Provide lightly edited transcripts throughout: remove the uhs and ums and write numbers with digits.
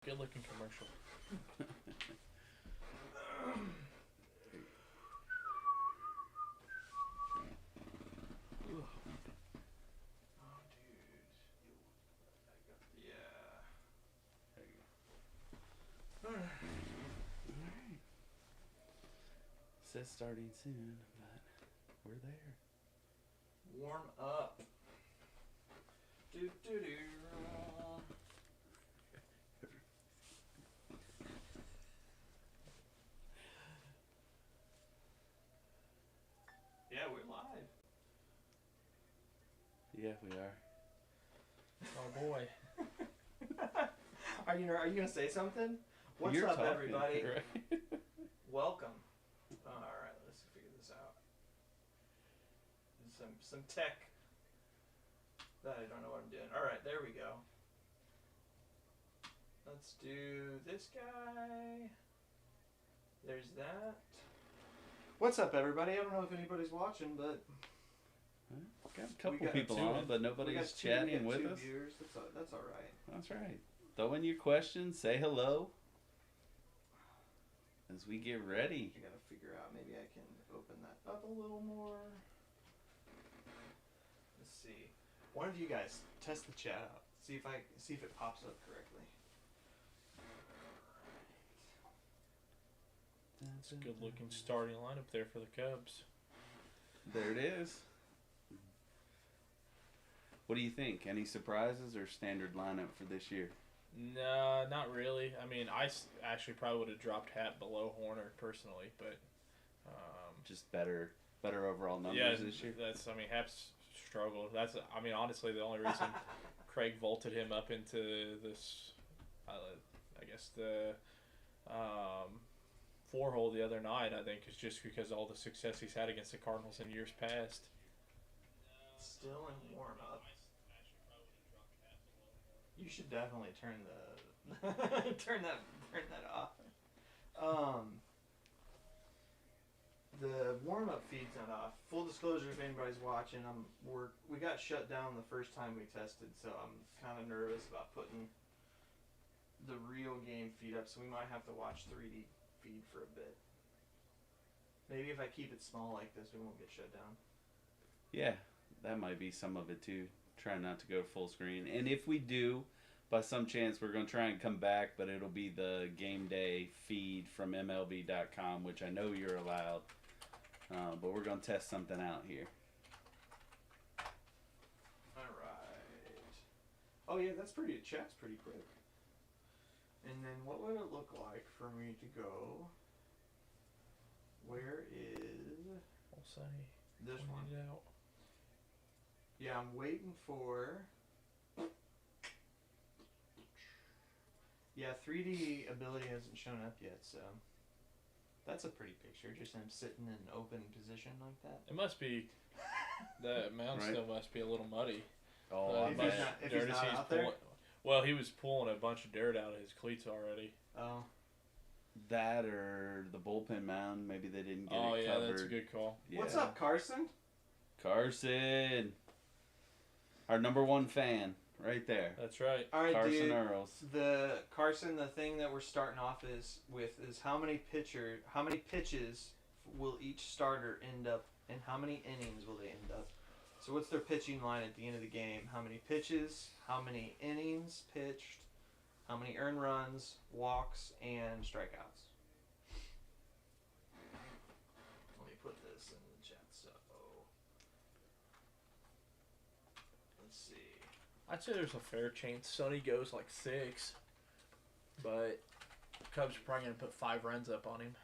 Good looking commercial. Says starting soon, but we're there. Warm up. Do do do. Yeah, we're live. Yeah, we are. Oh boy. Are you gonna say something? What's You're up, talking, everybody? right? Welcome. All right, let's figure this out. Some tech that I don't know what I'm doing. All right, there we go. Let's do this guy. There's that. What's up, everybody? I don't know if anybody's watching, but Got a couple got people two. on, but nobody's chatting with us. Viewers. That's all right. That's right. Throw in your questions. Say hello. As we get ready. I gotta figure out. Maybe I can open that up a little more. Let's see. One of you guys test the chat out. See if it pops up correctly. It's a good looking starting lineup there for the Cubs. There it is. What do you think? Any surprises or standard lineup for this year? Nah, not really. I mean, actually probably would have dropped Hat below Horner personally, but Just better overall numbers this year. Hap's struggled. Honestly, the only reason Craig vaulted him up into this, I guess the 4-hole the other night, I think, is just because of all the success he's had against the Cardinals in years past. Still in warm up. You should definitely turn that off. The warm up feed's not off. Full disclosure, if anybody's watching, we got shut down the first time we tested, so I'm kind of nervous about putting the real game feed up. So we might have to watch 3D feed for a bit. Maybe if I keep it small like this, we won't get shut down. Yeah, that might be some of it too. Try not to go full screen. And if we do, by some chance, we're going to try and come back, but it'll be the game day feed from MLB.com, which I know you're allowed. But we're going to test something out here. Alright. Oh yeah, chat's pretty quick. And then what would it look like for me to go? Where is... We'll say this one? Out. Yeah, I'm waiting for... Yeah, 3D ability hasn't shown up yet, so... That's a pretty picture, just him sitting in an open position like that. It must be... The mound Right. still must be a little muddy. Oh, If he's not out there? Well, he was pulling a bunch of dirt out of his cleats already. Oh. that or the bullpen mound. Maybe they didn't get it covered. Oh, yeah, that's a good call. Yeah. What's up, Carson? Carson. Our number one fan. Right there. That's right. All right, Carson dude. Earls. The thing that we're starting off is how many pitches will each starter end up, and how many innings will they end up? So what's their pitching line at the end of the game? How many pitches? How many innings pitched? How many earned runs, walks, and strikeouts? Let me put this in the chat. So let's see. I'd say there's a fair chance Sonny goes like 6, but Cubs are probably going to put 5 runs up on him.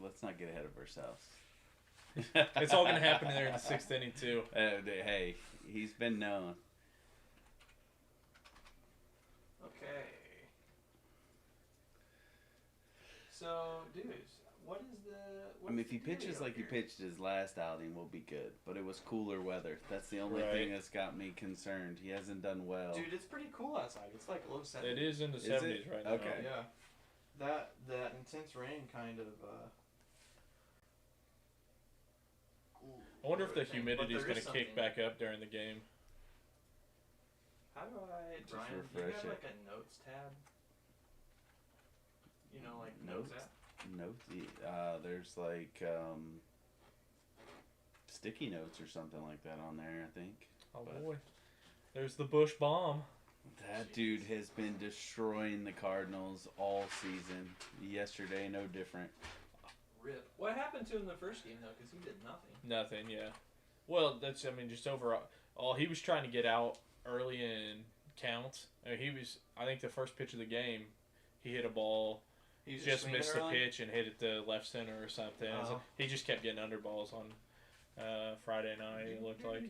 Let's not get ahead of ourselves. It's all going to happen there in the 6th inning, too. Hey, he's been known. Okay. So, dudes, what is the... If he pitches like he pitched his last outing, we'll be good. But it was cooler weather. That's the only Right. thing that's got me concerned. He hasn't done well. Dude, it's pretty cool outside. It's like low 70s. It is in the Is 70s it? right now. Okay. Yeah. That intense rain kind of... I wonder if the But humidity is there going is to kick something. back up during the game. How do I, Just Brian? Do you refresh have it. like a notes tab? You know, like Notes? notes app. Notes. There's like sticky notes or something like that on there, I think. Oh But- boy, there's the Bush bomb. That dude has been destroying the Cardinals all season. Yesterday, no different. Rip. What happened to him the first game though? Because he did nothing. Nothing, yeah. Well, that's just overall. Oh, he was trying to get out early in counts. I mean, I think the first pitch of the game, he hit a ball, He was just missed the early? pitch and hit it to left center or something. Oh. He just kept getting under balls on Friday night. It looked like.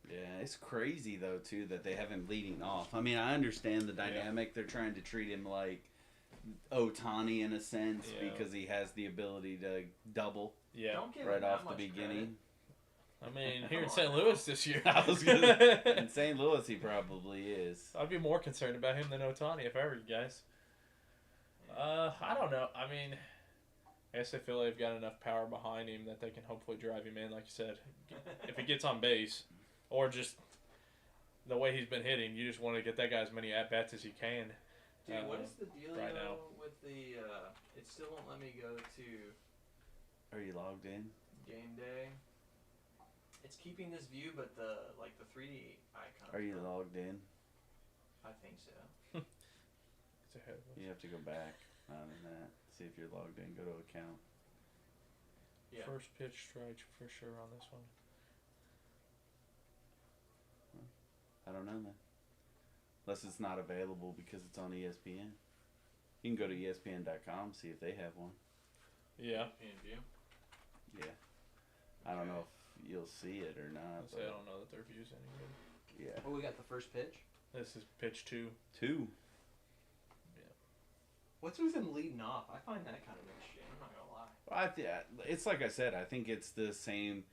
Yeah, it's crazy though too that they have him leading off. I mean, I understand the dynamic. They're trying to treat him like Ohtani in a sense because he has the ability to double Yeah. Don't give him right that off the much beginning. I mean, here in Come St. on Louis this year, I was gonna in St. Louis, he probably is. I'd be more concerned about him than Ohtani if I were you guys. I don't know. I mean, I guess they feel they've got enough power behind him that they can hopefully drive him in, like you said. If he gets on base, or just the way he's been hitting, you just want to get that guy as many at bats as you can. Dude, what is the deal right now. with the? It still won't let me go to Are you logged in? game day. It's keeping this view, but the 3D icon. Are you logged in? I think so. It's a hit. You have to go back on that. See if you're logged in. Go to account. Yeah. First pitch strike for sure on this one. I don't know, man. Unless it's not available because it's on ESPN. You can go to ESPN.com, see if they have one. Yeah. In view. Yeah. I don't know if you'll see it or not. I don't know that their view's any good. Yeah. Oh, we got the first pitch. This is pitch 2. 2. What's with him leading off? I find that kind of interesting. I'm not gonna lie. It's like I said. I think it's the same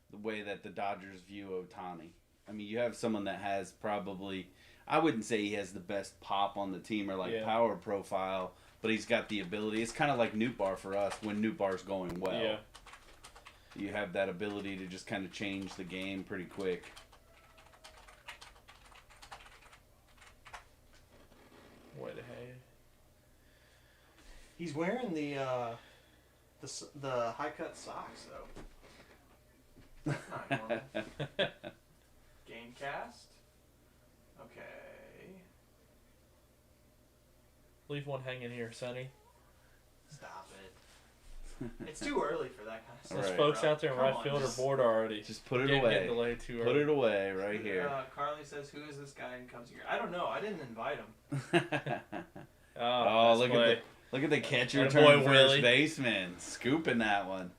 the way that the Dodgers view Ohtani. I mean, you have someone that has probably, I wouldn't say he has the best pop on the team or power profile, but he's got the ability. It's kind of like Nootbaar for us when Nootbaar's going well. Yeah. You have that ability to just kind of change the game pretty quick. Way to hay. He's wearing the high cut socks though. That's not normal. Gamecast. Okay. Leave one hanging here, Sonny. Stop it. It's too early for that kind of stuff. Those Right. folks out there in Come right on, field are just- bored already. Just put it Game away. getting delayed too Put early. it away right here. Carly says, "Who is this guy in Cubs gear?" I don't know. I didn't invite him. Oh, nice look play. at look at the catcher Atta turn boy, first Willie. baseman, scooping that one.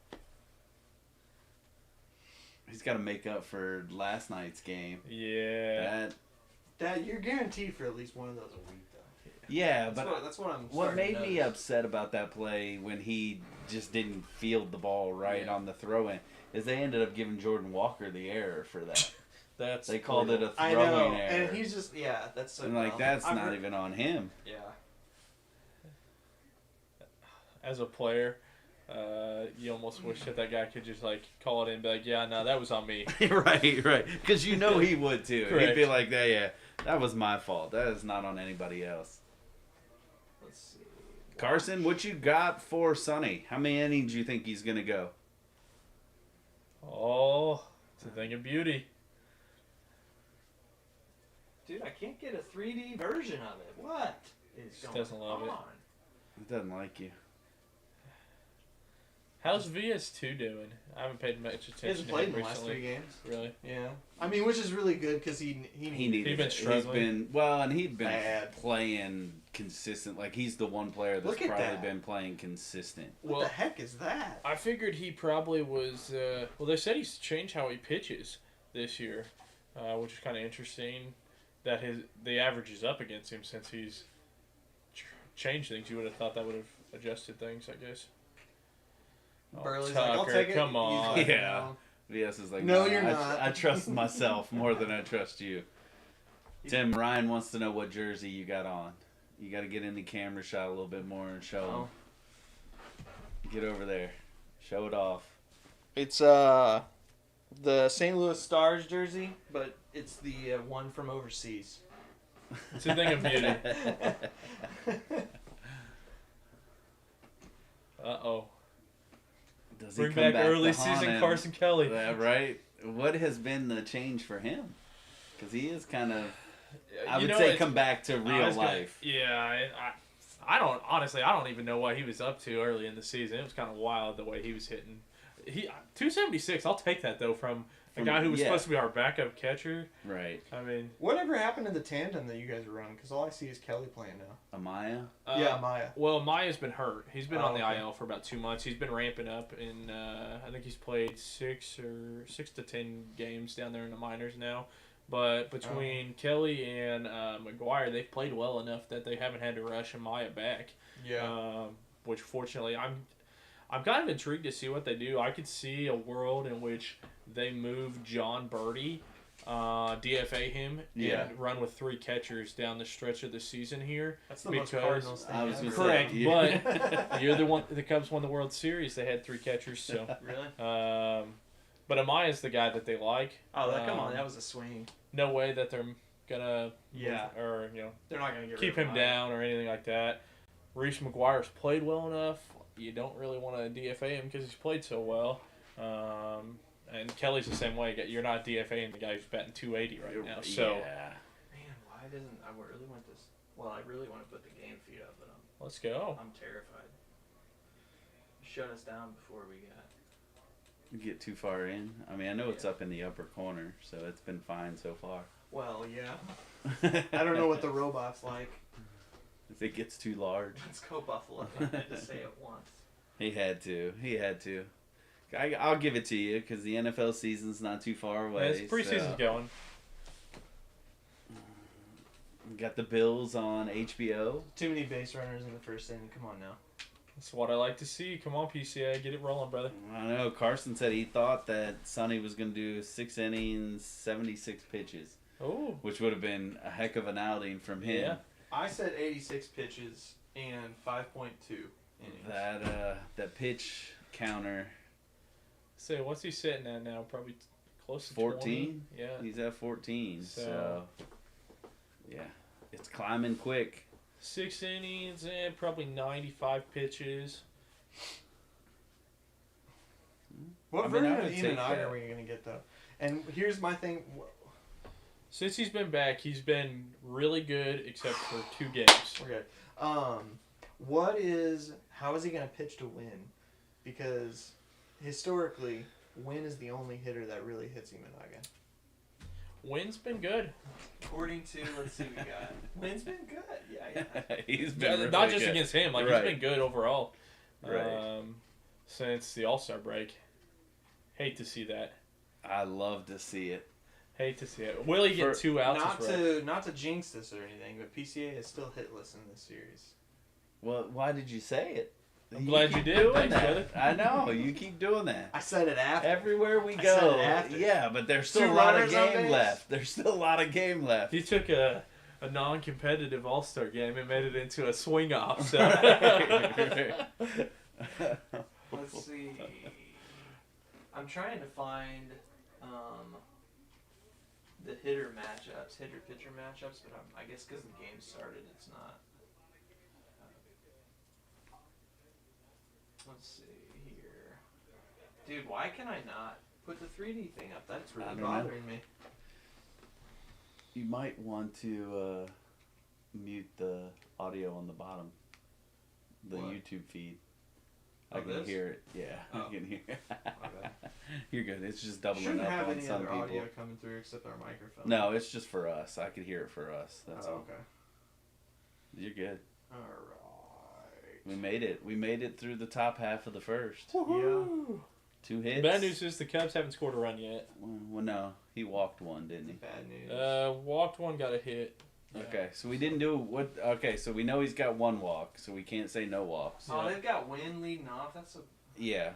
He's got to make up for last night's game. Yeah. Dad, you're guaranteed for at least one of those a week, though. Yeah, That's what I'm. what starting made to me notice. upset about that play when he just didn't field the ball right Yeah. on the throw-in is they ended up giving Jordan Walker the error for that. That's They called it a I throwing know, error. and he's just that's so. And like dumb. that's I've not heard- even on him. Yeah. as a player. You almost wish that guy could just call it in and be like, yeah, no, that was on me. right. Because you know he would too. Correct. He'd be like, yeah, that was my fault. That is not on anybody else. Let's see. Carson, what you got for Sonny? How many innings do you think he's gonna go? Oh, it's a thing of beauty. Dude, I can't get a 3D version of it. What is Just going doesn't love on? it. He doesn't like you. How's VS2 doing? I haven't paid much He attention hasn't to played him in the last recently. 3 games. Really? Yeah. I mean, which is really good because he Needed He'd been it. struggling. He'd been Bad. playing consistent. Like he's the one player that's Look at probably that. been playing consistent. What Well- the heck is that? I figured he probably was. Well, they said he's changed how he pitches this year, which is kind of interesting. That the average is up against him since he's changed things. You would have thought that would have adjusted things, I guess. Oh, Burley's Tucker, like, I'll take it. come on. He's like, Yeah. no. VS is like, No, "Nah, you're not." I trust myself more than I trust you. Tim Ryan wants to know what jersey you got on. You got to get in the camera shot a little bit more and show Oh. him. Get over there. Show it off. It's the St. Louis Stars jersey, but It's the one from overseas. It's a thing of beauty. Uh-oh. Does he Bring come back early to haunt season him? Carson Kelly. Yeah, right. What has been the change for him? Because he is kind of, I would say, come back to real life. I don't honestly. I don't even know what he was up to early in the season. It was kind of wild the way he was hitting. 276. I'll take that though from a guy who was supposed to be our backup catcher. Right. I mean, whatever happened to the tandem that you guys were running? Because all I see is Kelly playing now. Amaya. Yeah, Amaya. Well, Amaya's been hurt. He's been on the okay. IL for about 2 months. He's been ramping up, and I think he's played 6 to 10 games down there in the minors now. But between Kelly and McGuire, they've played well enough that they haven't had to rush Amaya back. Yeah. Which fortunately, I'm kind of intrigued to see what they do. I could see a world in which they move John Birdie, DFA him, and run with 3 catchers down the stretch of the season here. That's the most Cardinals thing. I was gonna correct, say, but you're the one. The Cubs won the World Series. They had 3 catchers, so really. but Amaya's the guy that they like. Oh, come on, that was a swing. No way that they're gonna or they're not gonna keep him down or anything like that. Reese McGuire's played well enough. You don't really want to DFA him because he's played so well. And Kelly's the same way. You're not DFAing the guy who's batting 280 right now. So man, why doesn't I really want this? Well, I really want to put the game feed up, but let's go. I'm terrified. Shut us down before we get too far in. I mean, I know it's up in the upper corner, so it's been fine so far. Well, yeah. I don't know what the robot's like. If it gets too large. Let's go Buffalo. I had to say it once. He had to. I'll give it to you because the NFL season's not too far away. Yeah, preseason's going. Got the Bills on HBO. Too many base runners in the first inning. Come on now. That's what I like to see. Come on, PCA. Get it rolling, brother. I know. Carson said he thought that Sonny was going to do 6 innings, 76 pitches. Oh. Which would have been a heck of an outing from him. Yeah. I said 86 pitches and 5.2 innings. That pitch counter. So what's he sitting at now? Probably close to 14. 20? Yeah. He's at 14. So yeah, it's climbing quick. 6 innings and probably 95 pitches. What version of Ian and I are we going to get, though? And here's my thing. Since he's been back, he's been really good except for 2 games. We're good. How is he going to pitch to Win? Because historically, Win is the only hitter that really hits him in Again. Win's been good. According to, let's see, we got. Win's been good. Yeah. He's been really not just good. against him. Like Right. he's been good overall. Right. Since the All-Star break. Hate to see that. I love to see it. Hate to see it. Will he get 2 outs? Not to jinx this or anything, but PCA is still hitless in this series. Well, why did you say it? I'm glad you did. Thanks, brother. I know. You keep doing that. I said it after. Everywhere we I go. said it after. Yeah, but there's still 2 a lot of runners on game base. left. There's still a lot of game left. He took a non-competitive All-Star game and made it into a swing-off. So. Let's see. I'm trying to find the hitter-pitcher matchups, but I guess because the game started, it's not. Let's see here. Dude, why can I not put the 3D thing up? That's really bothering me. You might want to mute the audio on the bottom. The What? YouTube feed. Oh, I can this? hear it. Yeah, Oh. I can hear it. bad. You're good. It's just doubling Shouldn't up have on any some other people. audio coming through except our microphone. No, it's just for us. I could hear it for us. That's all. Okay. You're good. Alright. We made it. We made it through the top half of the first. Woohoo! 2 hits. Bad news is the Cubs haven't scored a run yet. Well, no. He walked one, didn't he? Bad news. Walked one, got a hit. Yeah. Okay, so we didn't do what? Okay, so we know he's got 1 walk, so we can't say no walks. Oh, they've got Win leading off. That's a. Yeah,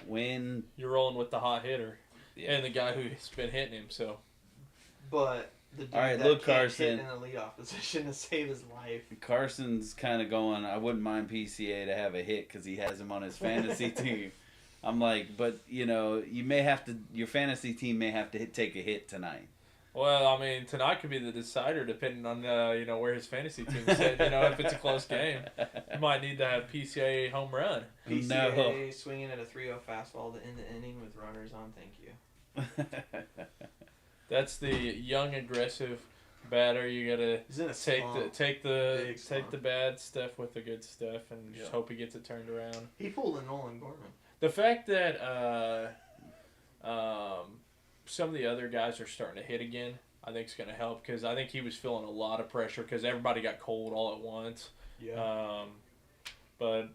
Win. You're rolling with the hot hitter Yeah. and the guy who's been hitting him. So But the dude All right, that look, can't Carson. hit in the leadoff position to save his life. Carson's kind of going. I wouldn't mind PCA to have a hit because he has him on his fantasy team. I'm like, but you know, you may have to. Your fantasy team may have to take a hit tonight. Well, I mean, tonight could be the decider, depending on where his fantasy team's at. If it's a close game, you might need to have PCA home run. PCA swinging at a 3-0 fastball to end the inning with runners on. Thank you. That's the young, aggressive batter. You gotta take the bad stuff with the good stuff, and just hope he gets it turned around. He pulled a Nolan Gorman. The fact that some of the other guys are starting to hit again, I think is going to help, because I think he was feeling a lot of pressure because everybody got cold all at once. Yeah. But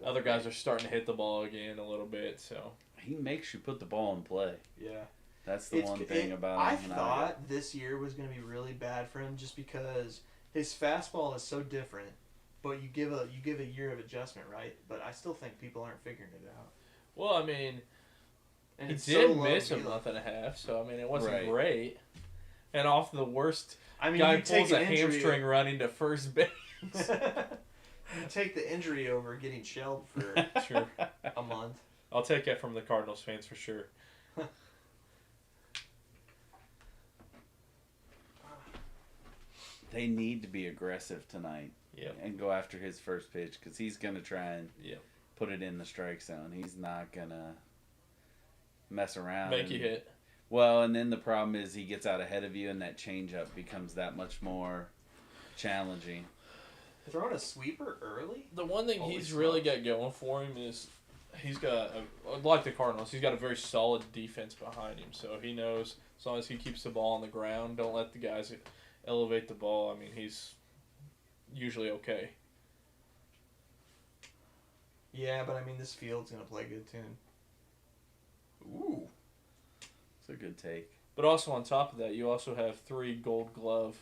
other guys are starting to hit the ball again a little bit. So he makes you put the ball in play. Yeah. That's the one thing about him. I thought this year was going to be really bad for him just because his fastball is so different. But you give a year of adjustment, right? But I still think people aren't figuring it out. Well, I mean, and he did miss a month and a half, so I mean, it wasn't great. And off the worst, guy pulls a hamstring running to first base. You take the injury over getting shelled for a month. I'll take that from the Cardinals fans for sure. They need to be aggressive tonight. Yep. And go after his first pitch, because he's going to try and put it in the strike zone. He's not going to mess around. Make you hit. Well, and then the problem is he gets out ahead of you, and that changeup becomes that much more challenging. Throwing a sweeper early? The one thing he's really got going for him is he's got, like the Cardinals, he's got a very solid defense behind him. So he knows as long as he keeps the ball on the ground, don't let the guys elevate the ball. I mean, he's usually okay. Yeah, but I mean, this field's going to play good tune. Ooh. It's a good take. But also on top of that, you also have 3 Gold Glove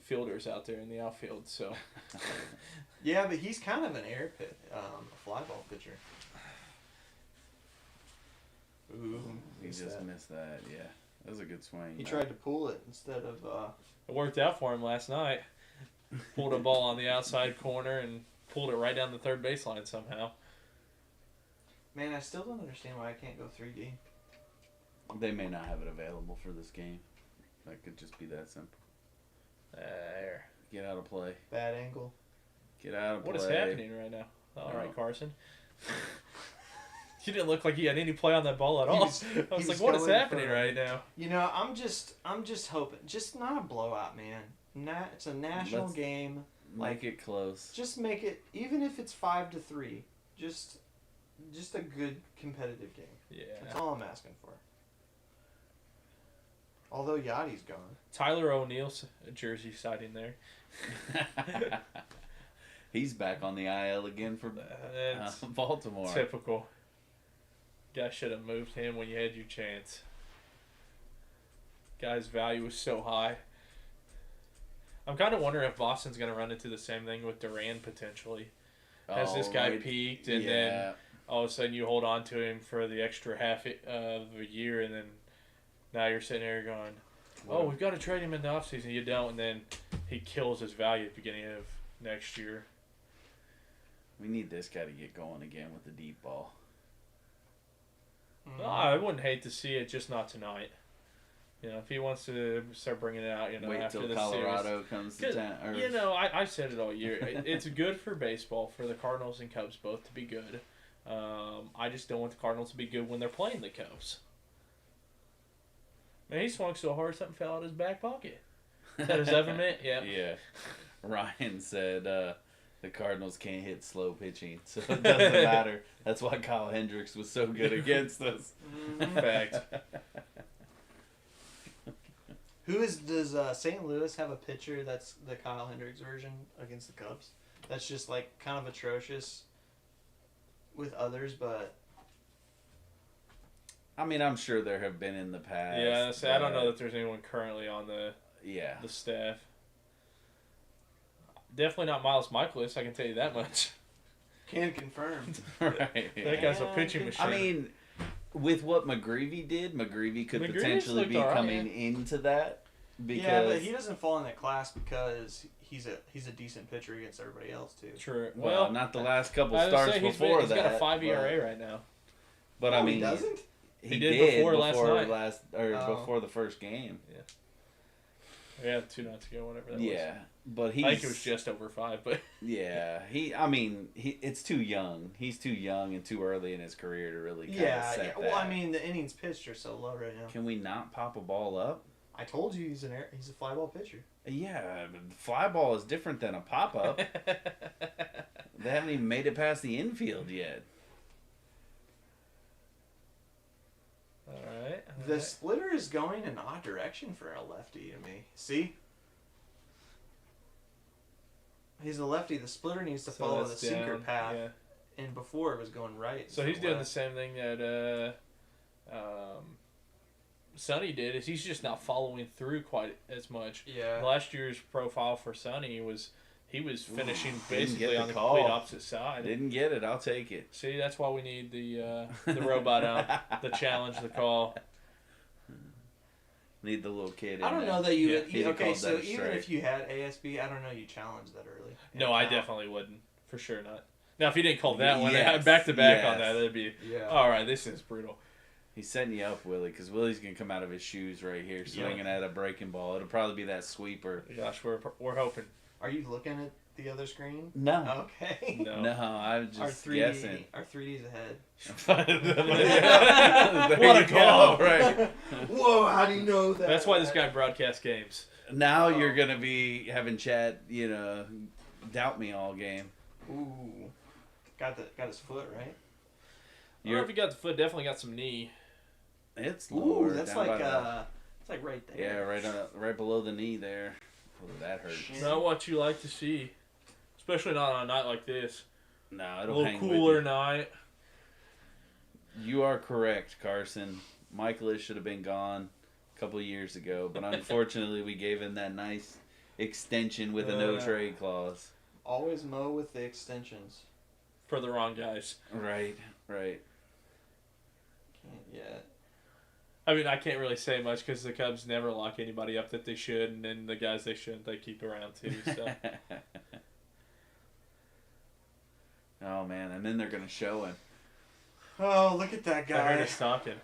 fielders out there in the outfield. So. Yeah, but he's kind of an air pit, a fly ball pitcher. Ooh, he just missed that. Yeah, that was a good swing. He tried to pull it instead of. It worked out for him last night. Pulled a ball on the outside corner and pulled it right down the third baseline somehow. Man, I still don't understand why I can't go 3D. They may not have it available for this game. That could just be that simple. There. Get out of play. Bad angle. Get out of play. What is happening right now? All right, Carson. You didn't look like he had any play on that ball at all. I was like, what is happening right now? I'm just hoping. Just not a blowout, man. It's a national game. Make it close. Just make it, even if it's 5-3. Just a good competitive game. Yeah. That's all I'm asking for. Although Yachty's gone. Tyler O'Neill's jersey sighting there. He's back on the IL again for Baltimore. Typical. Guy should have moved him when you had your chance. Guy's value was so high. I'm kind of wondering if Boston's going to run into the same thing with Duran potentially. Has this guy peaked, and then all of a sudden you hold on to him for the extra half of a year, and then now you're sitting there going, we've got to trade him in the offseason. You don't, and then he kills his value at the beginning of next year. We need this guy to get going again with the deep ball. No, I wouldn't hate to see it, just not tonight. If he wants to start bringing it out, wait after till the Colorado series. comes to town. I said it all year. It's good for baseball, for the Cardinals and Cubs both to be good. I just don't want the Cardinals to be good when they're playing the Cubs. Man, he swung so hard something fell out of his back pocket. Is that his ever meant? Yeah. Yeah. Ryan said the Cardinals can't hit slow pitching, so it doesn't matter. That's why Kyle Hendricks was so good against us. Fact. Does St. Louis have a pitcher that's the Kyle Hendricks version against the Cubs? That's just like kind of atrocious with others, but I mean, I'm sure there have been in the past. Yeah, I don't know that there's anyone currently on the staff. Definitely not Miles Michaelis, I can tell you that much. Can confirm. Right. That guy's a pitching machine. I mean, with what McGreevy did, McGreevy could potentially be coming into that. Yeah, but he doesn't fall in that class because he's a decent pitcher against everybody else too. True. Well, not the last couple starts before he's got a 5 ERA right now. But I mean, he doesn't. He did before last night. Before the first game. Yeah. Yeah, 2 nights ago, whatever that was. Yeah, but he's. I think it was just over 5, but. Yeah, it's too young. He's too young and too early in his career to really kind of set that. Well, I mean, the innings pitched are so low right now. Can we not pop a ball up? I told you he's a fly ball pitcher. Yeah, but fly ball is different than a pop up. They haven't even made it past the infield yet. All right. The splitter is going an odd direction for a lefty to me. See? He's a lefty. The splitter needs to follow the sinker path. Yeah. And before it was going right. So he's doing the same thing that Sonny did. Is he's just not following through quite as much. Yeah. Last year's profile for Sonny was he was finishing didn't basically get the on the call. complete opposite side. Didn't get it. I'll take it. See, that's why we need the robot out, the challenge, the call. Need the little kid. I don't know that you would. He'd have Okay, called so that a even strike. if you had ASB, I don't know you challenged that early. No, I definitely wouldn't. For sure not. Now, if he didn't call that one Yes, back to back on yes. that, that'd be Yeah. all right. This is brutal. He's setting you up, Willie, because Willie's gonna come out of his shoes right here, swinging at a breaking ball. It'll probably be that sweeper. Gosh, we're hoping. Are you looking at the other screen? No, Okay. No. no, I was Our just 3D, guessing. Our 3D's ahead. There What a you call! go, right? Whoa! How do you know that? That's why this guy broadcasts games. Now you're gonna be having Chad, doubt me all game. Ooh. Got his foot right. I don't know if he got the foot. Definitely got some knee. It's Ooh, lower. that's down like by the- it's like right there. yeah, right below the knee there. Oh, that hurts. Shit. Not what you like to see, especially not on a night like this. No, A it'll little hang cooler with night. you. You are correct, Carson. Michaelis should have been gone a couple of years ago, but unfortunately we gave him that nice extension with a no trade clause. Always mow with the extensions. For the wrong guys. Right. Can't yet. I mean, I can't really say much because the Cubs never lock anybody up that they should, and then the guys they shouldn't, they keep around too. So. Oh man, and then they're gonna show him. Oh, look at that I guy. heard us talking.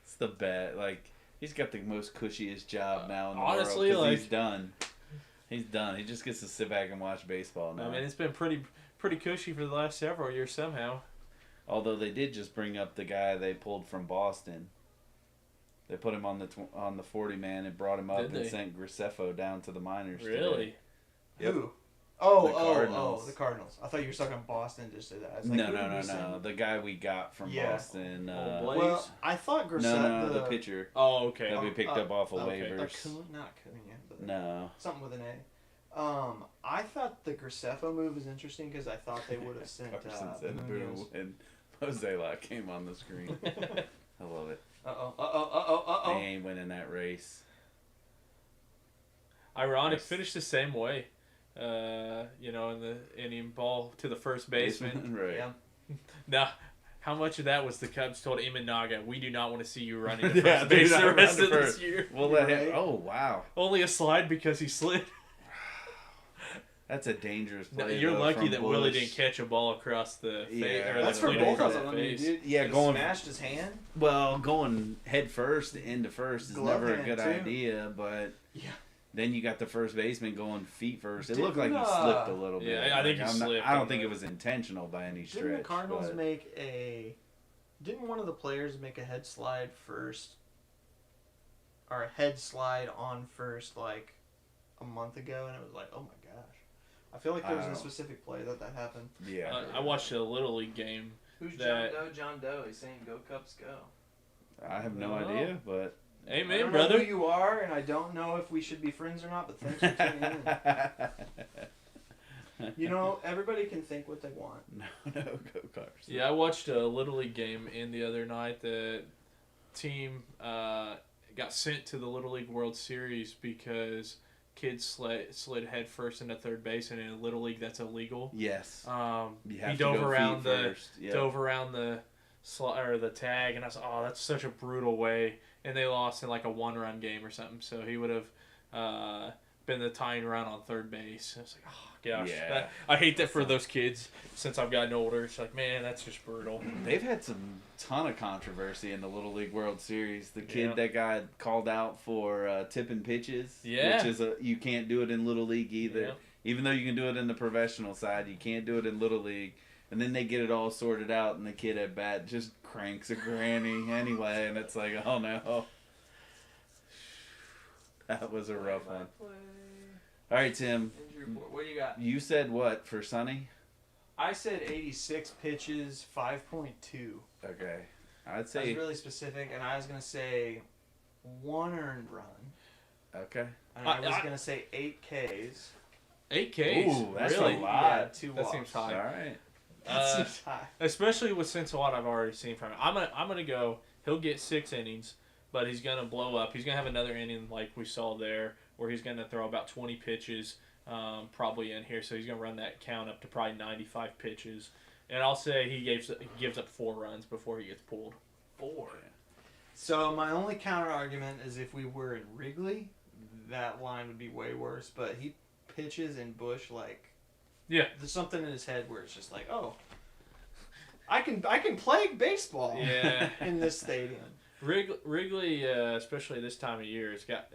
It's the bet. Like he's got the most cushiest job now in the honestly, world. 'Cause like- he's done. He's done. He just gets to sit back and watch baseball now. I mean, it's been pretty cushy for the last several years somehow. Although they did just bring up the guy they pulled from Boston. They put him on the 40 man and brought him up Did and they? sent Graceffo down to the minors. Really? Today. Yep. Who? Oh, The Cardinals. the Cardinals. I thought you were talking Boston. Just say that. I was like, No. who did we send? The guy we got from Yeah. Boston. Blaze? Well, I thought No, Graceffo. the pitcher Oh, okay. that we picked up off of Okay. waivers. Not Cunha, but No. something with an A. I thought the Graceffo move was interesting because I thought they would have sent Carson said Munoz. boo, and Jose La came on the screen. I love it. They ain't winning that race. Ironic, Yes. finished the same way. In the inning, ball to the first baseman. Right. Yeah. Now, how much of that was the Cubs told Imanaga, we do not want to see you running to Yeah, first do base not the run rest to of this first. year? We'll let him. Right. Oh wow, Only a slide because he slid. that's a dangerous No, play. you're though, lucky from that Bush. Willie didn't catch a ball across the face. Yeah. That's for the both face. of them. I mean, dude, Yeah, could've going- smashed his hand. Well, going head first into first is Glove never a hand, good too. idea, but Yeah. then you got the first baseman going feet first. It Didn't, looked like he slipped a little bit. Yeah, I think he I'm slipped I on don't think the- it was intentional by any stretch. Didn't the Cardinals but- make a? Didn't one of the players make a head slide first? Or a head slide on first like a month ago, and it was like, oh my gosh. I feel like there was I a don't- specific play that happened. Yeah. I watched a Little League game. Who's that- John Doe? John Doe. He's saying go Cubs go. I have no Oh. idea, but. I Amen, don't know brother. who you are, and I don't know if we should be friends or not. But thanks for tuning in. You know, everybody can think what they want. No, go Carson. Yeah, I watched a Little League game in the other night. The team got sent to the Little League World Series because kids slid head first into third base, and in a Little League that's illegal. Yes. He You have to dove go around feet the first. Yeah. dove around the the tag, and I was oh, that's such a brutal way. And they lost in like a 1-run game or something. So he would have been the tying run on third base. It's like, oh gosh, Yeah. I hate that for those kids. Since I've gotten older, it's like, man, that's just brutal. They've had some ton of controversy in the Little League World Series. The kid Yeah. that got called out for tipping pitches, Yeah. which is you can't do it in Little League either. Yeah. Even though you can do it in the professional side, you can't do it in Little League. And then they get it all sorted out, and the kid at bat just cranks a granny anyway, and it's like, oh no. That was a rough one. All right, Tim. Injury report. What do you got? You said what for Sonny? I said 86 pitches, 5.2. Okay. I'd I was say really specific, and I was gonna say 1 earned run, okay. and I was gonna say 8 Ks. 8 Ks. Ooh, that's really? a lot. Yeah, 2 That walks. seems All high. right. That seems high. Especially with since what I've already seen from him. I'm gonna go. He'll get 6 innings, but he's gonna blow up. He's gonna have another inning like we saw there, where he's gonna throw about 20 pitches, probably in here. So he's gonna run that count up to probably 95 pitches. And I'll say he gives up 4 runs before he gets pulled. 4. So my only counter argument is if we were in Wrigley, that line would be way worse. But he pitches in Bush like, Yeah. there's something in his head where it's just like, oh, I can play baseball Yeah. in this stadium. Wrigley, especially this time of year, it's got,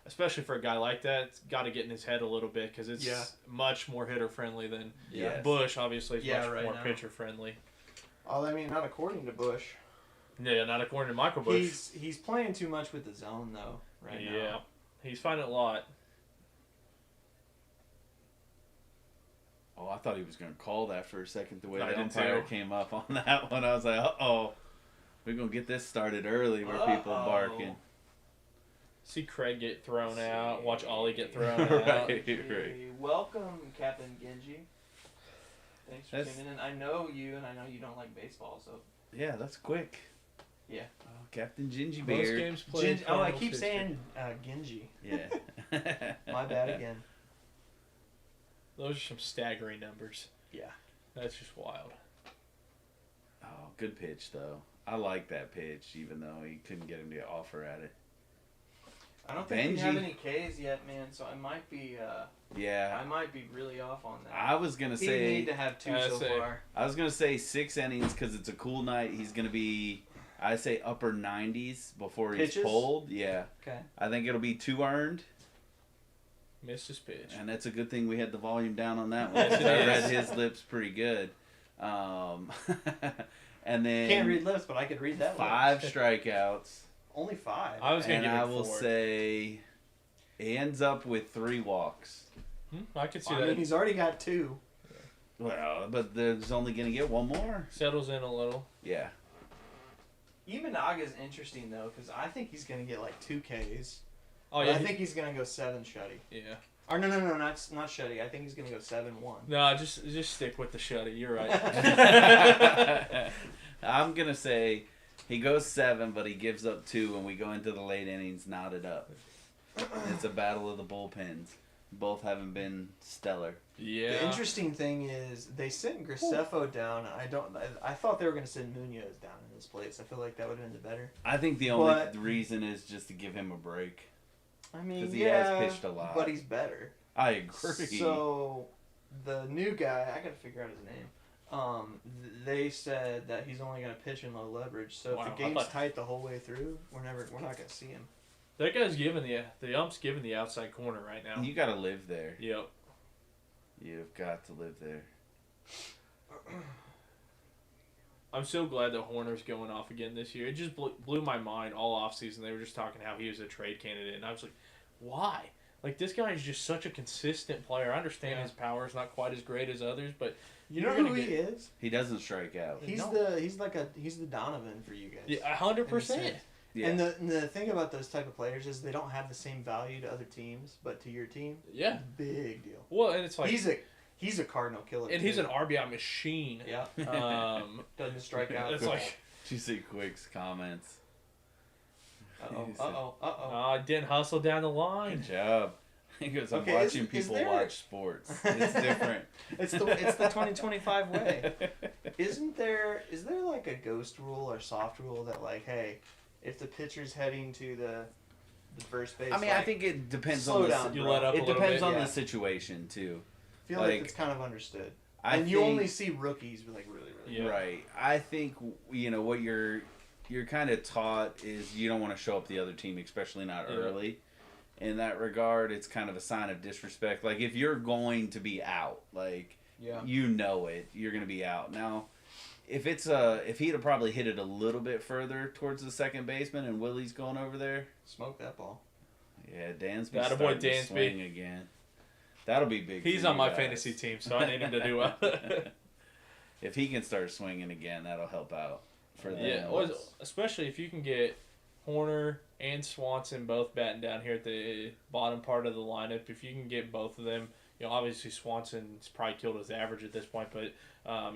especially for a guy like that, it's got to get in his head a little bit because it's Yeah. much more hitter friendly than Yes. Bush. Obviously, is Yeah, much right more now. pitcher friendly. Oh, I mean, not according to Bush. Yeah, not according to Michael Bush. He's playing too much with the zone though right now. Yeah, he's finding a lot. Oh, I thought he was going to call that for a second. The way I the did umpire too. came up on that one, I was like, uh-oh. We're going to get this started early where people Uh-oh. barking. See Craig get thrown out. Watch Ollie get thrown Right, out. right. Welcome, Captain Genji. Thanks for That's- tuning in. I know you, and I know you don't like baseball, so Yeah, that's quick. Yeah. Oh, Captain Gingy Most Beard. games played. Oh, I Cardinals keep history. saying Genji. Yeah. My bad again. Those are some staggering numbers. Yeah. That's just wild. Oh, good pitch, though. I like that pitch, even though he couldn't get him to offer at it. I don't think we have Benji. any Ks yet, man. So I might be Yeah. really off on that. I was going to He say... need to have 2 so say- far. I was going to say 6 innings because it's a cool night. He's going to be, I say, upper 90s before he's Pitches? pulled. Yeah. Okay. I think it'll be 2 earned. Missed his pitch. And that's a good thing we had the volume down on that one. Yes, 'Cause it I read is. his lips pretty good. And then Can't read lips, but I could read that. 5 lip. strikeouts. Only 5. I was gonna And give I him will 4. say he ends up with 3 walks. I could see I that. mean, he's already got 2. Well, but there's only going to get 1 more. Settles in a little. Yeah. Imanaga's interesting though, because I think he's gonna get like 2 Ks. Oh But yeah. I think he's gonna go 7 shutty. Yeah. Or no, not shutty. I think he's gonna go 7-1. No, just stick with the shutty. You're right. I'm going to say he goes 7, but he gives up 2, and we go into the late innings knotted up. It's a battle of the bullpens. Both haven't been stellar. Yeah. The interesting thing is they sent Graceffo down. I thought they were gonna send Munoz down in his place. I feel like that would have been the better. I think the only But- reason is just to give him a break. I mean, 'Cause he yeah, has pitched a lot. but he's better. I agree. So the new guy, I gotta figure out his name. They said that he's only gonna pitch in low leverage. So Wow, if I the game's thought- tight the whole way through, we're not gonna see him. That guy's giving the ump's giving the outside corner right now. You got to live there. Yep. You've got to live there. I'm so glad that Horner's going off again this year. It just blew my mind all offseason. They were just talking how he was a trade candidate, and I was like, why? Like, this guy is just such a consistent player. I understand Yeah. his power is not quite as great as others, but You you're know gonna who he get- is? He doesn't strike out. He's No. he's the Donovan for you guys. Yeah, in a 100%. sense. Yeah. And the thing about those type of players is they don't have the same value to other teams, but to your team, Yeah. big deal. Well, and it's like, He's a Cardinal killer. and too. he's an RBI machine. Yeah. Doesn't strike out. It's like, Did you see Quick's comments? didn't hustle down the line. Good job. He goes, I'm Okay, watching is people there- watch sports. It's different. It's the 2025 way. Is there like a ghost rule or soft rule that like, hey, if the pitcher's heading to the first base. I mean, I think it depends slow on down, You bro. let up a it little depends bit. on yeah. the situation too. I feel like like, it's kind of understood. I And you think- only see rookies like really. Yeah. Right. I think what you're kind of taught is you don't want to show up the other team, especially not Yeah. early. In that regard, it's kind of a sign of disrespect. Like if you're going to be out, like Yeah. you know it, you're going to be out. Now, if he'd have probably hit it a little bit further towards the second baseman and Willie's going over there, Smoke that ball. yeah, Dansby's That boy starting to Dansby. swing again. That'll be big. He's for on you my guys. fantasy team, so I need him to do well. If he can start swinging again, that'll help out for them. Yeah, well, especially if you can get Horner and Swanson both batting down here at the bottom part of the lineup. If you can get both of them, obviously Swanson's probably killed his average at this point, but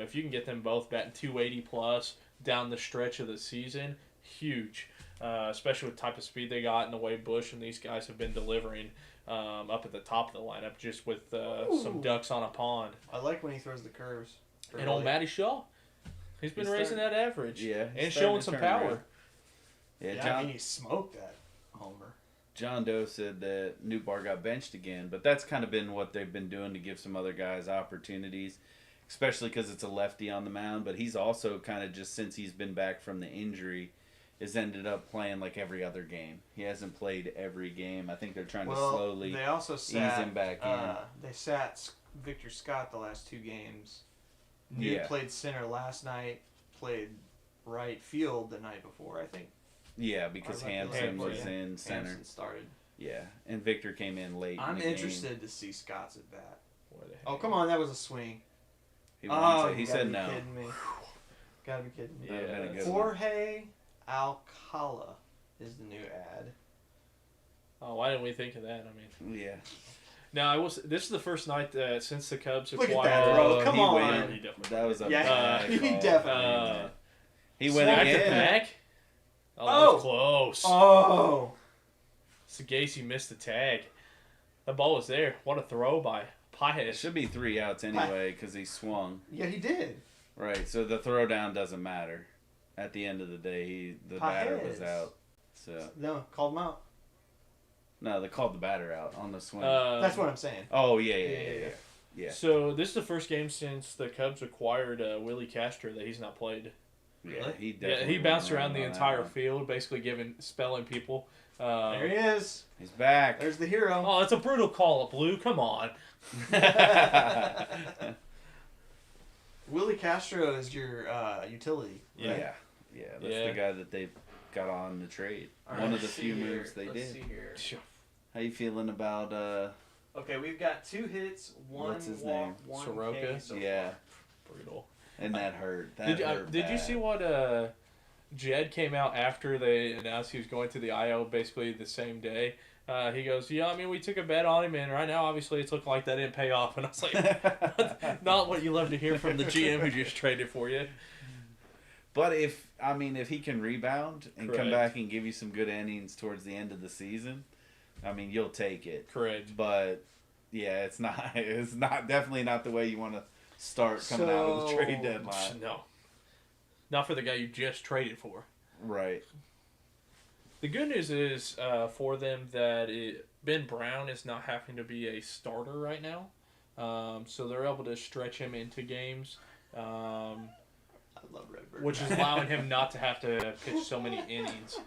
if you can get them both batting 280 plus down the stretch of the season, huge. Especially with the type of speed they got and the way Bush and these guys have been delivering up at the top of the lineup, just with some ducks on a pond. I like when he throws the curves. And old Matty Shaw, he's been He's raising that average. Yeah, he's and starting showing to some turn power. around. Yeah, Yeah, John, I mean, he smoked that homer. John Doe said that Newbar got benched again, but that's kind of been what they've been doing to give some other guys opportunities, especially because it's a lefty on the mound. But he's also kind of just, since he's been back from the injury, has ended up playing like every other game. He hasn't played every game. I think they're trying to slowly they also ease sat him back in. They sat Victor Scott the last two games. Newt Yeah. played center last night. Played right field the night before, I think. Yeah, because Or left field. Hampson was Yeah. in center. Hampson started. Yeah, and Victor came in late. I'm in the interested to see Scott's at bat. Where the heck? Oh, come on, that was a swing. Game. He wants it. you He gotta said be no. Kidding me. Gotta be kidding me. That'd have been a Yeah. good one. Jorge Alcala is the new ad. Oh, why didn't we think of that? I mean, Yeah. now this is the first night since the Cubs Look at acquired. that, bro. Oh, Come he on. went. He definitely That was a Yeah, bad he call. definitely He went Back to again. back. Oh, that Oh. was close. Oh! Sagasi missed the tag. The ball was there. What a throw by It Paez. should be 3 outs anyway because he swung. Yeah, he did. Right, so the throwdown doesn't matter. At the end of the day, the batter was Paez. out. So No, called him out. no, they called the batter out on the swing. That's what I'm saying. oh yeah. Yeah. So this is the first game since the Cubs acquired Willie Castro that he's not played. Yeah, Really? he Yeah, definitely he bounced went around the on that entire one. field, basically spelling people. There he is. He's back. There's the hero. Oh, it's a brutal call up, Blue. Come on. Willie Castro is your utility. yeah, Right? yeah. That's Yeah. the guy that they got on the trade. All One right, of the let's few see here. moves they Let's did. see here. How you feeling about Okay, we've got 2 hits, 1 What's his walk, name? 1 Soroka? K so yeah? Brutal. And that hurt. That Did hurt you bad. see what Jed came out after they announced he was going to the IL basically the same day? He goes, yeah, I mean, we took a bet on him, and right now, obviously, it's looking like that didn't pay off. And I was like, not what you love to hear from the GM who just traded for you. But if he can rebound and come Correct. back and give you some good innings towards the end of the season, I mean, you'll take it. Correct. But yeah, it's not definitely not the way you want to start coming out of the trade So- deadline. No. Not for the guy you just traded for. Right. The good news is for them that Ben Brown is not having to be a starter right now. So they're able to stretch him into games, I love Redbird. which is allowing him not to have to pitch so many innings,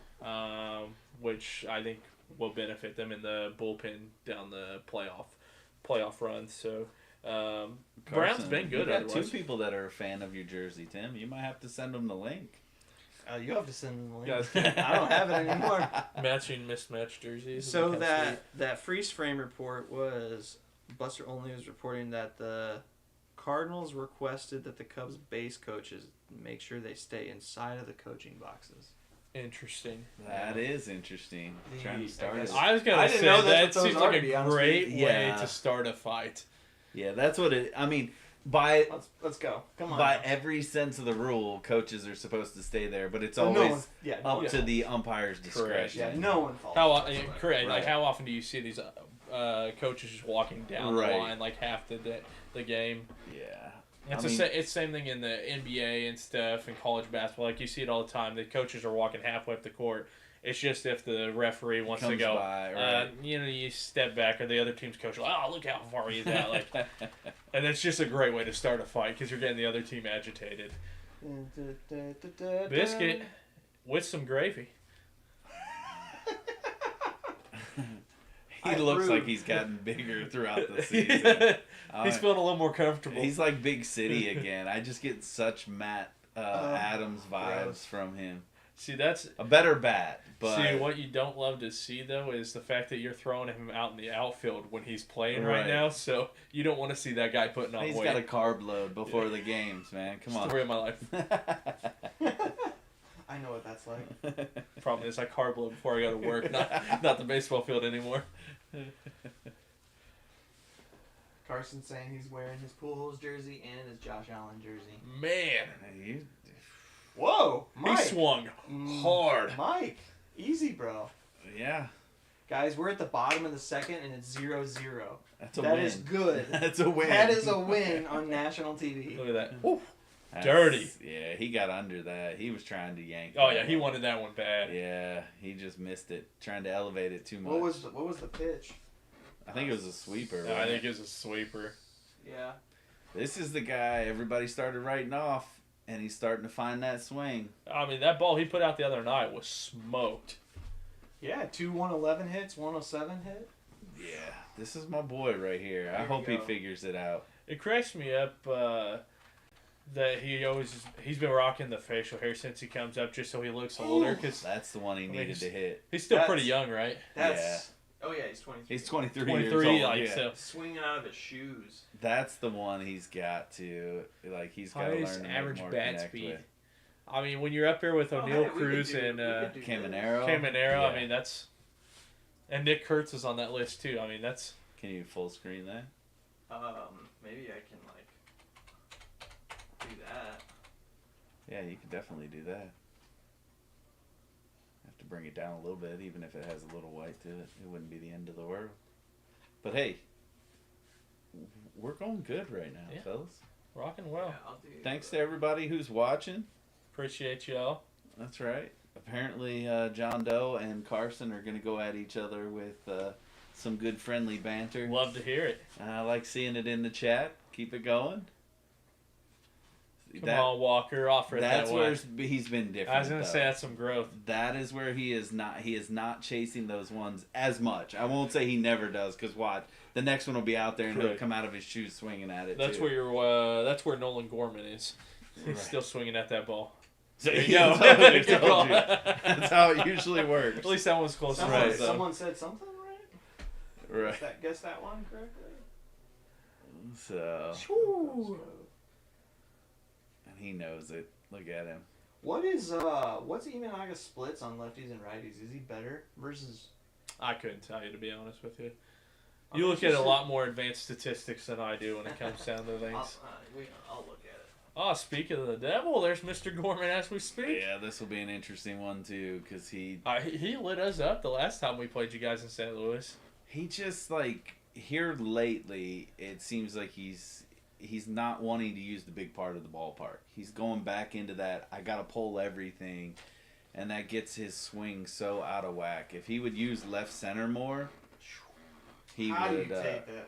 which I think will benefit them in the bullpen down the playoff run. So Brown's Carson, been good You got 2 otherwise. people that are a fan of your jersey, Tim. You might have to send them the link. You have to send him the link. Guys, I don't have it anymore. Matching mismatched jerseys. So would be kinda that freeze frame report was Buster Olney was reporting that the Cardinals requested that the Cubs base coaches make sure they stay inside of the coaching boxes. sweet. Interesting. That is interesting. Trying to start it. I was gonna I didn't say know that's that what those seems are, like to be a honest with great you. way Yeah. to start a fight. Yeah, that's what it. I mean, by Let's go. Come on. by now. every sense of the rule, coaches are supposed to stay there, but it's So always no one, yeah, no up one to falls. the umpire's discretion. Yeah, no one falls. Correct. Like Right. how often do you see these coaches just walking down Right. the line like half the game? Yeah. It's I mean- it's same thing in the NBA and stuff and college basketball. Like you see it all the time. The coaches are walking halfway up the court, It's just if the referee wants to Comes go, by, right. you step back, or the other team's coach, oh, look how far he's at. Like, and it's just a great way to start a fight because you're getting the other team agitated. Biscuit with some gravy. He looks like he's gotten bigger throughout the season. He's feeling a little more comfortable. He's like Big City again. I just get such Matt Adams vibes from him. See, that's a better bat. But see, what you don't love to see though is the fact that you're throwing him out in the outfield when he's playing right now. So you don't want to see that guy putting on weight. He's got a carb load before the games, man. Come on. Story of my life. I know what that's like. Problem is, I carb load before I go to work, not the baseball field anymore. Carson's saying he's wearing his Pujols jersey and his Josh Allen jersey. Man, whoa, Mike. He swung hard. Mike, easy, bro. Yeah. Guys, we're at the bottom of the second, and it's 0-0. That's a That win. is good. That's a win. That is a win on national TV. Look at that. Woo. Dirty. Yeah, he got under that. He was trying to yank. Oh that yeah, he one. wanted that one bad. Yeah, he just missed it. Trying to elevate it too much. What was the pitch? I think it was a sweeper. No, I think it was a sweeper. Yeah. This is the guy everybody started writing off, and he's starting to find that swing. I mean, that ball he put out the other night was smoked. Yeah, 2 111 hits, 107 hit. Yeah, this is my boy right here. I There hope you he go. figures it out. It cracks me up that he's been rocking the facial hair since he comes up just so he looks older. Cause That's the one he needed to hit. he's still That's- pretty young, right? That's. Oh yeah, he's 23. He's 23 23, years old. like yeah. so. Swinging out of his shoes. That's the one he's got to he's got to Highest learn to average make more bat connect speed. with. I mean, when you're up there with O'Neal Cruz and Caminero. Caminero, I mean that's, and Nick Kurtz is on that list too. I mean that's. Can you full screen that? Maybe I can do that. Yeah, you could definitely do that. Have to bring it down a little bit, even if it has a little white to it. It wouldn't be the end of the world. But hey, we're going good right now, fellas. Rocking well. Yeah, I'll do Thanks to everybody who's watching. Appreciate y'all. That's right. Apparently, John Doe and Carson are going to go at each other with some good friendly banter. Love to hear it. I like seeing it in the chat. Keep it going. Come on, Walker, offer it That's that where way. he's been different. I was gonna though. say that's some growth. That is where he is not. He is not chasing those ones as much. I won't say he never does, because watch, the next one will be out there and he'll Right. come out of his shoes swinging at it. That's too. where you're. That's where Nolan Gorman is. He's Right. still swinging at that ball. There you go. I told you. That's how it usually works. At least that one's close. Right. Someone said something right. Right. Guess that one correctly. So. Woo. And he knows it. Look at him. What's Imanaga's splits on lefties and righties? Is he better versus? I couldn't tell you, to be honest with you. I You mean, look at a lot more advanced statistics than I do when it comes down to things. I'll look at it. Oh, speaking of the devil, there's Mr. Gorman as we speak. Yeah, this will be an interesting one too, because he He lit us up the last time we played you guys in St. Louis. just like here lately, it seems like he's not wanting to use the big part of the ballpark. He's going back into that, I got to pull everything, and that gets his swing so out of whack. If he would use left center more, he How do you would. take that?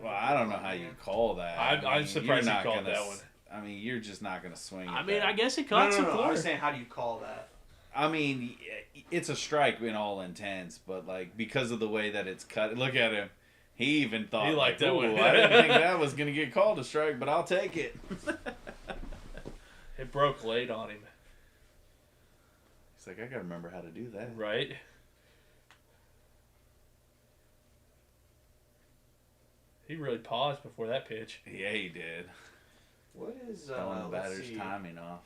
Well, I don't know how you call that. I'm surprised you're he not called gonna that one. I mean, you're just not going to swing. I at mean, that. I guess it No, caught some I corner. was saying, how do you call that? I mean, it's a strike in all intents, but like because of the way that it's cut, look at him. He even thought, He liked that "Ooh, one." I didn't think that was going to get called a strike, but I'll take it. It broke late on him, He's like, I got to remember how to do that. right? He really paused before that pitch. Yeah, he did. What is Throwing the let's batter's see. timing off.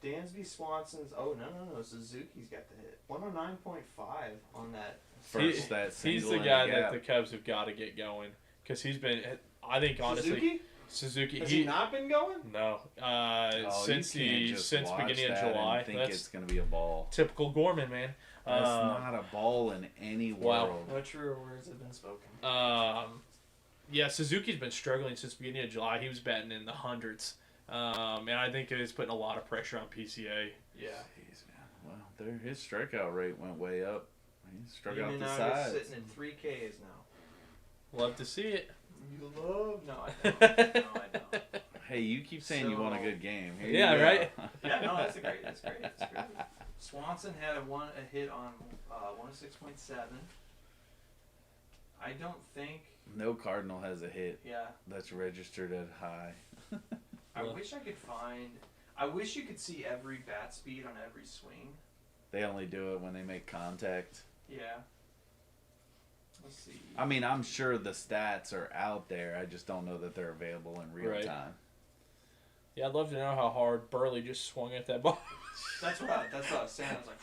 Dansby Swanson's. Oh no! Suzuki's got the hit. 109.5 on that. First, that single He's the in guy the that gap. the Cubs have got to get going because he's been. I think honestly, Suzuki? Suzuki. Has he not been going? No. Oh, Since you can't just since watch beginning of that and July. think That's it's going to be a ball. typical Gorman, man. That's not a ball in any Wow. world. No truer words have been spoken. Yeah, Suzuki's been struggling since the beginning of July. He was batting in the hundreds. And I think it is putting a lot of pressure on PCA. Yeah. Jeez, man. Well, his strikeout rate went way up. He struck out Even the now sides. you're sitting at 3 Ks now. Love to see it. You love? No, I don't. No, I don't. Hey, you keep saying you want a good game. Here you Yeah, go. right? Yeah, no, that's great. That's great. Swanson had a hit on 106.7. I don't think. No Cardinal has a hit Yeah. that's registered at high. I wish I could find. I wish you could see every bat speed on every swing. They only do it when they make contact. Yeah. Let's see. I mean, I'm sure the stats are out there. I just don't know that they're available in real Right. time. Yeah, I'd love to know how hard Burley just swung at that ball. That's what I was saying. I was like,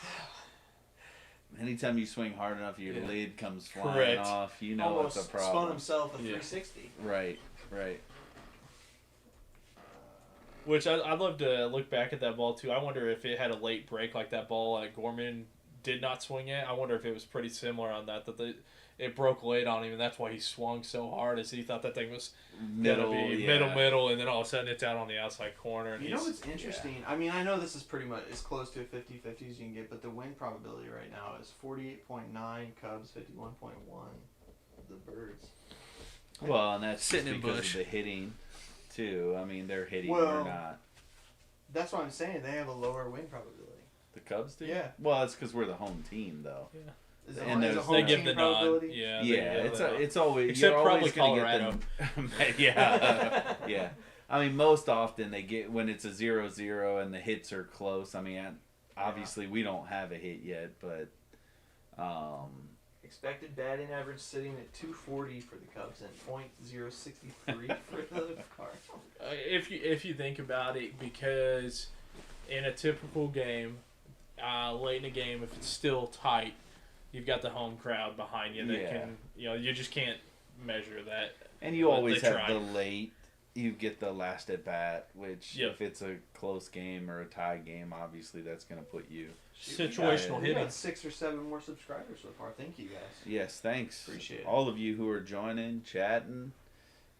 Anytime you swing hard enough, your Yeah. lid comes flying Correct. off. You know almost it's a spun problem. himself a Yeah. 360. Right, right. Which I'd love to look back at that ball, too. I wonder if it had a late break like that ball Gorman did not swing at. I wonder if it was pretty similar on that it broke late on him, and that's why he swung so hard, as he thought that thing was Middle, gonna be yeah. middle, and then all of a sudden it's out on the outside corner. And You know what's interesting? I mean, I know this is pretty much as close to a 50-50 as you can get, but the win probability right now is 48.9 Cubs, 51.1 the Birds. Well, and that's Sitting in because Bush. of the hitting, too. I mean, they're hitting Well, or not. That's what I'm saying. They have a lower win probability. The Cubs do? Yeah. Well, it's because we're the home team, though. Is And it a there's- home they give team the nod. probability? Yeah, Yeah, it's always Except you're always probably gonna get the yeah, yeah. I mean, most often they get when it's a 0-0 and the hits are close. I mean, obviously we don't have a hit yet, but Expected batting average sitting at 240 for the Cubs and .063 for the Cardinals. if you think about it, because in a typical game, late in the game, if it's still tight, you've got the home crowd behind you that Yeah. can, you just can't measure that. and you But always they have try. the late. You get the last at bat, which Yep. if it's a close game or a tie game, obviously that's going to put you. Situational We hitting. got 6 or 7 more subscribers so far. Thank you guys. Yes, thanks. Appreciate it. all of you who are joining, chatting,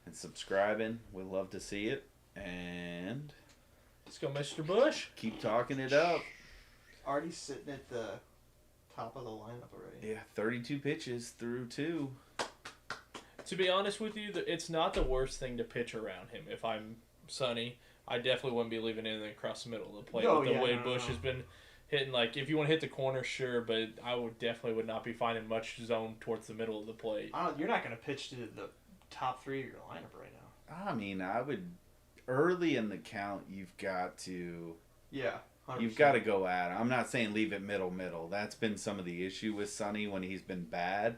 and subscribing. We love to see it, and Let's go, Mr. Bush. keep talking it up. Already sitting at the top of the lineup already. Yeah, 32 pitches through 2. To be honest with you, it's not the worst thing to pitch around him. If I'm Sonny, I definitely wouldn't be leaving anything across the middle of the plate. Oh, with the yeah, way no, Bush no. has been hitting, if you want to hit the corner, sure, but I would not be finding much zone towards the middle of the plate. You're not going to pitch to the top 3 of your lineup right now. I mean, I would early in the count. You've got to. Yeah. 100%. You've got to go at it. I'm not saying leave it middle. That's been some of the issue with Sonny when he's been bad.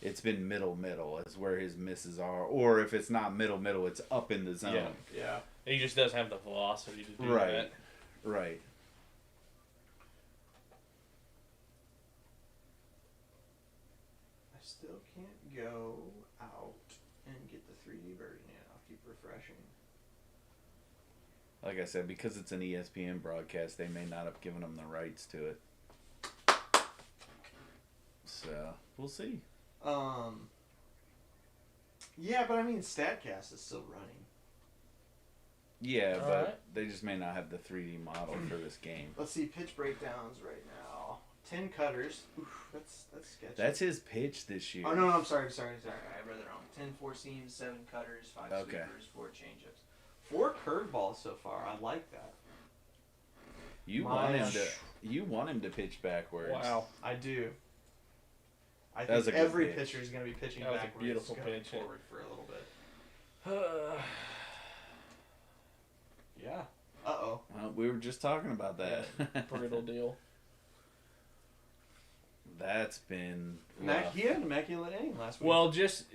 It's been middle is where his misses are. Or if it's not middle, it's up in the zone. Yeah. He just doesn't have the velocity to do Right. that. Right. I still can't go out and get the 3D version yet. I'll keep refreshing. Like I said, because it's an ESPN broadcast, they may not have given them the rights to it. So, we'll see. Yeah, but I mean, StatCast is still running. Yeah, All but right. they just may not have the 3D model for this game. Let's see pitch breakdowns right now. 10 cutters. Oof, that's sketchy. That's his pitch this year. Oh no, I'm sorry. I read it wrong. 10 four seams, 7 cutters, 5 Okay. sweepers, 4 changeups, 4 curveballs so far. I like that. You want him to pitch backwards. Wow. I do. I That was think a good every pitch. pitcher is going to be pitching That was a backwards, beautiful going pitch, yeah. forward for a little bit. Yeah. Uh-oh. Well, we were just talking about that. Brutal deal. That's been Mac, rough. he had an immaculate inning last week. Well,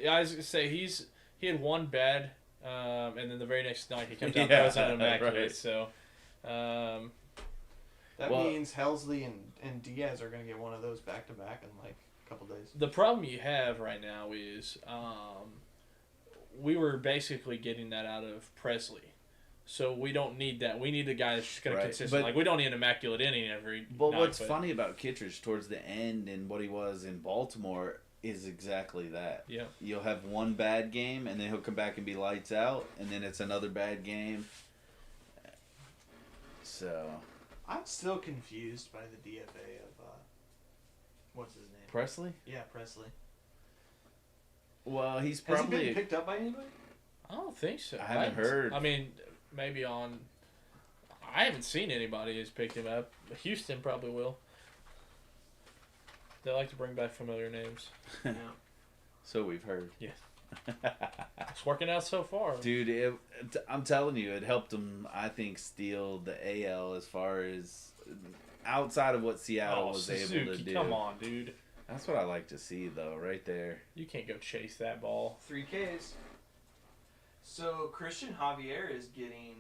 I was gonna say he had one bad, and then the very next night he comes out Yeah, and throws an immaculate. right. So, that well- means Helsley and Diaz are going to get one of those back-to-back in like a couple days. the problem you have right now is we were basically getting that out of Presley. So we don't need that. We need a guy that's just going Right, to consistent. but- We don't need an immaculate inning every But night. what's funny about Kittredge towards the end and what he was in Baltimore is exactly that. Yeah. You'll have one bad game, and then he'll come back and be lights out, and then it's another bad game. So, I'm still confused by the DFA of what's his name? Presley? Yeah, Presley. Well, he's Has he probably. been picked up by anybody? I don't think so. I haven't heard. I mean, maybe on. I haven't seen anybody who's picked him up. Houston probably will. They like to bring back familiar names. Yeah. So we've heard. Yeah. It's working out so far. Dude, I'm telling you, it helped him, I think, steal the AL as far as outside of what Seattle was Suzuki, able to do. Come on, dude. That's what I like to see, though, right there. You can't go chase that ball. 3 Ks. So Christian Javier is getting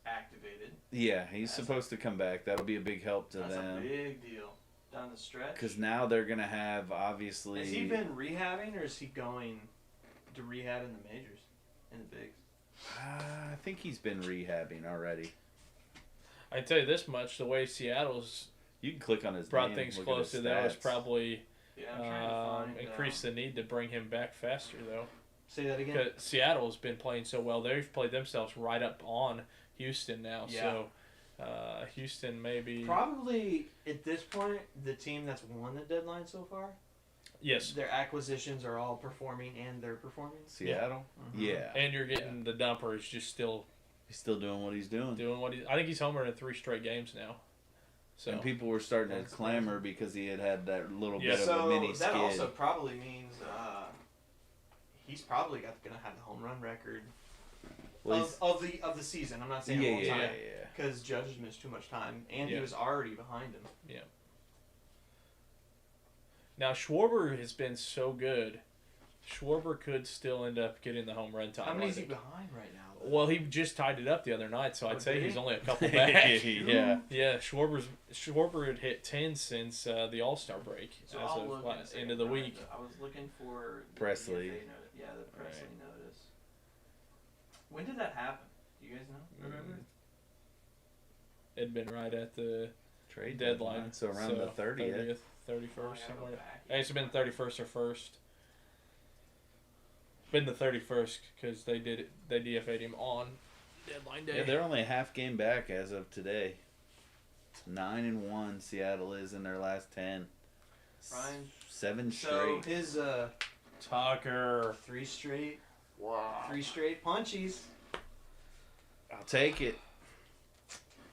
activated. Yeah, he's supposed to come back. That'll be a big help to That's them. a big deal down the stretch. Because now they're going to have, obviously... Has he been rehabbing, or is he going to rehab in the majors, in the bigs? I think he's been rehabbing already. I can tell you this much: the way Seattle's You can click on his brought name, things look at close to his that was stats. probably Yeah, I'm trying to find increased the need to bring him back faster, though. Say that again. Because Seattle's been playing so well, they've played themselves right up on Houston now. Yeah. So Houston maybe Probably at this point the team that's won the deadline so far. yes, Their acquisitions are all performing, and they're performing. Seattle? Mhm. Yeah. and you're getting the dumper is just still He's still doing what he's doing. doing what he. I think he's homered in 3 straight games now. So And people were starting to That's clamor amazing. because he had that little Yeah. bit of So a mini that skid. also probably means he's probably gonna have the home run record Well, he's- of the season. I'm not saying yeah, all yeah, time yeah. because Judge has missed too much time, and Yeah. he was already behind him. now Schwarber has been so good. Schwarber could still end up getting the home run time. How many I is he think. behind right now? though? Well, he just tied it up the other night, so Oh, I'd say did he's he? only a couple back. yeah. Yeah, Schwarber had hit 10 since the All-Star break So as I'll of look and see. end of the week. I was looking for the Presley. DFA notice. Yeah, the Presley notice. When did that happen? Do you guys know? Remember? It'd been right at the Trade deadline. So around the 30th. 31st, Oh, I gotta go somewhere. back. It's been 31st or 1st. Been the 31st because they DFA'd him on deadline day. Yeah, they're only a half game back as of today. 9-1 Seattle is in their last 10. Ryan, 7 So straight. his Tucker. 3 straight Wow. punchies. I'll take it.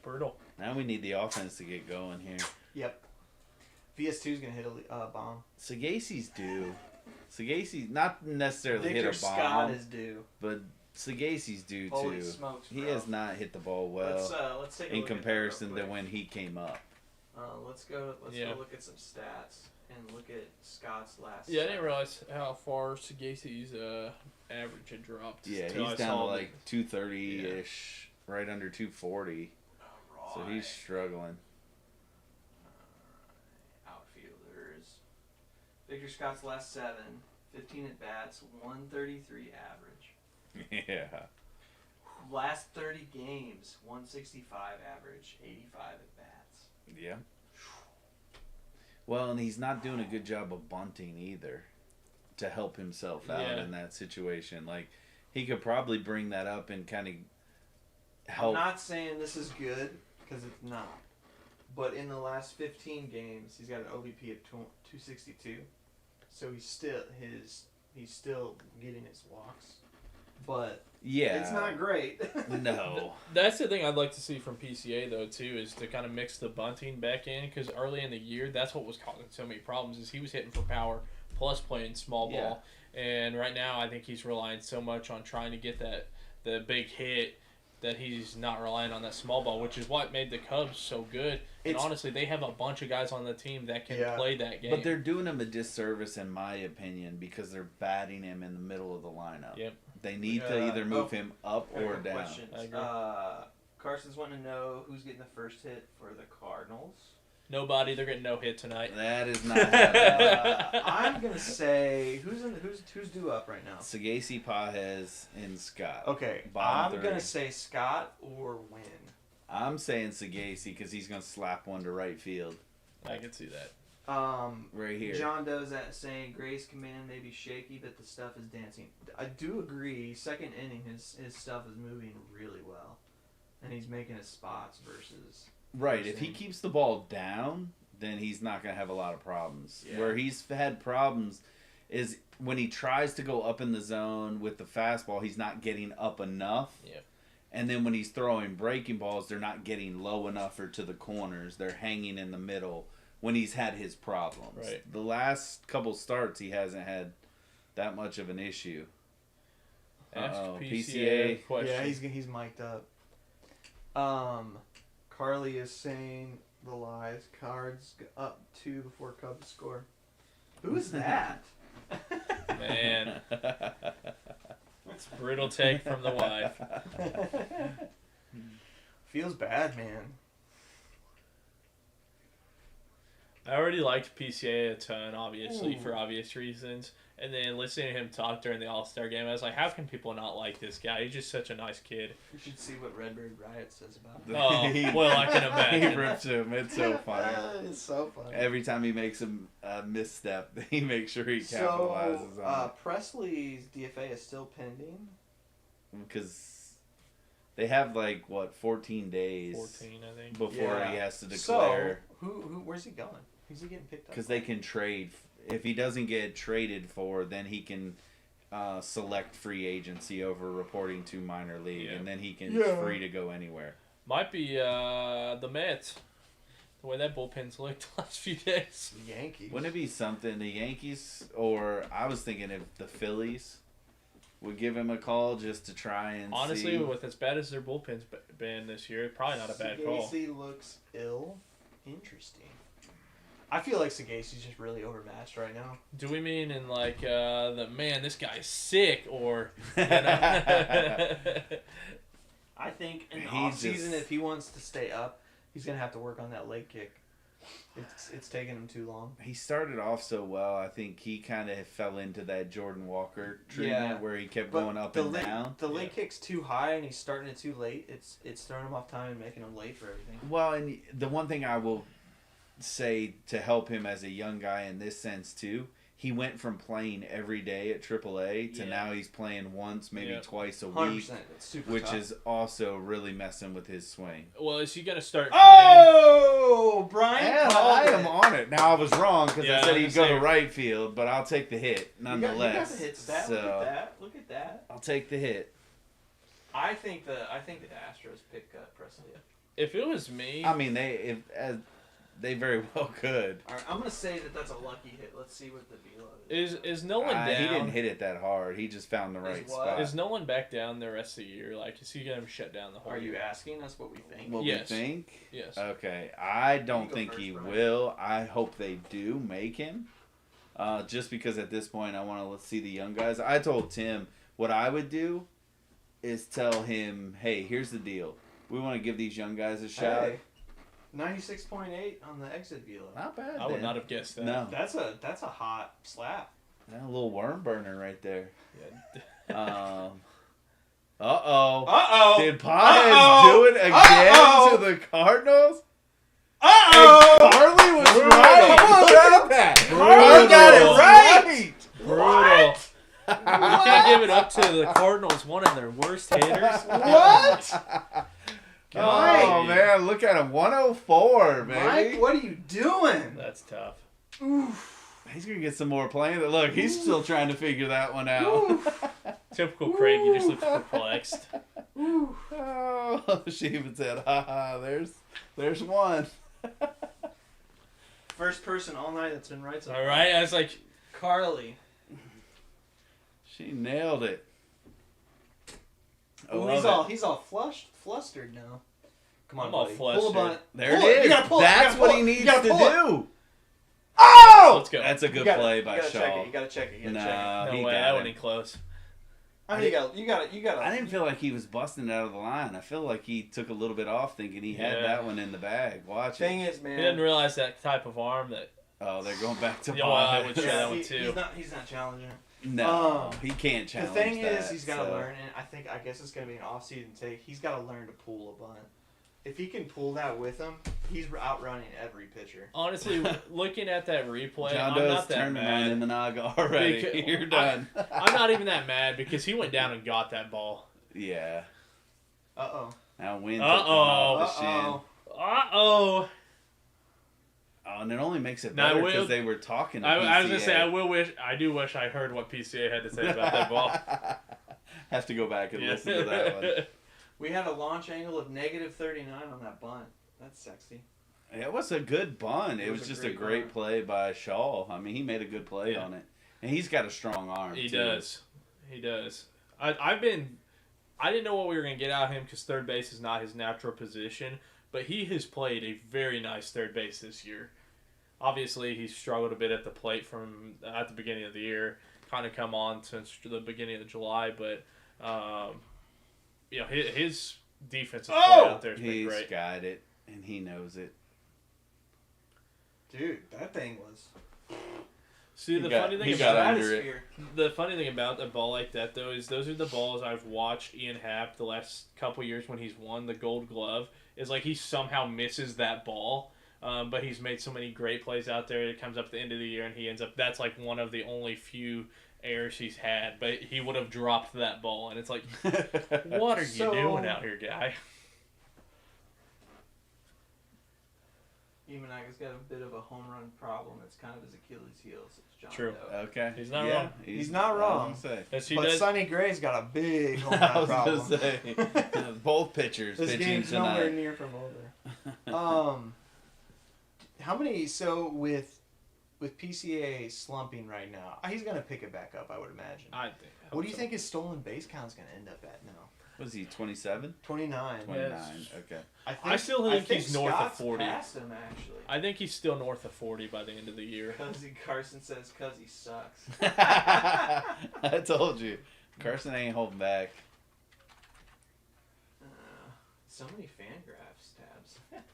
Brutal. Now we need the offense to get going here. Yep. VS2's gonna hit a bomb. Sagaci's due. Sagaci's not necessarily Victor hit a bomb, Scott is due. but Sagaci's due Holy too. smokes, He bro. has not hit the ball well Let's take a in look at that comparison real to quick. when he came up. Let's go Yeah. look at some stats and look at Scott's last. Yeah, I didn't realize how far Sagaci's average had dropped. Yeah, till I he's down to saw like 230-ish, right under 240. So he's struggling. Outfielders. Victor Scott's last 7, 15 at bats, 133 average. Yeah. Last 30 games, 165 average, 85 at bats. Yeah. Well, and he's not doing a good job of bunting either to help himself out Yeah. in that situation. Like, he could probably bring that up and kind of help. I'm not saying this is good because it's not. But in the last 15 games, he's got an OBP of 262. So he's still getting his walks. But Yeah. it's not great. No. That's the thing I'd like to see from PCA though too, is to kind of mix the bunting back in, because early in the year that's what was causing so many problems. Is he was hitting for power plus playing small ball, and right now I think he's relying so much on trying to get the big hit that he's not relying on that small ball, which is what made the Cubs so good. And honestly, they have a bunch of guys on the team that can play that game. But they're doing him a disservice, in my opinion, because they're batting him in the middle of the lineup. Yep. They need to either move him up or down. Questions. I agree. Carson's wanting to know who's getting the first hit for the Cardinals. Nobody. They're getting no hit tonight. That is not happening. I'm gonna say who's due up right now. Sagaci, Pajes, and Scott. Okay, Bottom I'm 3. gonna say Scott or Wynn. I'm saying Sagaci because he's going to slap one to right field. I can see that. Right here. John Doe's saying Gray's command may be shaky, but the stuff is dancing. I do agree. Second inning, his stuff is moving really well, and he's making his spots versus. Right. If he keeps the ball down, then he's not going to have a lot of problems. Yeah. Where he's had problems is when he tries to go up in the zone with the fastball, he's not getting up enough. Yeah. And then when he's throwing breaking balls, they're not getting low enough or to the corners. They're hanging in the middle when he's had his problems. Right. The last couple starts, he hasn't had that much of an issue. Ask PCA question. Yeah, he's mic'd up. Carly is saying the lies. Cards up 2 before Cubs score. Who is that? Man. It's a brutal take from the wife. Feels bad, man. I already liked PCA a ton, obviously, for obvious reasons. And then listening to him talk during the All-Star game, I was like, how can people not like this guy? He's just such a nice kid. You should see what Redbird Riot says about him. Oh, well, I can imagine. He rips him. It's so funny. It's so funny. Every time he makes a misstep, he makes sure he capitalizes on Presley's DFA is still pending. it. Because they have, 14 days 14, I think. before he has to declare. So, where's he going? Who's he getting picked up? Because they can trade. If he doesn't get traded for, then he can select free agency over reporting to minor league, and then he can free to go anywhere. Might be the Mets. The way that bullpen's looked the last few days. The Yankees. Wouldn't it be something the Yankees, or I was thinking if the Phillies would give him a call just to try and Honestly, see. with as bad as their bullpen's been this year, probably not a bad call. Sagacy looks ill. Interesting. I feel like Sagacey's just really overmatched right now. Do we mean in the man, this guy's sick, or you know? I think in the He's offseason, just- if he wants to stay up, he's gonna have to work on that leg kick. It's taking him too long. He started off so well. I think he kind of fell into that Jordan Walker treatment where he kept going up and down. The leg kick's too high and he's starting it too late. It's throwing him off time and making him late for everything. Well, and the one thing I will say to help him as a young guy in this sense too, he went from playing every day at AAA to now he's playing once, maybe twice a 100%. week, It's super which tough. is also really messing with his swing. Well, is he gonna start? Oh, Brian! And called I am it. on it. Now I was wrong because Yeah, I said I he'd was go gonna to say- right field, but I'll take the hit nonetheless. You got the hit stat. So Look at that. Look at that. I'll take the hit. I think the Astros pick Presley up. If it was me, I mean, they very well could. All right, I'm gonna say that's a lucky hit. Let's see what the deal is. is Nolan down? He didn't hit it that hard. He just found the right what? spot. Is Nolan back down the rest of the year? Like, is he gonna shut down the whole Are you year? asking us what we think? What Yes. we think? Yes. Okay. I don't go think first, he Brian. will. I hope they do make him. Just because at this point I want to see the young guys. I told Tim what I would do is tell him, hey, here's the deal. We want to give these young guys a shot. Hey, 96.8 on the exit velo. Not bad. I would then. not have guessed that. No. That's a hot slap. Yeah, a little worm burner right there. Yeah. Uh-oh. Uh-oh. Did Potheads do it again to the Cardinals? Uh-oh. And Carly was Brutal. right. Come on, Look at that. Brutal. got it right. Brutal. You can't give it up to the Cardinals, one of their worst hitters. What? Oh, Mike. man. Look at him. 104, baby. Mike, what are you doing? That's tough. Oof. He's going to get some more playing. Look, he's still trying to figure that one out. Typical Craig, he just looks perplexed. Oh, she even said, haha, there's one. First person all night that's been right so All right, I was like, Carly. She nailed it. I Ooh, love he's all flustered now. Come on, I'm all buddy. flustered. Pull a bunt. There Pull it is. You gotta pull it. That's You gotta what pull he it. needs You gotta to pull it. do. Oh! let's go. That's a good You gotta- play by you gotta check Shaw. it. You gotta check it. You gotta check No, No he way, that got wasn't it. even close. it. I mean, you gotta. I didn't feel like he was busting out of the line. I feel like he took a little bit off thinking he had Yeah. that one in the bag. Watch Thing it. is, man. He didn't realize that type of arm that. Oh, they're going back to Yeah, well, I Potheads. would say that one too. He's not challenging. No, he can't challenge The thing that, is, he's got to so. learn, and I guess it's going to be an off-season take. He's got to learn to pull a bunt. If he can pull that with him, he's outrunning every pitcher. Honestly, looking at that replay, John I'm Doe's not that turning on in mad. the naga already. Because- You're done. I'm not even that mad because he went down and got that ball. Yeah. Uh-oh. Now Wynn took one Uh-oh. off the shin. Uh-oh. Uh-oh. Oh, and it only makes it Now, better will- because they were talking to I was going to say, PCA. I do wish I heard what PCA had to say about that ball. Have to go back and Yeah. listen to that one. We had a launch angle of -39 on that bunt. That's sexy. It was a good bunt. It was just a great bunt. play by Shaw. I mean, he made a good play Yeah. on it. And he's got a strong arm, He too. does. He does. I didn't know what we were going to get out of him because third base is not his natural position, but he has played a very nice third base this year. Obviously, he's struggled a bit at the plate from at the beginning of the year, kind of come on since the beginning of July, but his defensive play out there has been He's great. got it, and he knows it. Dude, that thing was See, the funny thing he got about under it. stratosphere. the funny thing about a ball like that though is those are the balls I've watched Ian Happ the last couple years when he's won the Gold Glove. Is like he somehow misses that ball. But he's made so many great plays out there. It comes up at the end of the year, and he ends up. That's like one of the only few errors he's had. But he would have dropped that ball, and it's like, what are you doing out here, guy? Emanaga's got a bit of a home run problem. It's kind of his Achilles' heels. It's John True. Doe. Okay. He's not yeah, wrong. He's not wrong. I was gonna say. Yes, he But does. Sonny Gray's got a big home I run was problem. gonna say. Both pitchers This pitching game's nowhere tonight. near from over. How many? So with PCA slumping right now, he's gonna pick it back up, I would imagine. I think. What do you think his stolen base count's gonna end up at now? Was he 27? 29. 29. Yes. Okay. I still think he's north of Scott's 40. Past him actually. I think he's still north of 40 by the end of the year. Carson says, "Cause he sucks." I told you. Carson ain't holding back. So many Fangraphs tabs.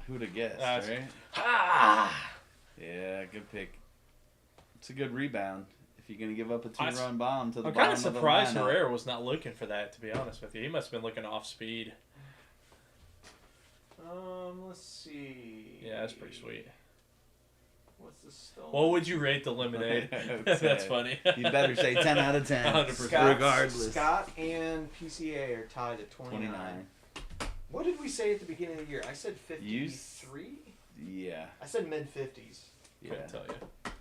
Who'd have guessed, That's- right? Ah! Yeah, good pick. It's a good rebound. If you're going to give up a I- two-run bomb to the I'm bottom kind of of the surprised lineup. Herrera was not looking for that, to be honest with you. He must have been looking off speed. Let's see. Yeah, that's pretty sweet. What's the stolen? What would you rate the lemonade? That's funny. You better say 10 out of 10. 100%. Regardless. Scott and PCA are tied at 29. 29. What did we say at the beginning of the year? I said You 53? Yeah. I said mid-50s. Yeah. Couldn't tell you.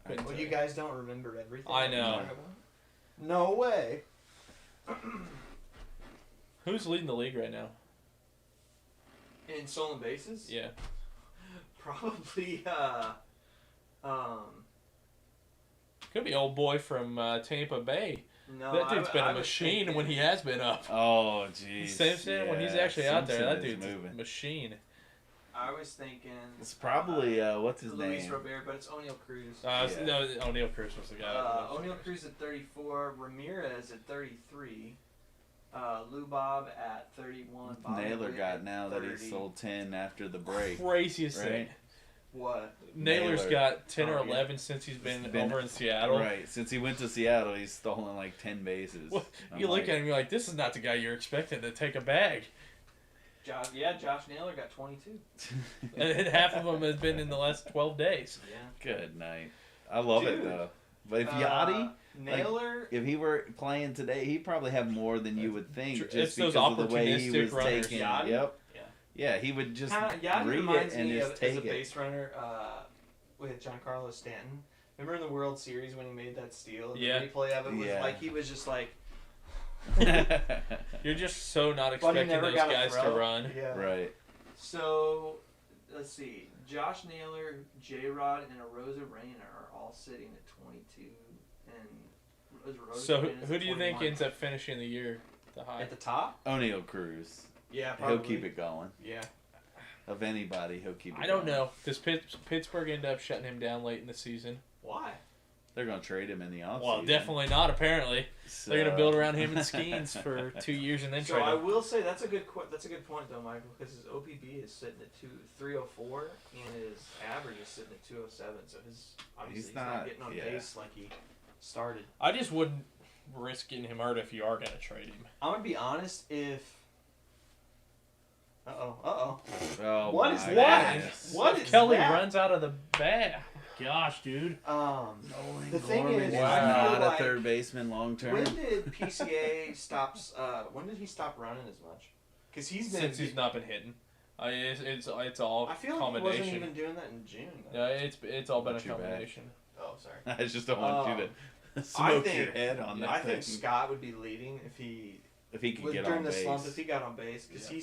Couldn't Well, tell you guys don't remember everything. I that we know. talk about? No way. Who's leading the league right now? In stolen bases? Yeah. Probably, Could be old boy from Tampa Bay. no. That dude's been I a was machine thinking- when he has been up. Oh, jeez. Simpson, when he's Yeah, actually out there, Simpson that is dude's moving. a machine. I was thinking. It's probably, what's his Luis name? Robert, but it's O'Neal Cruz. Yeah. No, O'Neal Cruz was the guy. O'Neal Cruz at 34, Ramirez at 33, Lou Bob at 31. Bobby Naylor Witt got at now that he 30. sold 10 after the break. Craziest right? thing. What? Naylor's Naylor. got 10 or Oh, yeah. 11 since he's been Been- over in Seattle. Right. Since he went to Seattle, he's stolen like 10 bases. Well, I'm you look like, at him, you're like, this is not the guy you're expecting to take a bag. Josh Naylor got 22. And half of them has been in the last 12 days. Yeah. Good night. I love it, Dude. though. But if Yachty, Naylor. if he were playing today, he'd probably have more than you would think. It's Just those because of the way he opportunistic was runners. taking. Yachty? Yep. Yeah. Yeah, he would just Yachty read it reminds and me just of as take a it. base runner with Giancarlo Stanton. Remember in the World Series when he made that steal? Yeah. The replay of it was Yeah. like he was just like. You're just so not But he expecting never those got a guys to throw. run. Yeah. Right. So, let's see. Josh Naylor, J-Rod, and Rosa Reyna are all sitting at 22. And Rosa So Reyna's who at do you think 21. ends up finishing the year the high? At the top? O'Neal Cruz. Yeah, He'll keep it going. Yeah. Of anybody, he'll keep it I don't going. know. Does Pittsburgh end up shutting him down late in the season? Why? They're going to trade him in the offseason. Well, definitely not, apparently. So, They're going to build around him and Skeens for 2 years and then So trade I him. will say that's a good point though, Michael, because his OPB is sitting at 304 and his average is sitting at 207. So he's not not- getting on yeah. base like he started. I just wouldn't risk getting him hurt if you are going to trade him. I'm gonna be honest. If Oh, What my is that? goodness. What If is Kelly that? runs out of the bat. Gosh, dude. The thing is, Gorman I feel not like a third baseman long term. when did PCA stops? When did he stop running as much? Because he's been Since he's not been hitting. It's all I feel like he combination. wasn't even doing that in June. Though. Yeah, it's all been a Watch your back. combination. Oh, sorry. I just don't want you to I smoke think your head on that I thing. think Scott would be leading if he Could was get during on the base. slump. If he got on base, because Yeah.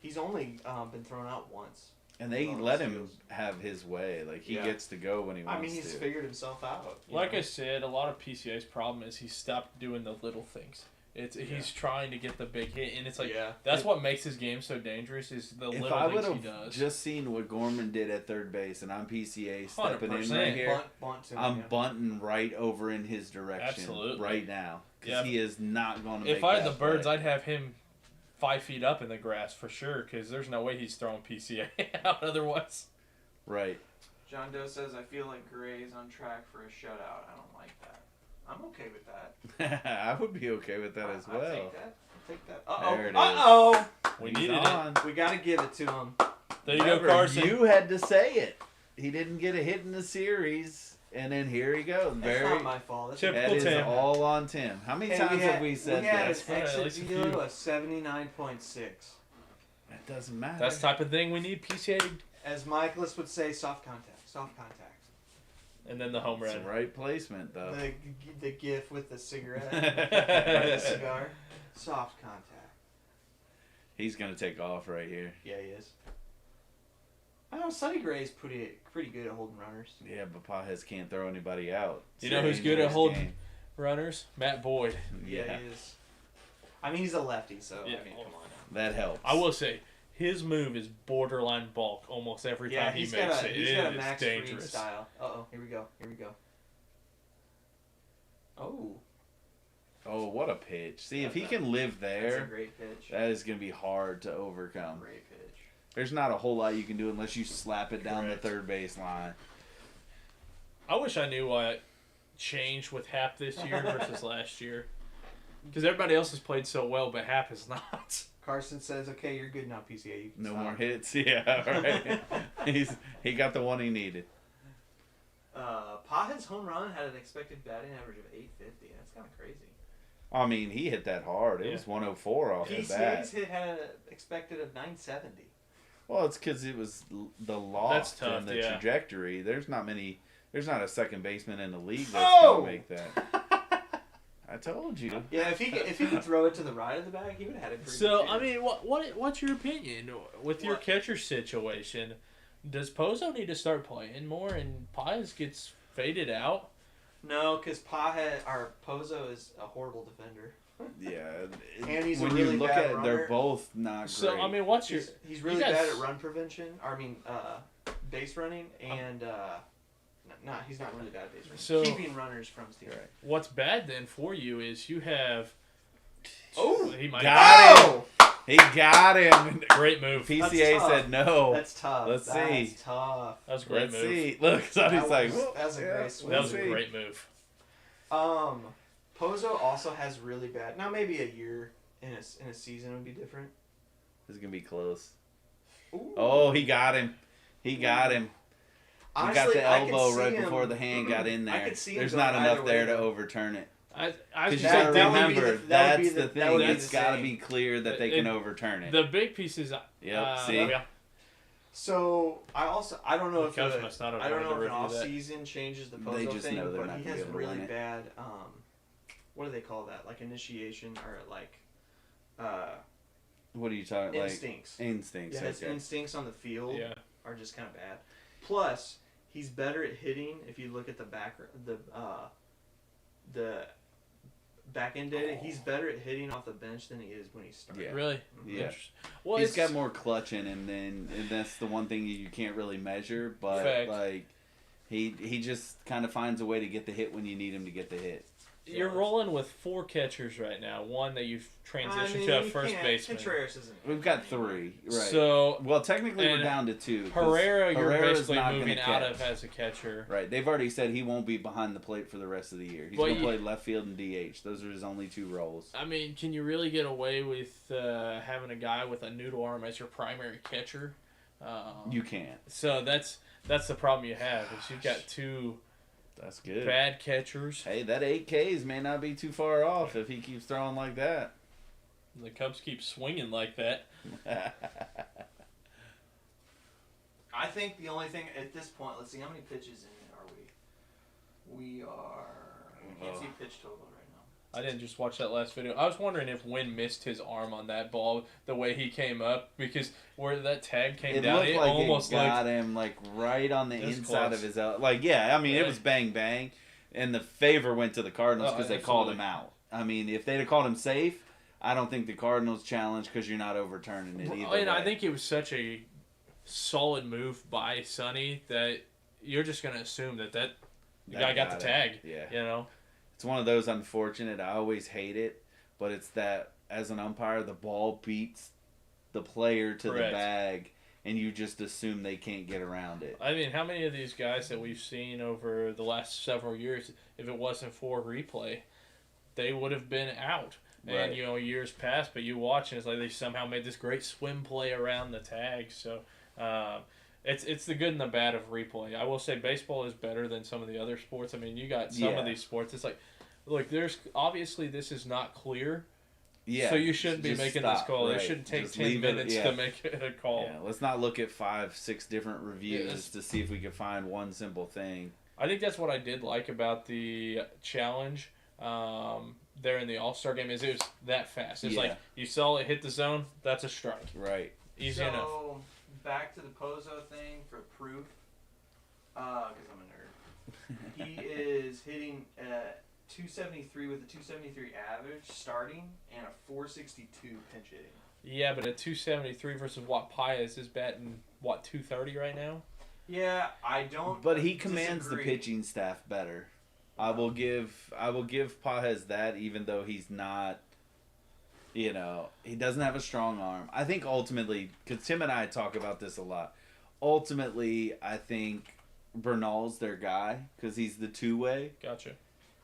he's only been thrown out once. And they Oh, let him skills. have his way. Like, he Yeah. gets to go when he wants I mean, he's to. figured himself out. you Like know? I said, a lot of PCA's problem is he stopped doing the little things. He's trying to get the big hit, and it's like yeah. that's what makes his game so dangerous is the If little I things would he have does. just seen what Gorman did at third base, and I'm PCA stepping in 100%. right here, Bunt to him, I'm yeah. bunting right over in his direction Absolutely. right now. Because Yeah. he is not going to make If I had that the birds, play. I'd have him 5 feet up in the grass for sure, because there's no way he's throwing PCA out otherwise. Right. John Doe says, I feel like Gray's on track for a shutout. I don't like that. I'm okay with that. I would be okay with that as well. I'll take that. I'll take that. Uh-oh. There it is. Uh-oh. We He's needed on. We got to give it to him. There you Remember, go, Carson. You had to say it. He didn't get a hit in the series, and then here he goes. That's not my fault. That's Typical That is Tim. all on Tim. How many times have we said we had that? his Right, at exit least a velo few. of 79.6. That doesn't matter. That's the type of thing we need PCA to, As Michaelis would say, soft contact. Soft contact. and then the home It's run. the right placement, though. The gif with the cigarette or the cigar. Soft contact. He's going to take off right here. Yeah, he is. I know Sonny Gray's pretty good at holding runners. Yeah, but Pajes can't throw anybody out. You know who's good at holding runners? Matt Boyd. Yeah, he is. I mean, he's a lefty, so Yeah. I mean, come on. that helps. I will say, his move is borderline bulk almost every time he he's makes got a, it. he's It got a is Max Fried dangerous. style. Uh-oh, here we go. Oh, Oh, what a pitch. See, if he can live that's a there, great pitch. that is going to be hard to overcome. Great pitch. There's not a whole lot you can do unless you slap it down Correct. the third base line. I wish I knew why it changed with Hap this year versus last year. Because everybody else has played so well, but Hap has not. Carson says, "Okay, you're good now, PCA. You can No stop." more hits. Yeah, right. He got the one he needed. Pajes home run had an expected batting average of 850. That's kind of crazy. I mean, he hit that hard. It Yeah. was 104 off the bat. PCA's hit had an expected of 970. Well, it's because it was the loft That's tough, and the yeah. trajectory. There's not a second baseman in the league that's Oh! gonna make that. I told you. Yeah, if he could throw it to the right of the bag, he would have had it pretty So, good. I mean, what's your opinion? With your What? catcher situation, does Pozo need to start playing more and Pies gets faded out? No, because Pozo is a horrible defender. Yeah. And he's a when really you look bad at it, they're runner. both not So, great. I mean, what's your... He's really you guys- bad at run prevention. Base running, and he's not really bad at base running. So- Keeping runners from stealing. Right. What's bad then for you is you have... Oh, he might... Got him! He got him. Great move. PCA tough. said no. That's tough. Let's see. That's tough. That was a great Let's move. see. Look, somebody's That like, was- "Whoa, that was a great swing. That was a let's see." great move. Pozo also has really bad. Now maybe a year in a season would be different. This is gonna be close. Ooh. Oh, he got him. He got him. He got Honestly, the I could elbow see right him- before the hand got in I there. could see him There's going not enough either there way, to though. overturn it. I Because you say gotta that would be remember, the- that would be that's the- the that thing. would be It's the got to same. be clear that they can overturn it. the big piece is... Yep, see? Yeah. So I don't know The if Cubs must not have I don't know wanted if to an review off that. season changes the They Pozo just thing, know they're but not he gonna has be able to really win it. bad what do they call that? Like initiation or like What are you talking like? instincts. Instincts. Yeah, his Okay. instincts on the field Yeah. are just kind of bad. Plus, he's better at hitting if you look at the back end data. He's better at hitting off the bench than he is when he's starting. Yeah. Really? Yeah. Interesting. Well, He's it's- got more clutch in him and that's the one thing you can't really measure. But Fact. like, he just kind of finds a way to get the hit when you need him to get the hit. You're rolling with 4 catchers right now. One that you've transitioned to a first baseman. Contreras isn't. We've got 3, right? So Well, technically we're and down to 2. 'cause Herrera, you're Herrera's basically not moving gonna out catch. of as a catcher. Right, they've already said he won't be behind the plate for the rest of the year. He's Well, going to you- play left field and DH. Those are his only 2 roles. I mean, can you really get away with having a guy with a noodle arm as your primary catcher? You can't. So that's the problem you have is you've got 2 That's good. bad catchers. Hey, that 8 Ks may not be too far off if he keeps throwing like that. The Cubs keep swinging like that. I think the only thing at this point, let's see, how many pitches in are we? We can't see pitch total right now. I didn't just watch that last video. I was wondering if Wynn missed his arm on that ball the way he came up, because where that tag came down, looked it like almost it got looked him like right on the This inside close. of his Like, yeah, I mean, it was bang bang, and the favor went to the Cardinals Oh, because they called him absolutely. out. I mean, if they'd have called him safe, I don't think the Cardinals challenged because you're not overturning it either. And I way. think it was such a solid move by Sonny that you're just going to assume that the guy got the it. tag. Yeah. You know? It's one of those unfortunate. I always hate it, but it's that as an umpire, the ball beats the player to Correct. the bag, and you just assume they can't get around it. I mean, how many of these guys that we've seen over the last several years, if it wasn't for replay, they would have been out. Right. And, years past, but you watch and it's like they somehow made this great swim play around the tag. So, it's the good and the bad of replay. I will say baseball is better than some of the other sports. I mean, you got some of these sports. It's like, look, there's obviously this is not clear. Yeah. So you shouldn't be just making stop, this call. right. It shouldn't take Just 10 leave it, minutes yeah. to make a call. Yeah, let's not look at 5-6 different reviews Yes. to see if we can find one simple thing. I think that's what I did like about the challenge there in the All-Star game is it was that fast. It's like you saw it hit the zone, that's a strike. Right. Easy so, enough. Back to the Pozo thing for proof, because I'm a nerd. He is hitting 273 with a 273 average starting and a 462 pinch hitting. Yeah, but at 273 versus what Paez is batting, 230 right now? Yeah, I don't. But he commands disagree. the pitching staff better. I will give Paez that, even though he's not, he doesn't have a strong arm. I think ultimately, because Tim and I talk about this a lot, ultimately I think Bernal's their guy because he's the two-way. Gotcha.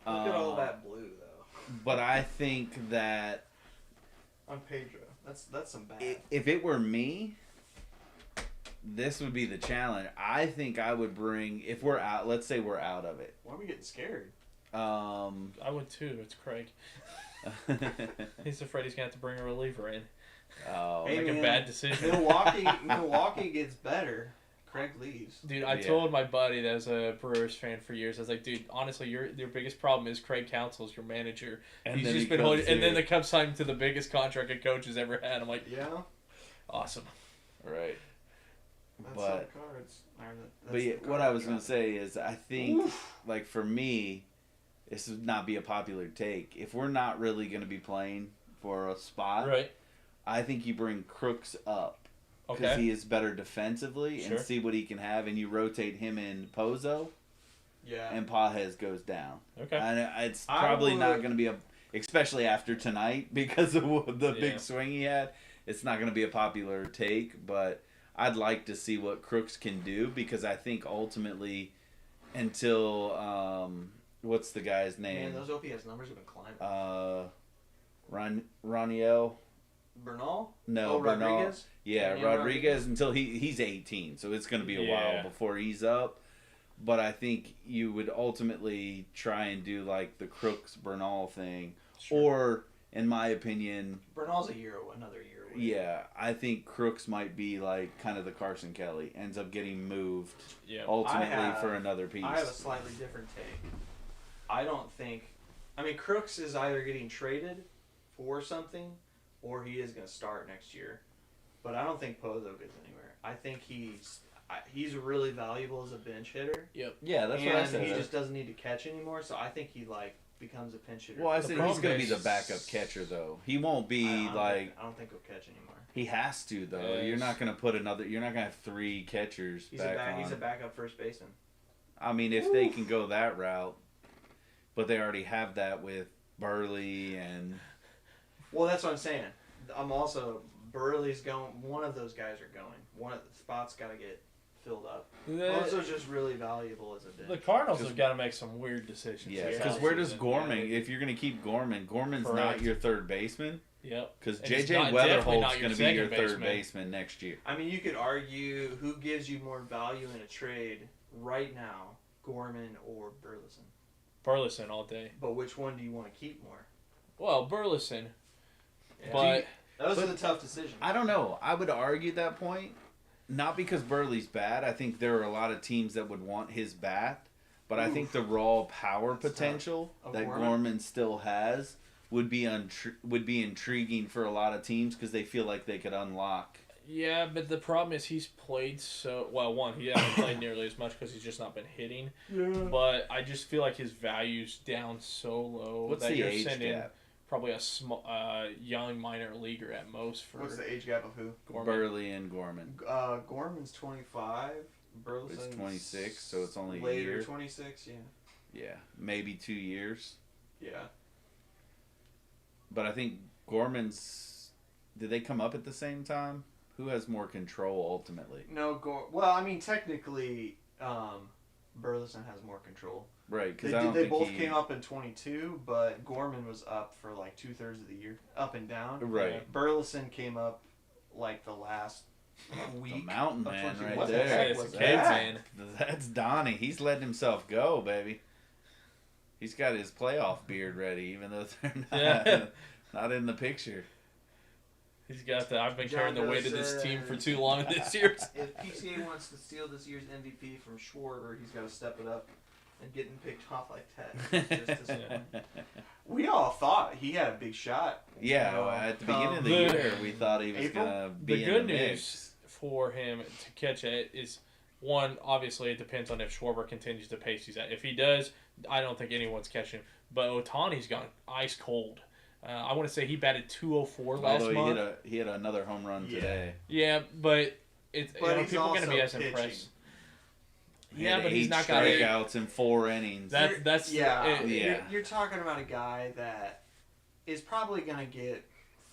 Look at all that blue though. But I think that On Pedro, that's some bad. if it were me, this would be the challenge. I think I would bring, if we're out, let's say we're out of it. Why are we getting scared? I would too. It's Craig. He's afraid he's going to have to bring a reliever in. Oh, Hey, Make a man, bad decision. Milwaukee gets better. Craig leaves. Dude, I Yeah. told my buddy that was a Brewers fan for years. I was like, dude, honestly, your biggest problem is Craig Counsell's your manager. and He's then just he been comes holding, and then here. the Cubs signed him to the biggest contract a coach has ever had. I'm like, Yeah, awesome. Right. that's But- on the cards. Or But that's yeah, the what card I was going to drop. say is I think, like, for me, this would not be a popular take. If we're not really going to be playing for a spot, Right. I think you bring Crooks up because Okay. he is better defensively Sure. and see what he can have, and you rotate him in Pozo, Yeah. and Paez goes down. Okay. And it's I probably not would- going to be especially after tonight because of the Yeah. big swing he had. It's not going to be a popular take, but I'd like to see what Crooks can do because I think ultimately, until what's the guy's name? Man, those OPS numbers have been climbing. Roniel. Bernal? No, Oh, Bernal. Rodriguez? Yeah, Daniel Rodriguez until he's 18, so it's going to be a while Yeah. before he's up. But I think you would ultimately try and do like the Crooks Bernal thing, Sure. or in my opinion, Bernal's another year away. yeah, I think Crooks might be like kind of the Carson Kelly, ends up getting moved Yeah. ultimately for another piece. I have a slightly different take. I don't think. I mean, Crooks is either getting traded for something, or he is going to start next year. But I don't think Pozo goes anywhere. I think he's really valuable as a bench hitter. Yeah, that's what I and said. he just doesn't need to catch anymore. So I think he becomes a pinch hitter. Well, I The said he's problem going to be the is- backup catcher though. He won't be I don't think he'll catch anymore. he has to though. Yes. You're not going to put another. You're not going to have 3 catchers He's back a on. he's a backup first baseman. I mean, if they can go that route, but they already have that with Burley and Well, that's what I'm saying. I'm also Burley's going. One of those guys are going. One of the spots got to get filled up. Pozo's just really valuable as a bench. The Cardinals Cause- have got to make some weird decisions. yeah. this Because where does offseason. Gorman? If you're going to keep Gorman's Correct. not your third baseman. Yep. Because And he's JJ not- definitely Weatherholt's not your going to be your second third baseman. baseman next year. I mean, you could argue who gives you more value in a trade right now, Gorman or Burleson. Burleson all day. But which one do you want to keep more? Well, Burleson, Yeah. but Those are But- the tough decisions. I don't know. I would argue that point. not because Burley's bad. I think there are a lot of teams that would want his bat, but I think the raw power That's potential tough. that Gorman? Gorman still has would be intriguing for a lot of teams because they feel like they could unlock. Yeah, but the problem is he's played so well. One, he hasn't played nearly as much because he's just not been hitting. Yeah. But I just feel like his value's down so low What's that the you're age sending gap? probably a small, young minor leaguer at most for What's the age gap of who? Gorman. Burley and Gorman. Gorman's 25. Burleson's It's 26, so it's only a later year. 26. Yeah. Yeah, maybe 2 years. Yeah. But I think Gorman's. Did they come up at the same time? Who has more control ultimately? No, well, I mean, technically, Burleson has more control. Right, because They both came up in 22, but Gorman was up for like 2/3 of the year, up and down. Right. Burleson came up like the last week. The mountain of man 22. right What the there. heck It's was a that? caveman. That's Donnie. He's letting himself go, baby. He's got his playoff beard ready, even though they're not in the picture. He's got the. I've been John carrying the Doe weight of this says- team for too long this year. If PCA wants to steal this year's MVP from Schwarber, he's got to step it up. And getting picked off like that. It's just disappointing. We all thought he had a big shot. Yeah, You know, at the beginning of the the- year, we thought he was April? gonna The be in good the news mix. for him to catch it is one. Obviously, it depends on if Schwarber continues the pace he's at. If he does, I don't think anyone's catching him. But Otani's gone ice cold. I want to say he batted 204 last Although month. he hit another home run Yeah. today. Yeah, but it's But he's people are going to be also as pitching. impressed. He Yeah, had but he's 8 not got strikeouts in 4 innings. That's Yeah, it- Yeah. You're talking about a guy that is probably going to get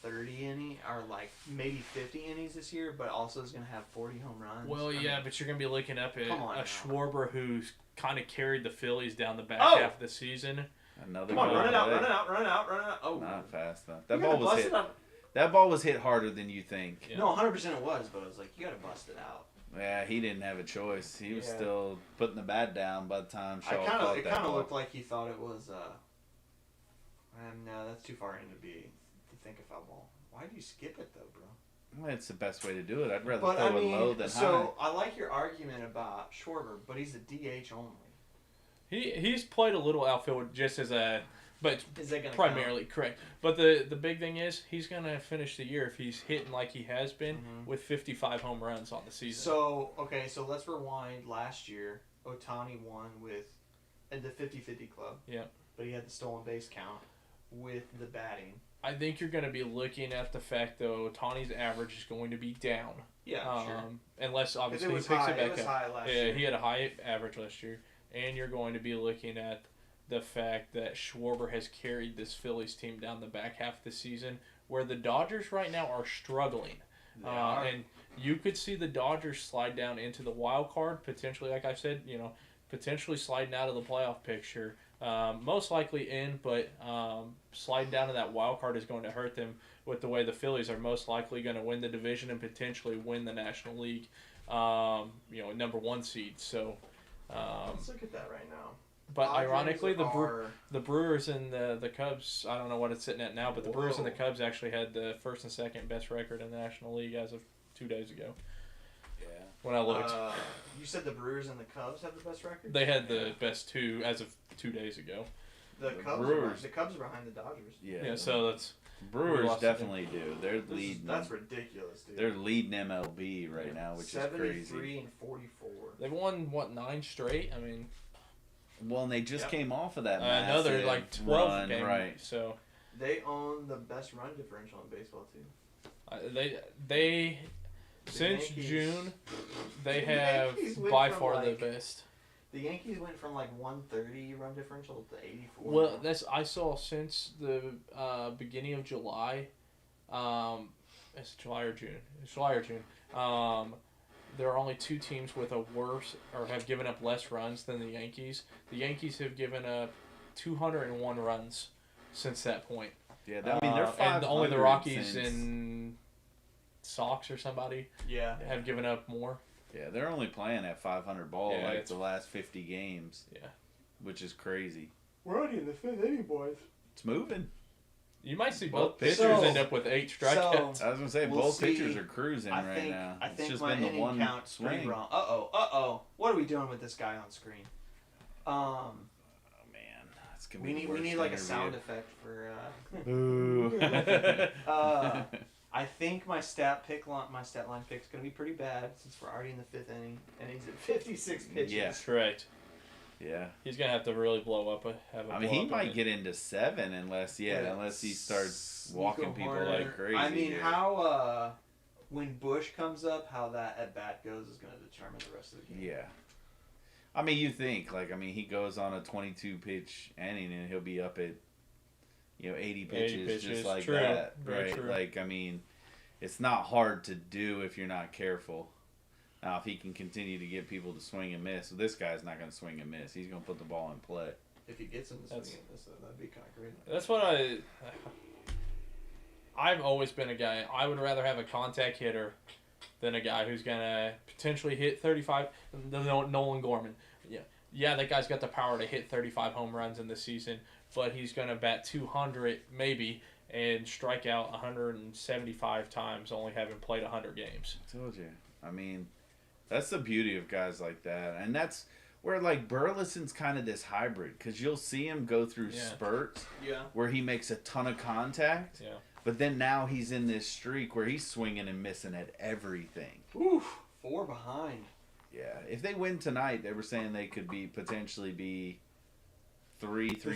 30 innings or like maybe 50 innings this year, but also is going to have 40 home runs. Well, I mean, yeah, but you're going to be looking up at Come on a now. Schwarber who's kind of carried the Phillies down the back Oh! half of the season. Another Come on, goal run it out, today. run it out, run it out, run it out. Oh, Not fast enough. You That gotta ball was bust hit. it out. That ball was hit harder than you think. Yeah. No, 100% it was, but I was like, you got to bust it out. Yeah, he didn't have a choice. He was Yeah. still putting the bat down by the time Shaw It caught kind that of ball. looked like he thought it was. No, that's too far in to think a foul ball. Why do you skip it though, bro? Well, it's the best way to do it. I'd rather But throw I mean, it low than so I like your argument about Schwarber, but he's a DH only. He's played a little outfield just as a, but Is that gonna primarily correct. But the big thing is he's gonna finish the year if he's hitting like he has been Mhm. with 55 home runs on the season. So okay, so let's rewind. Last year, Otani won with the 50-50 club. Yeah. But he had the stolen base count with the batting. I think you're gonna be looking at the fact though Tawny's average is going to be down. Yeah, sure. Unless 'Cause obviously it he was picks high. it back It was up. high last Yeah, year. he had a high average last year, and you're going to be looking at the fact that Schwarber has carried this Phillies team down the back half of the season, where the Dodgers right now are struggling. They are. And you could see the Dodgers slide down into the wild card, potentially, like I said, potentially sliding out of the playoff picture. Most likely in, but sliding down to that wild card is going to hurt them with the way the Phillies are most likely going to win the division and potentially win the National League, number 1 seed. So, Let's look at that right now. but Dodgers ironically, the are- the Brewers and the Cubs, I don't know what it's sitting at now, but the Brewers and the Whoa. Cubs actually had the first and second best record in the National League as of 2 days ago. Yeah. When I looked, you said the Brewers and the Cubs have the best record. they had the best 2 as of 2 days ago. The The Cubs. Brewers. The Cubs are behind the Dodgers. Yeah. Yeah, so that's Brewers lost definitely do. They're This is- leading. that's ridiculous, dude. They're leading MLB right now, which is 73 crazy. and 44. they've won 9 straight. I mean, Well, and they just Yep. came off of that another massive like 12 run, game. right? So They own the best run differential in baseball too. they since Yankees- June they The have Yankees went by from, far like, the best. The Yankees went from like 130 run differential to 84. Well, that's I saw since the beginning of July. It's July or June. It's July or June. There are only 2 teams with a worse or have given up less runs than the Yankees. The Yankees have given up 201 runs since that point. Yeah, I mean they're 500 and only the Rockies since, and Sox or somebody yeah. have given up more. Yeah, they're only playing at 500 ball Yeah, like it's- the last 50 games. Yeah. Which is crazy. We're already in the 5th inning, boys. It's moving. You might see Both both pitchers pitchers. end up with 8 strikeouts. I was gonna say We'll both see. pitchers are cruising I right think now. I It's think just my been the inning one count's pretty swing. wrong. Uh-oh. What are we doing with this guy on screen? Oh man, that's gonna We be the need worst like a interview. sound effect for. Boo. I think my stat line pick's gonna be pretty bad since we're already in the 5th inning and he's at 56 pitches. Yeah. That's right. Yeah. He's gonna have to really blow up. I mean, he might get into 7 unless he starts walking people Horner. like crazy. I mean, here. how when Bush comes up, how that at bat goes is gonna determine the rest of the game. Yeah. I mean, you think he goes on a 22 pitch inning and he'll be up at 80 pitches just like True. that, Very right? true. Like, I mean, it's not hard to do if you're not careful. Now, if he can continue to get people to swing and miss, this guy's not going to swing and miss. He's going to put the ball in play. If he gets him to swing That's- at this, that'd be kind of great. That's what I've always been a guy. I would rather have a contact hitter than a guy who's gonna potentially hit 35. Nolan Gorman. Yeah, that guy's got the power to hit 35 home runs in the season, but he's gonna bat 200 maybe and strike out 175 times, only having played 100 games. I told you. I mean, that's the beauty of guys like that, and that's where like Burleson's kind of this hybrid because you'll see him go through Yeah. spurts Yeah. where he makes a ton of contact. Yeah. But then now he's in this streak where he's swinging and missing at everything. Oof. 4 behind. Yeah. If they win tonight, they were saying they could be three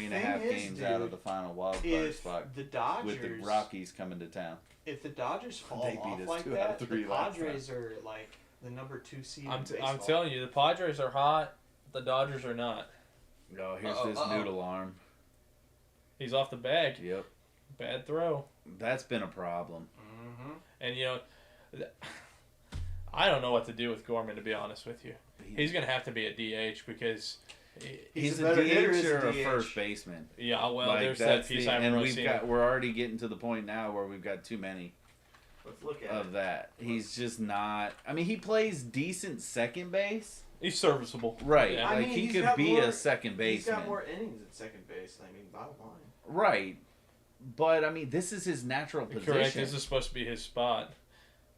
and a half thing is, games out of dude, the final wild card If spot the Dodgers with the Rockies coming to town. If the Dodgers fall They beat off us like 2 out of that, 3 the last Padres are like the number 2 seed in I'm baseball. telling you, the Padres are hot. The Dodgers are not. Oh, here's this noodle arm. He's off the bag. Yep. Bad throw. That's been a problem. Mm-hmm. And I don't know what to do with Gorman, to be honest with you. He's going to have to be a DH because He's a a better hitter DH as a or a DH. first baseman. yeah, well, Like, there's that that's piece the- I haven't and really seen. we're already getting to the point now where we've got too many Let's look at of it. that. He's just not. I mean, he plays decent second base. He's serviceable. Right. Yeah. I Like mean, he he's could got be more- a second He's baseman. got more innings at second base. I mean, bottom line. Right. But I mean, this is his natural position. Correct. This is supposed to be his spot.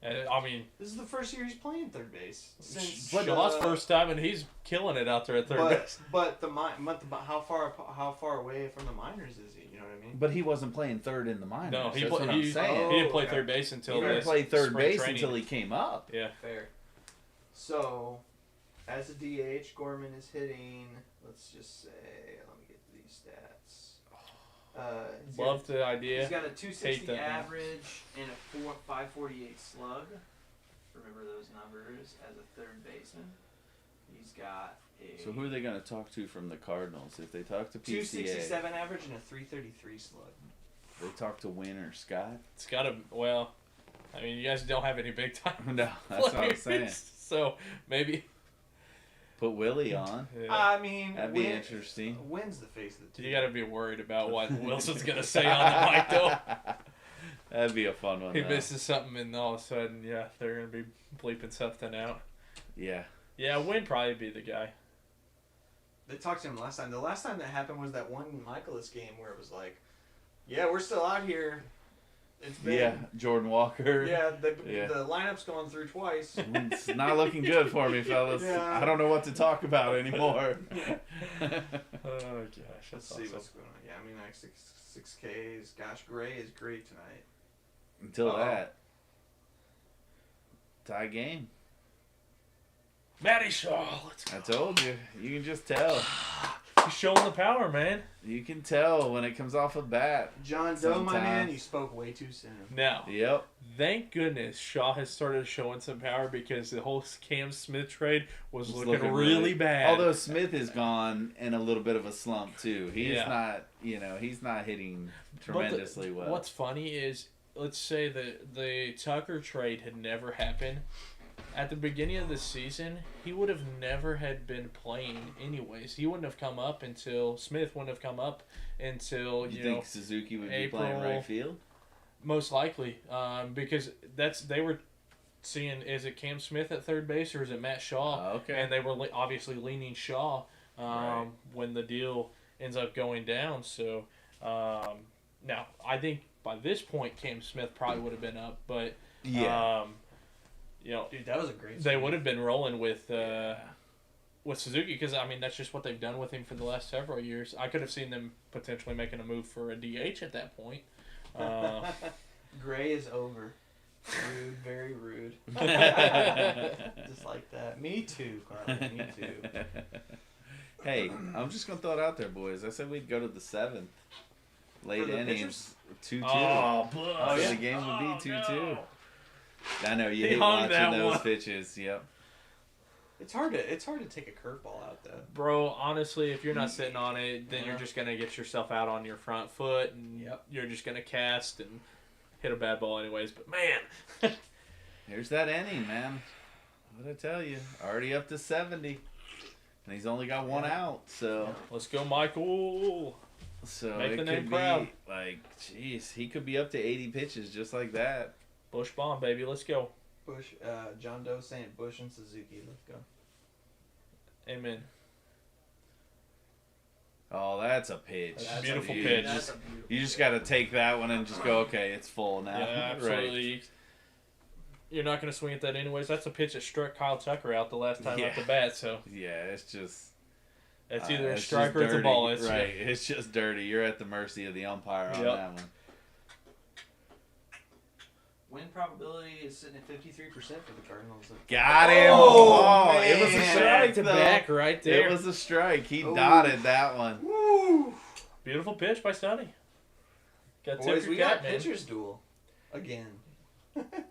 I mean, This is the first year he's playing third base since Shaw's first time, and he's killing it out there at third base. But how far away from the minors is he? You know what I mean? But he wasn't playing third in the minors. No, he That's played. what I'm He saying. didn't play okay. third base until He didn't this play third spring base training. until he came up. Yeah. Fair. So, as a DH, Gorman is hitting. Let's just say, let me get these stats. He's got- Love the idea. He's got a 260 that. average and a 548 slug. Remember those numbers as a third baseman. He's got a So who are they going to talk to from the Cardinals? If they talk to PCA, 267 average and a 333 slug. they talk to Wynn or Scott. It's got to. Well, I mean, you guys don't have any big time. No, that's what I'm players, saying. So maybe. Put Willie on. Yeah. I mean, That'd be interesting. Wynn's the face of the team. You got to be worried about what Wilson's gonna say on the mic, though. That'd be a fun one. He though. misses something, and all of a sudden, yeah, they're gonna be bleeping something out. Yeah. Yeah, Wynn probably be the guy. They talked to him last time. The last time that happened was that one Michaelis game where it was like, yeah, we're still out here. It's been, Yeah. Jordan Walker. Yeah, Yeah. the lineup's going through twice. It's not looking good for me, fellas. Yeah. I don't know what to talk about anymore. Oh gosh, Let's that's see awesome. what's going on. Yeah, I mean, like 6Ks. Gosh, Gray is great tonight. Until Uh-oh. that. Tie game. Matty Shaw, let's I go. told you. You can just tell. He's showing the power, man. You can tell when it comes off a bat. John Doe, my man, Sometimes. you spoke way too soon. Now, Yep. thank goodness Shaw has started showing some power because the whole Cam Smith trade was It's looking really bad. Although Smith is gone in a little bit of a slump too. He's Yeah. not, he's not hitting tremendously well. What's funny is, let's say that the Tucker trade had never happened. At the beginning of the season, he would have never had been playing anyways. He wouldn't have come up until Smith wouldn't have come up until you you think know Suzuki would April- be playing right field? most likely because they were seeing, is it Cam Smith at third base or is it Matt Shaw? Okay. And they were obviously leaning Shaw Right. when the deal ends up going down. So Now, I think by this point, Cam Smith probably would have been up, but Yeah. you know, Dude, that was a great. they would have been rolling with Suzuki because I mean that's just what they've done with him for the last several years. I could have seen them potentially making a move for a DH at that point. Gray is over. Rude, very rude. Just like that. Me too, Carly. Me too. Hey, I'm just gonna throw it out there, boys. I said we'd go to the 7th. Late For the innings, 2-2. Oh, So yeah. the game would be 2-2. no. I know you He hate hung watching that those one. pitches. Yep. It's hard to take a curveball out though. Bro, honestly, if you're not sitting on it, then you're just gonna get yourself out on your front foot, and Yep. you're just gonna cast and hit a bad ball anyways. But man, Here's that inning, man. What'd I tell you? Already up to 70, and he's only got one out. So, let's go, Michael. Make it the name could proud. be like, jeez, he could be up to 80 pitches just like that. Bush bomb, baby. Let's go. Bush, John Doe saying Bush and Suzuki. Let's go. Amen. Oh, that's a pitch. That's a beautiful You pitch. just- That's a beautiful You just pitch. got to take that one and just go, okay, it's full now. Yeah, absolutely. You're not going to swing at that anyways. That's a pitch that struck Kyle Tucker out the last time Yeah. at the bat, so Right. Yeah, it's just... it's either a it's strike just or it's a dirty. ball. It's, right. It's just dirty. You're at the mercy of the umpire on Yep. that one. Win probability is sitting at 53%. 3% for the Cardinals. Got him. Oh, Oh, it was a man. strike, back to though. back right there. It was a strike. He Ooh. dotted that one. Woo! Beautiful pitch by Sonny. Got Boys, tip we your got cap, man. pitchers duel again.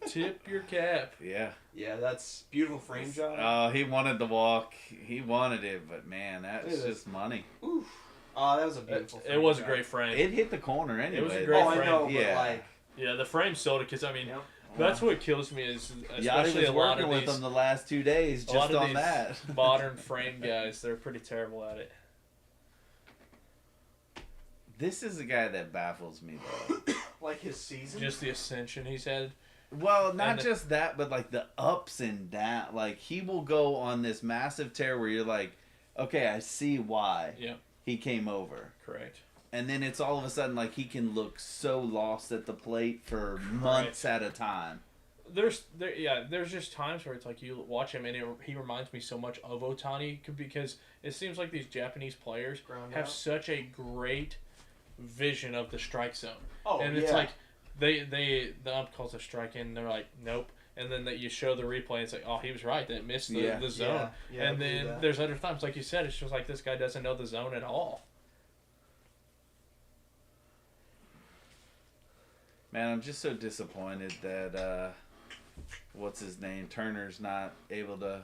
Tip your cap. Yeah. Yeah, that's beautiful frame job. Oh, he wanted the walk. He wanted it, but man, that's Look at just money. Oof. Oh, that was a beautiful. It was a frame great job. frame. It hit the corner anyway. was a Oh, great I frame. know, but Yeah. like, Yeah, the frame sold it because I mean you know, that's what kills me is Yachty especially was a lot working of with these them the last 2 days a lot just of on these that. modern frame guys. They're pretty terrible at it. This is a guy that baffles me though. like his season. Just the ascension he's had. Well, not And the- just that, but like the ups and downs. Like he will go on this massive tear where you're like, okay, I see why Yeah, he came over. correct. And then it's all of a sudden like he can look so lost at the plate for months at a time. There's just times where it's like you watch him and he reminds me so much of Ohtani because it seems like these Japanese players Ground have out. such a great vision of the strike zone. Oh, And it's yeah. like the ump calls a strike in and they're like, nope. And then you show the replay and it's like, oh, he was right. That missed the zone. Yeah, I and believe then that. there's other times, like you said, it's just like this guy doesn't know the zone at all. Man, I'm just so disappointed that what's his name? Turner's not able to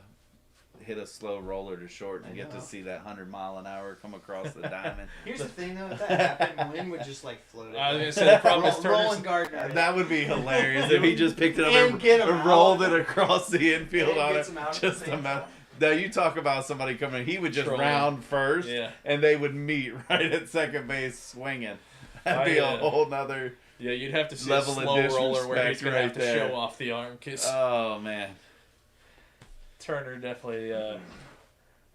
hit a slow roller to short and I get to know. see that 100-mile-an-hour come across the diamond. Here's the thing though, if that happened, Lynn would just like float it. I was back. gonna say the problem is Roland Turner's Gardner. That would be hilarious if he just picked it up And get him and rolled out. it across the infield And on gets it. him out at Just the same about. time. Now you talk about somebody coming. He would just Trolling. round first, Yeah. and they would meet right at second base swinging. That'd be I, a whole nother. Yeah, you'd have to see Level a of slow roller where he's disrespect going to have right to there. show off the arm because Oh man. Turner definitely,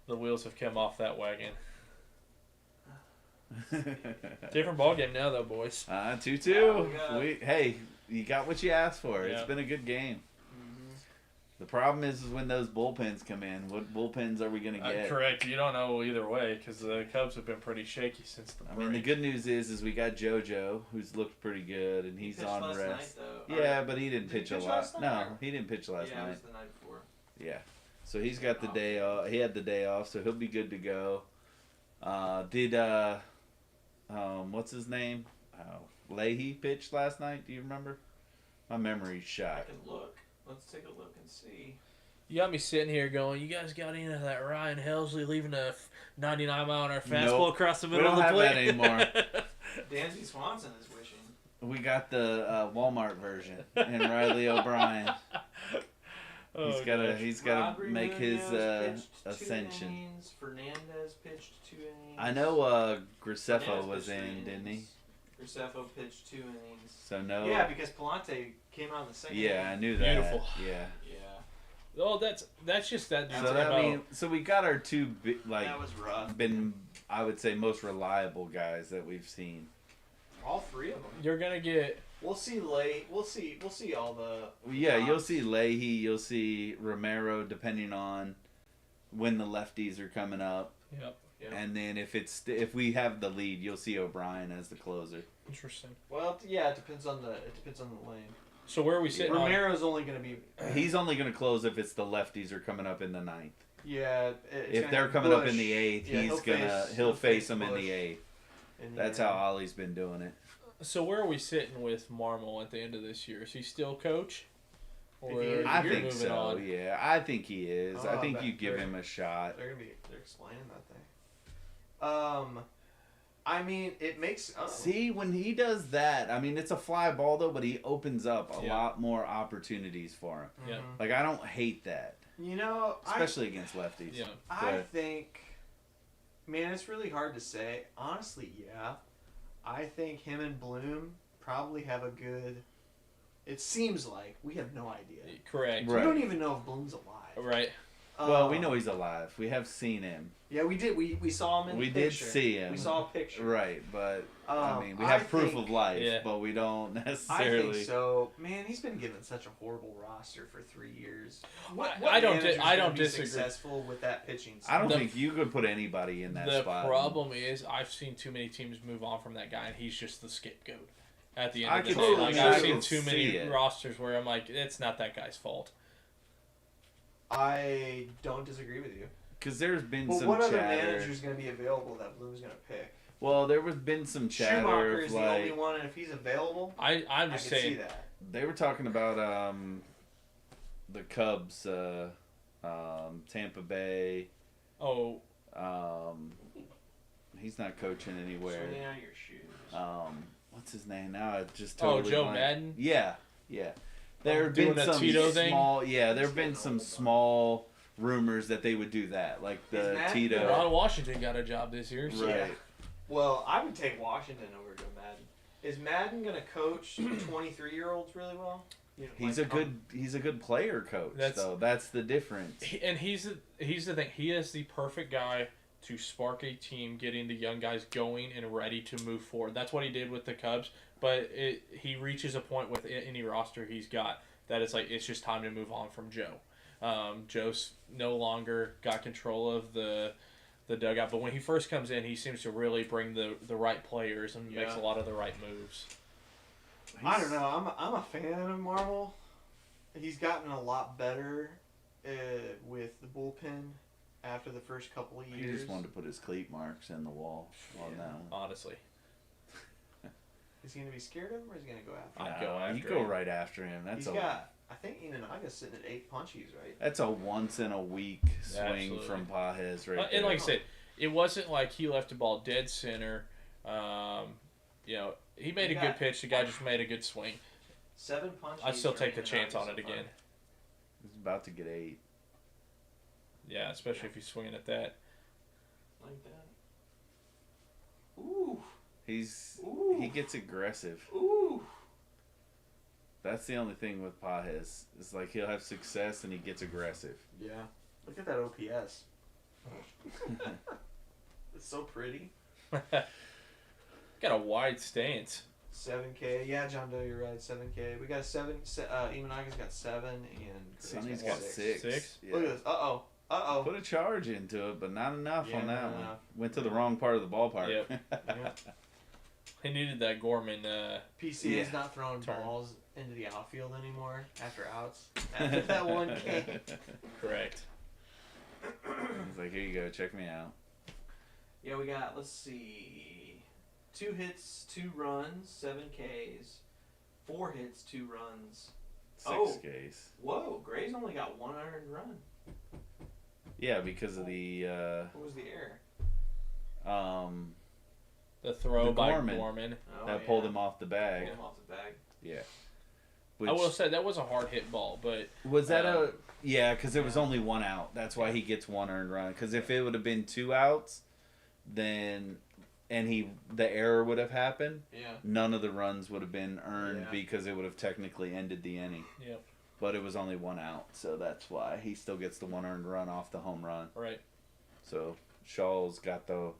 the wheels have come off that wagon. Different ballgame now, though, boys. 2-2. Oh, Hey, you got what you asked for. Yeah. It's been a good game. Mhm. The problem is when those bullpens come in. What bullpens are we gonna get? Correct. You don't know either way because the Cubs have been pretty shaky since the I break. mean, the good news is we got JoJo, who's looked pretty good, and he's pitched on last rest. night, though. Yeah, but he didn't Did he pitch a pitch lot. last night, No, or- he didn't pitch last Yeah, it night. was the night before. Yeah, so he's got the Oh. day off. He had the day off, so he'll be good to go. What's his name? Leahy pitched last night. Do you remember? My memory's I shot. can look. Let's take a look and see. You got me sitting here going, you guys got into that Ryan Helsley leaving a 99-mile-an-hour fastball Nope. across the We middle don't of the have plate? that anymore. Dansby Swanson is wishing. We got the Walmart version and Riley O'Brien. Oh, He's got to Rodri make his Munoz pitched 2 ascension. innings. Fernandez pitched 2 innings. I know Graceffo Fernandez was pitched 3 in, didn't he? innings. Graceffo pitched 2 innings. So no. Yeah, because Palante came out in the second. Yeah, I inning. knew that. Beautiful. Yeah. Yeah, Oh, that's just that. So that so we got our two that was rough. been I would say most reliable guys that we've seen. All three of them. You're gonna get. We'll see late. We'll see all the. Yeah, you'll see Leahy. You'll see Romero, depending on when the lefties are coming up. Yep. Yeah. And then if we have the lead, you'll see O'Brien as the closer. Interesting. Well, yeah, it depends on the lane. So where are we sitting on? Romero's only going to be. He's only going to close if it's the lefties are coming up in the ninth. Yeah. If they're coming up in the eighth, he'll face them in the eighth. That's how Ollie's been doing it. So where are we sitting with Marmol at the end of this year? Is he still coach? Or I you're think moving so. on? Yeah, I think he is. Oh, I think I you bet give they're- him a shot. They're explaining that thing. I mean, it makes. See, when he does that, I mean, it's a fly ball though, but he opens up a Yeah. lot more opportunities for him. Yeah. Like I don't hate that, You know, especially against lefties. Yeah. I But- think, man, it's really hard to say. Honestly, yeah. I think him and Bloom probably have a good. It seems like we have no idea. Correct. Right. We don't even know if Bloom's alive. Right. Well, we know he's alive. We have seen him. Yeah, we did. We saw him in We the did picture. see him. We saw a picture. Right, but I mean, we I have proof think- of life, Yeah. but we don't I necessarily. think so. Man, he's been given such a horrible roster for 3 years. I don't manager's I don't gonna be disagree. Successful with that pitching. I don't The- think you could put anybody in that The spot. problem is I've seen too many teams move on from that guy, and he's just the scapegoat. At the end I of the could day, totally like see I've it. seen too many See it. rosters where I'm like, it's not that guy's fault. I don't disagree with you. Because there's been Well, some what other chatter. manager's going to be available that Bloom's going to pick? Well, there was been some chatter Schumacher of is the only like one, and if he's available, I'm I just can see saying. that. they were talking about the Cubs, Tampa Bay. Oh, He's not coaching anywhere. Swinging out your shoes. What's his name now? It just totally Joe blanked. Madden? Yeah. There have Doing been that some Tito thing? small. Yeah, there He's have been getting some old, though. small rumors that they would do that, like Is the Madden Tito. Ron Washington got a job this year. So. Right. Well, I would take Washington over Joe Madden. Is Madden going to coach 23-year-olds really well? You know, He's like, a good player coach. Though that's the difference. And he's the thing. He is the perfect guy to spark a team, getting the young guys going and ready to move forward. That's what he did with the Cubs. But he reaches a point with any roster he's got that it's like it's just time to move on from Joe. Joe's no longer got control of the dugout, but when he first comes in, he seems to really bring the right players and makes a lot of the right moves. I don't know. I'm a fan of Marvel. He's gotten a lot better with the bullpen after the first couple of He years. just wanted to put his cleat marks in the wall on that one. Honestly, Is he going to be scared of him, or is he going to go after him? I'd go after You go him. right after him. He's got, I think Inanaga's sitting at 8 punchies, right? That's a once in a week swing Absolutely. from Pajes right and there. like I said, it wasn't like he left the ball dead center. He made He a good got- pitch. The guy just made a good swing. 7 punches. I'd still for take the Inanaga's chance on so it far. again. He's about to get 8. Yeah, especially if he's swinging at that. Like that. Ooh. Ooh. He gets aggressive. Ooh. That's the only thing with Pajes. It's like he'll have success and he gets aggressive. Yeah. Look at that OPS. It's so pretty. Got a wide stance. 7K. Yeah, John Doe, you're right. 7K. We got a 7. Imanaga's got 7, and Sonny's got got 6. Six? Yeah. Look at this. Uh oh. Put a charge into it, but not enough Yeah, on that not one. enough. Went to the wrong part of the ballpark. Yep. Yeah. He needed that Gorman. PCA is Yeah. not throwing Turn. balls into the outfield anymore after outs. After that one game. Correct. He's like, here you go, check me out. Yeah, we got, let's see, 2 hits, 2 runs, 7 Ks, 4 hits, 2 runs. 6 Oh. Ks. Whoa, Gray's only got 1 earned run. Yeah, because of the What was the error? The throw The by Gorman. Gorman. Oh, that yeah. pulled him off the bag. Pulled him off the bag. Yeah. I will say that was a hard hit ball, but Was that a... Yeah, because there was only 1 out. That's why he gets 1 earned run. Because if it would have been 2 outs, then... And the error would have happened, Yeah. none of the runs would have been earned Yeah. because it would have technically ended the inning. Yep. But it was only 1 out, so that's why he still gets the 1 earned run off the home run. right. So Shaw's got the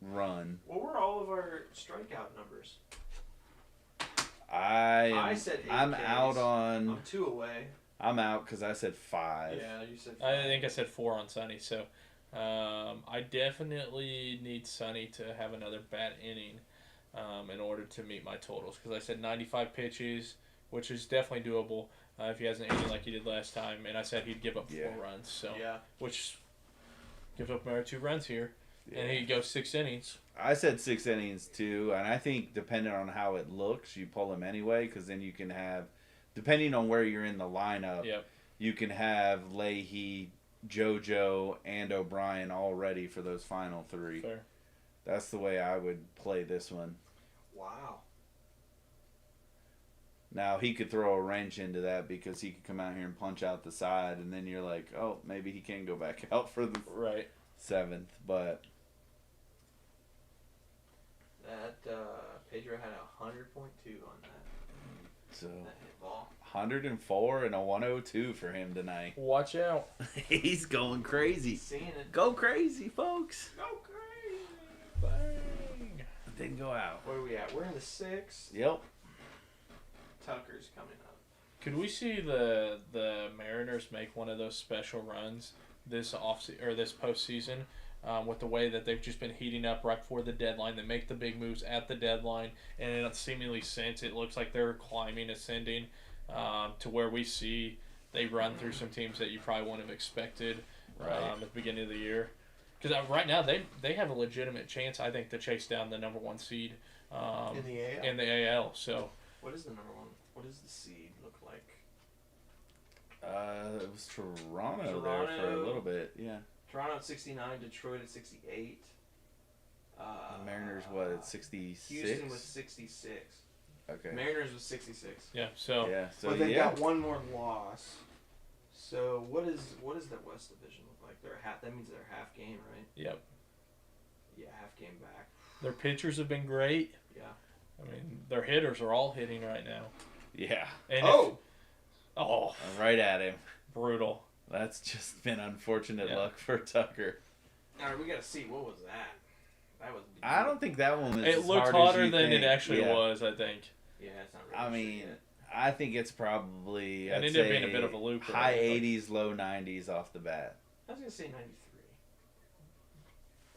run. What were all of our strikeout numbers? I said 8 I'm Ks. out on. I'm 2 away. I'm out because I said 5. Yeah, you said 5. I think I said 4 on Sonny. So I definitely need Sonny to have another bad inning in order to meet my totals. Because I said 95 pitches, which is definitely doable if he has an inning like he did last time. And I said he'd give up 4 runs. So Yeah. which gives up another 2 runs here. Yeah. And he'd go 6 innings. I said 6 innings too, and I think depending on how it looks, you pull him anyway, because then you can have, depending on where you're in the lineup, Yep. you can have Leahy, JoJo, and O'Brien all ready for those final 3. Fair. That's the way I would play this one. Wow. Now, he could throw a wrench into that because he could come out here and punch out the side, and then you're like, oh, maybe he can go back out for the Right. 7th, but That Pedro had a 100.2 on that so hit ball. 104 and a 102 for him tonight. Watch out. He's going crazy. Seeing it. Go crazy, folks. Go crazy. Bang. Didn't go out. Where are we at? We're in the 6th. Yep. Tucker's coming up. Could we see the Mariners make one of those special runs this this postseason, with the way that they've just been heating up right before the deadline? They make the big moves at the deadline, and seemingly since it looks like they're climbing, ascending, to where we see they run through some teams that you probably wouldn't have expected at the beginning of the year. Because right now they have a legitimate chance, I think, to chase down the number 1 seed In the AL. in the AL. So What is the number 1? What does the seed look like? It was Toronto there for a Toronto. little bit. Yeah. Toronto at 69, Detroit at 68. The Mariners, what, at 66? Houston was 66. Okay. Mariners was 66. yeah, so Yeah, so But they yeah. got one more loss. So what does the West Division look like? They're that means they're half game, right? yep. Yeah, half game back. Their pitchers have been great. Yeah. I mean, their hitters are all hitting right now. Yeah. And Oh! Right at him. brutal. That's just been unfortunate Yeah. luck for Tucker. All right, we gotta see. What was that? That was. I don't think that one was It as looked hard as hotter you than think. it actually Yeah. was, I think. Yeah, it's not really. I sure mean, yet. I think it's probably It I'd ended up say being a bit of a looper, high but- 80s, low 90s off the bat. I was gonna say 93.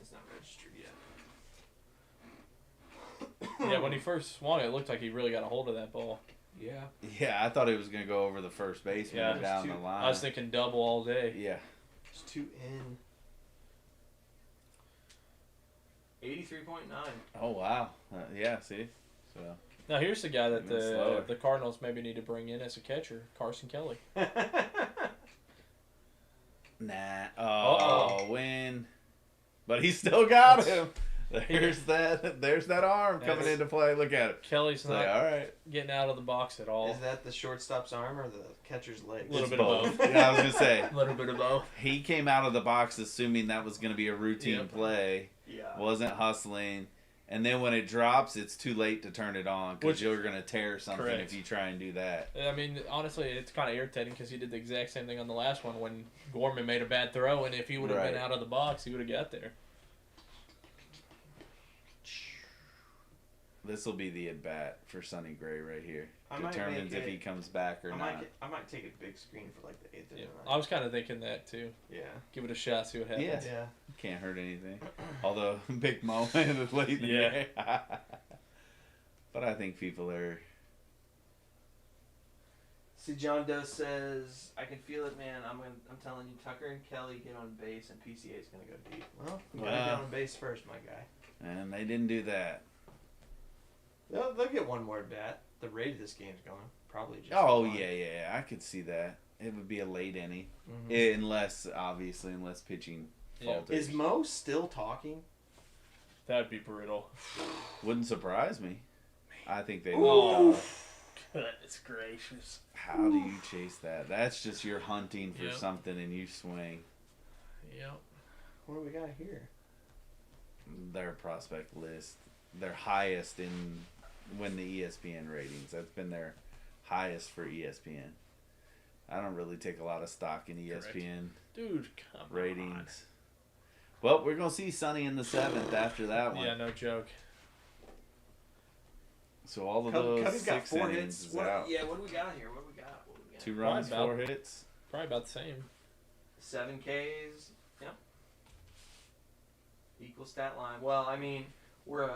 It's not registered yet. Yeah, when he first swung, it looked like he really got a hold of that ball. Yeah. Yeah, I thought it was going to go over the first baseman Yeah. and down It's the too- line. I was thinking double all day. Yeah. It's 2 in. 83.9. Oh, wow. Yeah, see? So. Now here's the guy that Even slower. the Cardinals maybe need to bring in as a catcher, Carson Kelly. Nah. Uh-oh. Oh, win. But he still got him. There's that arm coming That's- into play. Look at it. Kelly's It's like, not all right. getting out of the box at all. Is that the shortstop's arm or the catcher's leg? Little It's bit of both. both. Yeah, I was going to say. A little bit of both. He came out of the box assuming that was going to be a routine Yep. play. Yeah. Wasn't hustling. And then when it drops, it's too late to turn it on because Which- you're going to tear something Correct. if you try and do that. I mean, honestly, it's kind of irritating because he did the exact same thing on the last one when Gorman made a bad throw, and if he would have been Right. out of the box, he would have got there. This will be the at-bat for Sonny Gray right here. I might Determines make if it- he comes back or I not. might take a big screen for like the 8th or Yeah. 9th. I was kind of thinking that too. Yeah. Give it a shot, see what happens. Yeah. Yeah. Can't hurt anything. Although, big moment late in the Yeah. game. But I think people are... See, John Doe says, "I can feel it, man. I'm telling you, Tucker and Kelly get on base, and PCA is gonna go deep." Well, you gotta Wow. get on base first, my guy. And they didn't do that. They'll get one more at bat. The rate of this game's going probably just. Oh, one. yeah. I could see that. It would be a late inning. Mhm. Unless pitching Yeah. falters. Is Mo still talking? That'd be brutal. Wouldn't surprise me. I think they Ooh. moved off. Goodness gracious. How do you chase that? That's just you're hunting for Yep. something and you swing. Yep. What do we got here? Their prospect list. Their highest in when the ESPN ratings. That's been their highest for ESPN. I don't really take a lot of stock in ESPN Dude, come ratings. Well, we're going to see Sonny in the 7th after that on. one. Yeah, no joke. So all of Cubby's those got 6 4 innings hits. is out. Yeah, what do we got here? What do we got? 2 runs, Probably 4 about- hits. Probably about the same. 7 Ks. Yeah. Equal stat line. Well, I mean, we're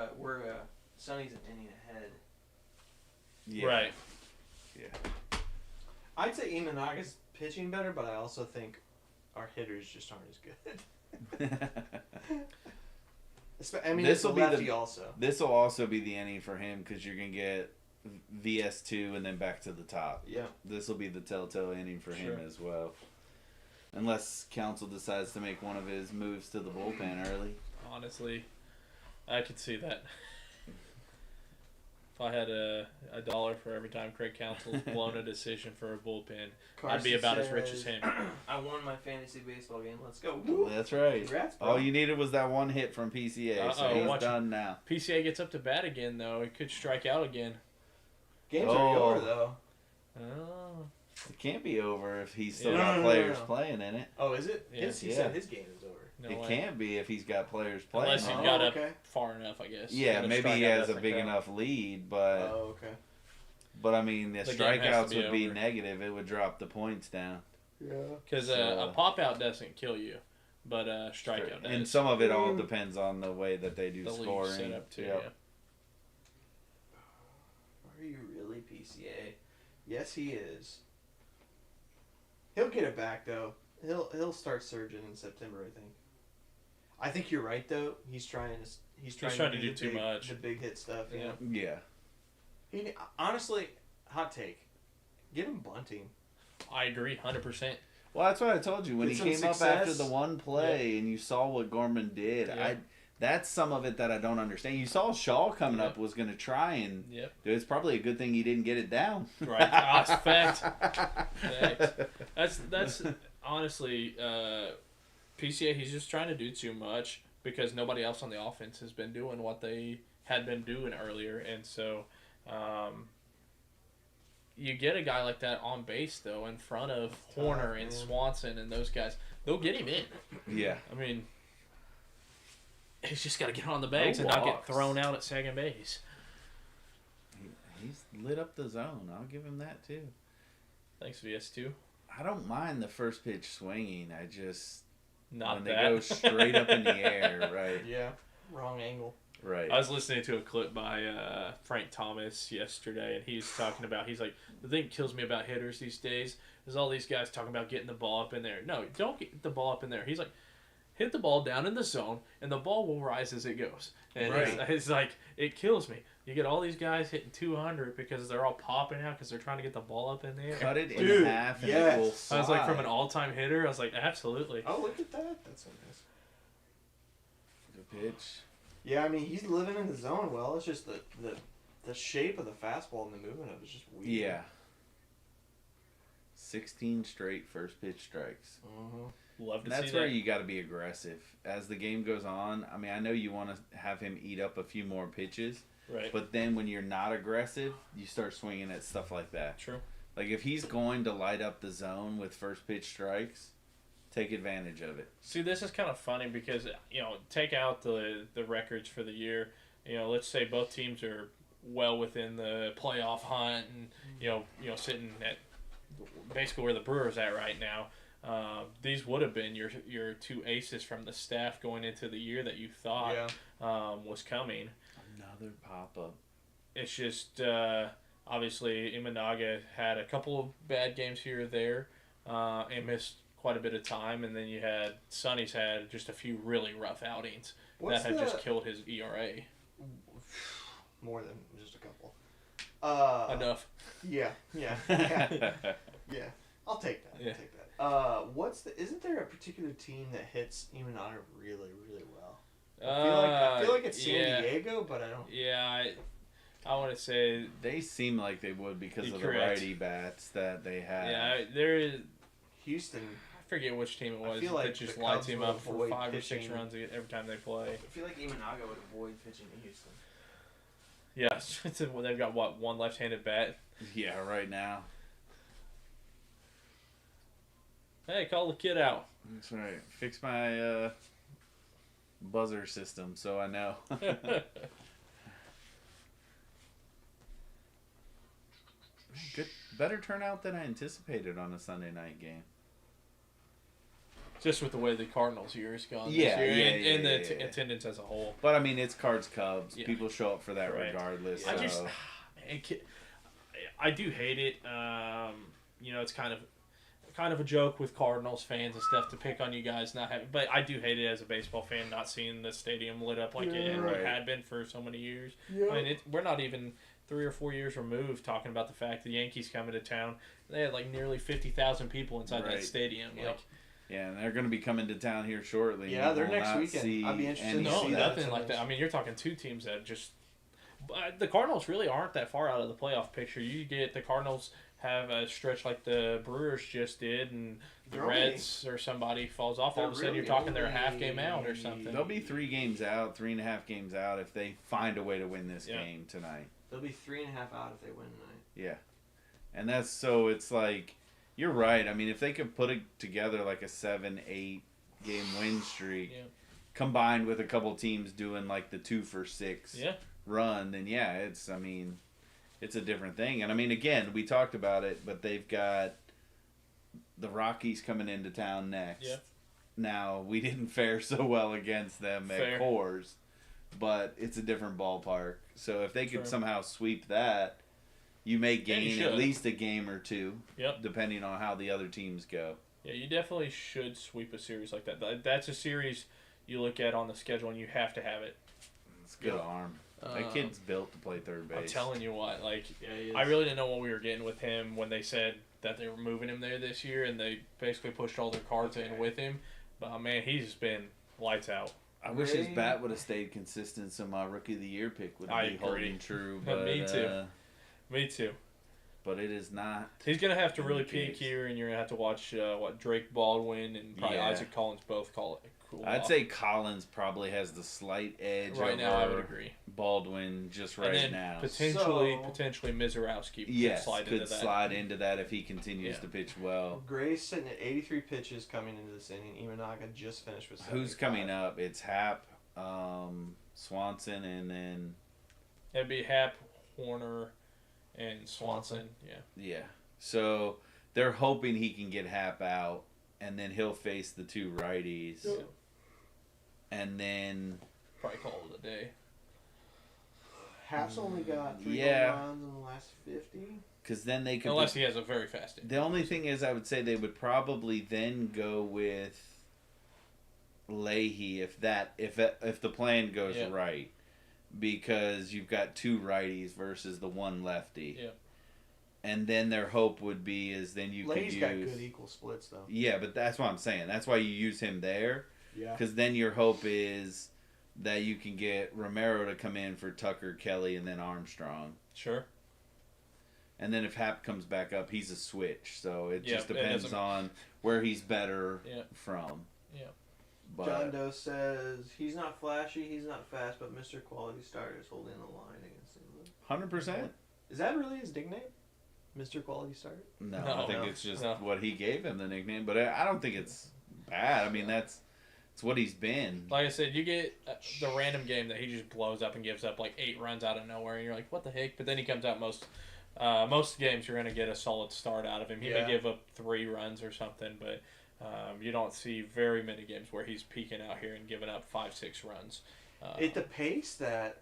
Sonny's an inning ahead. Yeah. Right. Yeah. I'd say Imanaga's pitching better, but I also think our hitters just aren't as good. I mean, This'll it's a be lefty the- also. This will also be the inning for him because you're going to get VS2 and then back to the top. Yeah. This will be the telltale inning for him Sure. as well. Unless Council decides to make one of his moves to the bullpen early. Honestly, I could see that. If I had a $1 for every time Craig Counsell's blown a decision for a bullpen, I'd be about as rich as him. I won my fantasy baseball game. Let's go. That's right. Congrats, bro. All you needed was that one hit from PCA, so he's watch done now. PCA gets up to bat again, though. It could strike out again. Game's Oh. already over, though. Oh. It can't be over if he's still Yeah. got No, no, players no. playing in it. Oh, is it? Yeah. He Yeah. said his game is over. No it way. can't be if he's got players playing. Unless in you've it. got Oh, up okay. far enough, I guess. Yeah, And the maybe he strikeout has a doesn't big count. enough lead, but Oh, okay. I mean the The game has strikeouts to be would be over. negative. It would drop the points down. Yeah. Because So, a pop-out doesn't kill you, but a strikeout does. And some of it all depends on the way that they do the league scoring. set up, too, Yep. Are you really PCA? Yes, he is. He'll get it back though. He'll start surging in September, I think. I think you're right though. He's trying to do too much. The big hit stuff. Yeah. Yeah. He honestly, hot take. Give him bunting. I agree, 100%. Well, that's what I told you when Get he some came up after success. the one play and you saw what Gorman did. Yeah. That's some of it that I don't understand. You saw Shaw coming Yep. up was going to try and Yep. it's probably a good thing he didn't get it down. Right. Fact. That's honestly, PCA, he's just trying to do too much because nobody else on the offense has been doing what they had been doing earlier. And so you get a guy like that on base, though, in front of Horner and man. Swanson and those guys. They'll get him in. Yeah. I mean, he's just got to get on the bags and not get thrown out at second base. He's lit up the zone. I'll give him that too. Thanks, VS2. I don't mind the first pitch swinging. I just Not when that. they go straight up in the air, right? Yeah. Wrong angle. Right. I was listening to a clip by Frank Thomas yesterday, and he's talking about, he's like, the thing that kills me about hitters these days is all these guys talking about getting the ball up in there. No, don't get the ball up in there. He's like, hit the ball down in the zone, and the ball will rise as it goes. And Right. it's like, it kills me. You get all these guys hitting 200 because they're all popping out because they're trying to get the ball up in the air. Cut it in Dude, half and yes. it will I was like, from fly. an all-time hitter, I was like, absolutely. Oh, look at that. That's so nice. Good pitch. Yeah, I mean he's living in the zone well. It's just the shape of the fastball and the movement of it is just weird. Yeah. 16 straight first pitch strikes. Mm-hmm. Love to And that's see where that. you got to be aggressive as the game goes on. I mean, I know you want to have him eat up a few more pitches, Right. but then when you're not aggressive, you start swinging at stuff like that. True. Like if he's going to light up the zone with first pitch strikes, take advantage of it. See, this is kind of funny because, take out the records for the year. Let's say both teams are well within the playoff hunt and, sitting at basically where the Brewers at right now. These would have been your two aces from the staff going into the year that you thought was coming. Another pop-up. It's just, obviously, Imanaga had a couple of bad games here or there and missed quite a bit of time. And then you had, Sonny's had just a few really rough outings that have just killed his ERA. More than just a couple. Enough. Yeah. Yeah. I'll take that. Yeah. I'll take that. Isn't there a particular team that hits Imanaga really, really well? I feel like it's San Diego, but I don't. Yeah, I want to say. They seem like they would because of Correct. the righty bats that they have. Yeah, there is. Houston. I forget which team it I was feel like that just the lights Cubs him will up for avoid 5 or 6 pitching. runs every time they play. I feel like Imanaga would avoid pitching to Houston. Yeah, they've got one left-handed bat. Yeah, right now. Hey, call the kid out. That's right. Fix my buzzer system so I know. Good, better turnout than I anticipated on a Sunday night game. Just with the way the Cardinals year has gone Yeah, this year, yeah, and yeah, the yeah. attendance as a whole. But I mean, it's Cards Cubs. Yeah. People show up for that Right. regardless. I So. just, I do hate it. You know, it's kind of a joke with Cardinals fans and stuff to pick on you guys not having. But I do hate it as a baseball fan, not seeing the stadium lit up like it Right. had been for so many years. I mean, we're not even 3 or 4 years removed talking about the fact the Yankees coming to town. They had like nearly 50,000 people inside Right. that stadium. Yep. Like, Yeah, and they're going to be coming to town here shortly. Yeah, and they're we'll next not weekend. see I'd be interested to any- no, see that. nothing like that. I mean, you're talking two teams that just. The Cardinals really aren't that far out of the playoff picture. You get the Cardinals have a stretch like the Brewers just did, and the They're only- Reds or somebody falls off. All of a they're sudden, you're really talking they're a half game out or only- something. They'll be 3 games out, 3.5 games out if they find a way to win this Yeah. game tonight. They'll be 3.5 out if they win tonight. Yeah. And that's so it's like, you're right. I mean, if they could put it together like a 7-8 game win streak, Yeah. combined with a couple teams doing like the 2 for 6 Yeah. run, then yeah, it's a different thing. And I mean, again, we talked about it, but they've got the Rockies coming into town next. Yeah. Now, we didn't fare so well against them Fair. at Coors, but it's a different ballpark. So if they could True. somehow sweep that, you may Yeah, you gain should. at least a game or two, Yep. depending on how the other teams go. Yeah, you definitely should sweep a series like that. That's a series you look at on the schedule, and you have to have it. It's a good Yep. arm. That Um, kid's built to play third base. I'm telling you what, like, Yeah, he is. I really didn't know what we were getting with him when they said that they were moving him there this year, and they basically pushed all their cards in with him. But man, he's been lights out. I wish his Ray- bat would have stayed consistent, so my rookie of the year pick would I be agree. holding true. But, Me too. Me too. But it is not. He's gonna have to In really the peak case. here, and you're gonna have to watch what Drake Baldwin and probably Yeah. Isaac Collins both call it. Cool I'd off. say Collins probably has the slight edge right over now I would agree. Baldwin just right and then now. potentially Mizorowski Yes, slide could into that. slide into that if he continues Yeah. to pitch well. Gray's sitting at 83 pitches coming into this inning. Imanaga just finished with 75. Who's coming up? It's Hap, Swanson, and then It'd be Hap, Horner, and Swanson. Yeah. yeah. So they're hoping he can get Hap out, and then he'll face the 2 righties, Yeah. and then Probably call it a day. Hap's only got 3 Yeah. home runs in the last 50. because then they could. Unless he has a very fast inning. The only thing is, I would say they would probably then go with Leahy if the plan goes Yeah. right, because you've got 2 righties versus the 1 lefty. Yeah. And then their hope would be is then you Leahy's could got use. good equal splits though. Yeah, but that's what I'm saying. That's why you use him there, Yeah. because then your hope is that you can get Romero to come in for Tucker, Kelly, and then Armstrong. Sure. And then if Hap comes back up, he's a switch. So it Yeah, just it depends doesn't- on where he's better Yeah. from. Yeah. But John Doe says he's not flashy, he's not fast, but Mr. Quality Starter is holding the line against England. 100%? Is that really his nickname? Mr. Quality Starter? No, No. I think No. it's just No. what he gave him the nickname. But I don't think it's bad. I mean, it's what he's been. Like I said, you get the random game that he just blows up and gives up like 8 runs out of nowhere, and you're like, what the heck? But then he comes out most games, you're going to get a solid start out of him. He Yeah. may give up 3 runs or something, but you don't see very many games where he's peaking out here and giving up 5-6 runs. At the pace that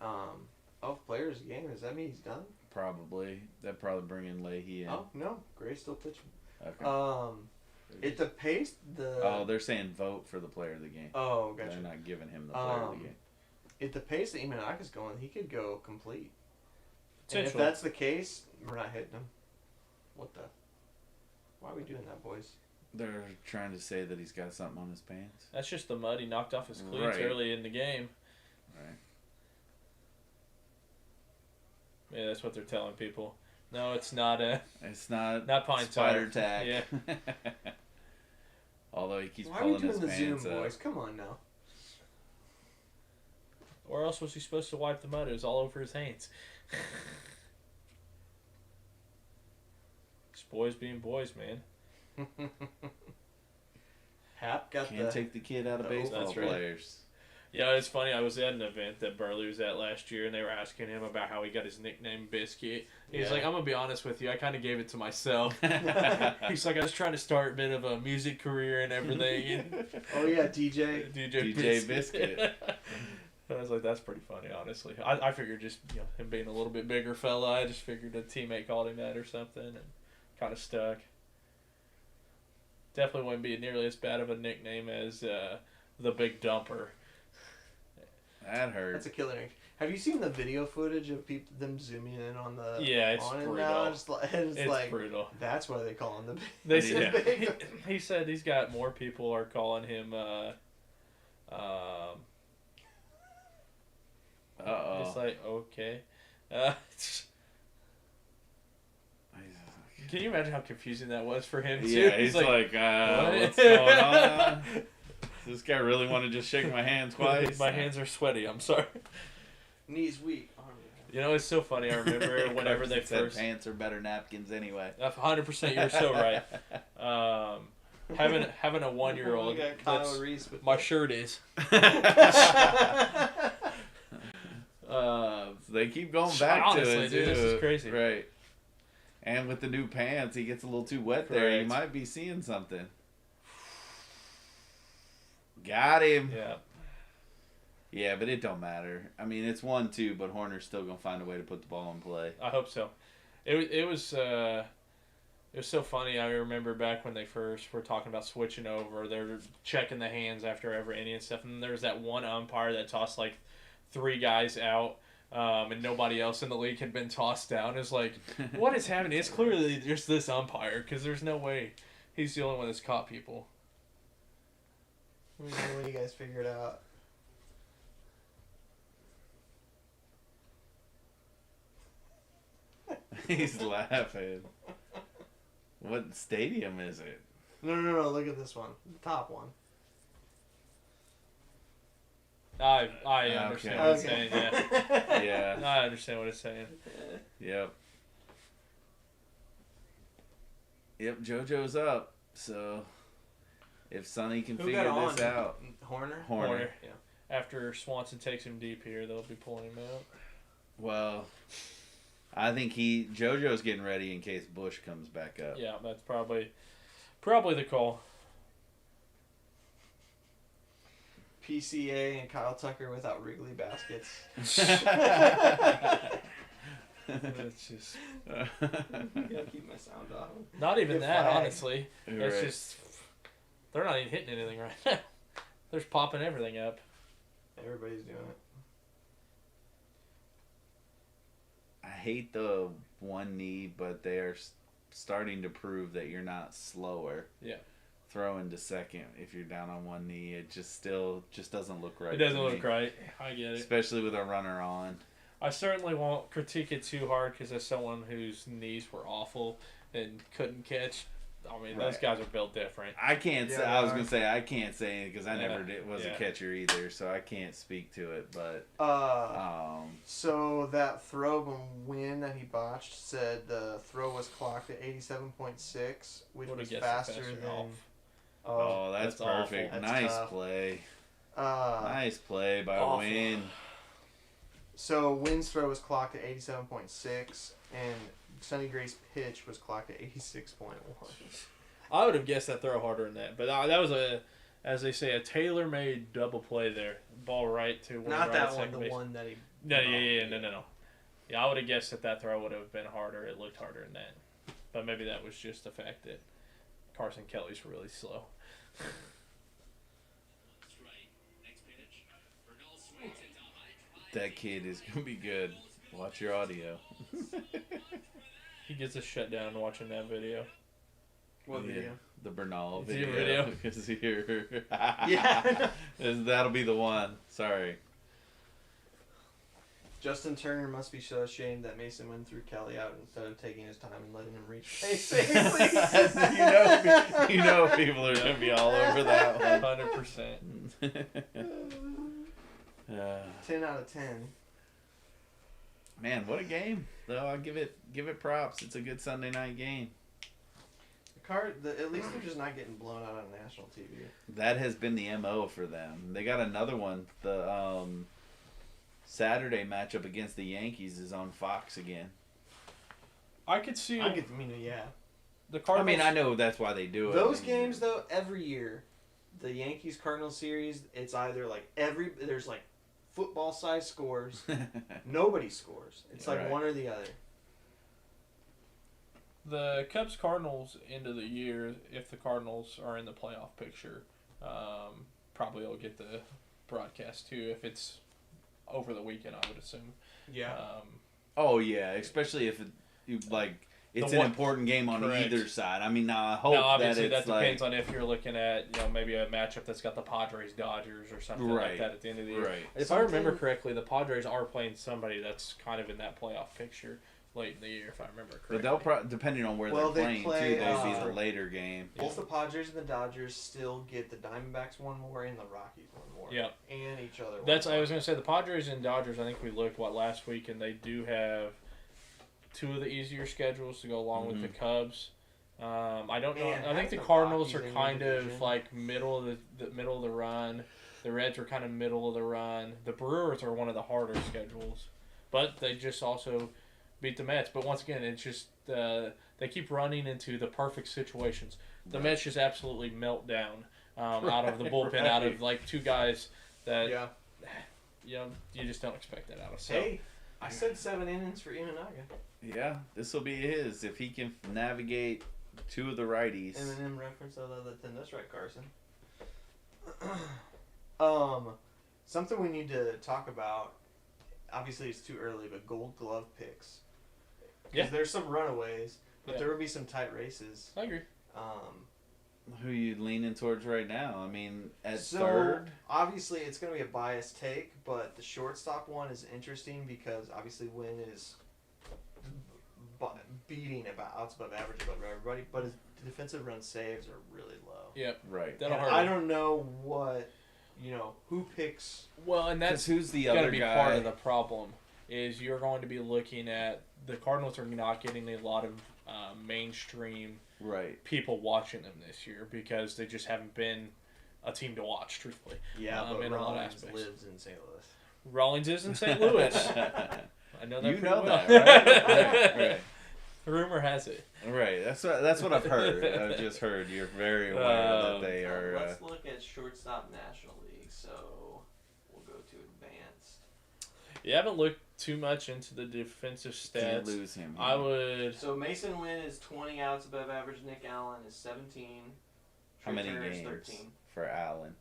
of players a game, does that mean he's done? Probably. They'd probably bring in Leahy in. Oh no, Gray's still pitching. Okay. At the pace They're saying vote for the player of the game. Oh, They're gotcha. not giving him the player of the game. At the pace that Imanaga's going, he could go complete. And if Potential. that's the case, we're not hitting him. What the? Why are we doing that, boys? They're trying to say that he's got something on his pants. That's just the mud he knocked off his cleats Right. early in the game. Right. Yeah, that's what they're telling people. No, it's not It's not pine spider tar. tack. Yeah. Although he keeps Why are we pulling doing his the Zoom, pants up. boys? Come on now. Or else was he supposed to wipe the mud? It was all over his hands. Just boys being boys, man. Hap got Can't take the kid out of Oh, baseball that's right. players. Yeah, it's funny. I was at an event that Burley was at last year, and they were asking him about how he got his nickname Biscuit. He's like, I'm going to be honest with you. I kind of gave it to myself. He's like, I was trying to start a bit of a music career and everything. And Oh, yeah, DJ. DJ Biscuit. I was like, that's pretty funny, honestly. I figured just him being a little bit bigger fella, I just figured a teammate called him that or something, and kind of stuck. Definitely wouldn't be nearly as bad of a nickname as the Big Dumper. That hurt. That's a killer name. Have you seen the video footage of them zooming in on the? Yeah, it's on brutal. it now? It's like brutal. That's why they call him the. They the said big. he said he's got more people are calling him. It's like okay. Can you imagine how confusing that was for him too? Yeah, he's like what's going on? Does this guy really want to just shake my hand twice? My hands are sweaty. I'm sorry. Knees weak. You know, it's so funny. I remember whenever they first pants are better napkins anyway. 100%. You're so right. Having a 1-year-old. My shirt is. They keep going back honestly, to it, dude, too. this is crazy. Right. And with the new pants, he gets a little too wet there. You might be seeing something. Got him. Yeah. Yeah, but it don't matter. I mean, it's 1-2, but Horner's still gonna find a way to put the ball in play. I hope so. It was so funny. I remember back when they first were talking about switching over. They're checking the hands after every inning and stuff. And there was that one umpire that tossed like 3 guys out, and nobody else in the league had been tossed down. It's like, what is happening? It's clearly just this umpire, because there's no way he's the only one that's caught people. When you guys figure it out. He's laughing. What stadium is it? No. Look at this one. The top one. I understand what it's saying. Yeah. Yeah. I understand what it's saying. Yep. Yep. JoJo's up. So if Sonny can figure this out, Horner. Yeah. After Swanson takes him deep here, they'll be pulling him out. Well, I think JoJo's getting ready in case Bush comes back up. Yeah, that's probably the call. PCA and Kyle Tucker without Wrigley baskets. It's just I gotta keep my sound off. not even Get that, flagged. honestly. It's Right. just they're not even hitting anything right now. They're just popping everything up. Everybody's doing it. I hate the one knee, but they are starting to prove that you're not slower. Yeah. Throwing to second if you're down on one knee, it just doesn't look right. It doesn't to look me. right. I get it. Especially with a runner on. I certainly won't critique it too hard because as someone whose knees were awful and couldn't catch, I mean, those guys are built different. I can't say. I was gonna say I can't say anything because I never was Yeah. a catcher either, so I can't speak to it. But So that throw win that he botched said the throw was clocked at 87.6, which Would've was guessed faster it than. off. oh, that's perfect. Awful. That's Nice tough. play. Nice Play by awful. Win. So Wynn's throw was clocked at 87.6, and Sonny Gray's pitch was clocked at 86.1. I would have guessed that throw harder than that, but that was as they say, a tailor-made double play there. Ball right to one. Not right that at one, second the base. one that he. No. Yeah, I would have guessed that throw would have been harder. It looked harder than that, but maybe that was just the fact that Carson Kelly's really slow. That kid is gonna be good. Watch your audio. He gets a shutdown watching that video. What video? The Bernal Is he a video. video? Is here. Yeah. That'll be the one. Sorry. Justin Turner must be so ashamed that Mason Wynn threw Kelly out instead of taking his time and letting him reach base. you know people are gonna be all over that one. 100%. 10 out of 10. Man, what a game! Though I'll give it props. It's a good Sunday night game. At least they're just not getting blown out on national TV. That has been the MO for them. They got another one. The Saturday matchup against the Yankees is on Fox again. I could see yeah. the Cardinals. I know that's why they do it. Those games, though, every year, the Yankees Cardinals series, it's either like there's like football size scores. Nobody scores. It's like one or the other. The Cubs Cardinals end of the year, if the Cardinals are in the playoff picture, probably will get the broadcast too. If it's over the weekend, I would assume. Yeah. Oh yeah, especially if it's an important game on either side. I mean, now I hope obviously that depends on if you're looking at maybe a matchup that's got the Padres Dodgers or something like that at the end of the year. Right. If I remember correctly, the Padres are playing somebody that's kind of in that playoff picture late in the year, if I remember correctly. But they'll depending on where they're playing too, they'll be the later game. Both the Padres and the Dodgers still get the Diamondbacks one more and the Rockies one more. Yeah. And each other. I was going to say the Padres and Dodgers. I think we looked last week, and they do have two of the easier schedules to go along with the Cubs. I don't know. I think the Cardinals are kind of like middle of the run. The Reds are kind of middle of the run. The Brewers are one of the harder schedules, but they just also beat the Mets. But once again, it's just they keep running into the perfect situations. The Mets just absolutely melt down out of the bullpen, out of like two guys that you just don't expect that out of. So, hey, I said 7 innings for Imanaga. Yeah, this will be his if he can navigate two of the righties. Eminem reference other than this, right, Carson? Something we need to talk about. Obviously, it's too early, but Gold Glove picks. Yeah, there's some runaways, but there will be some tight races. I agree. Who are you leaning towards right now? I mean, at third? Obviously, it's going to be a biased take, but the shortstop one is interesting because obviously Wynn is beating outs above average above everybody, but his defensive run saves are really low. Yep. Right. I don't know who picks. Well, and that's who's the other be guy. Part of the problem is you're going to be looking at the Cardinals are not getting a lot of mainstream people watching them this year because they just haven't been a team to watch, truthfully. Yeah, but in Rollins lives in St. Louis. Rollins is in St. Louis. I know that pretty well. That, right? Rumor has it. Right. That's what I've heard. I've just heard you're very aware that they are. Let's look at shortstop National League. So we'll go to advanced. You haven't looked too much into the defensive stats. Can't lose him. I would. So Mason Wynn is 20 outs above average. Nick Allen is 17. How many Turner games 13. for Allen?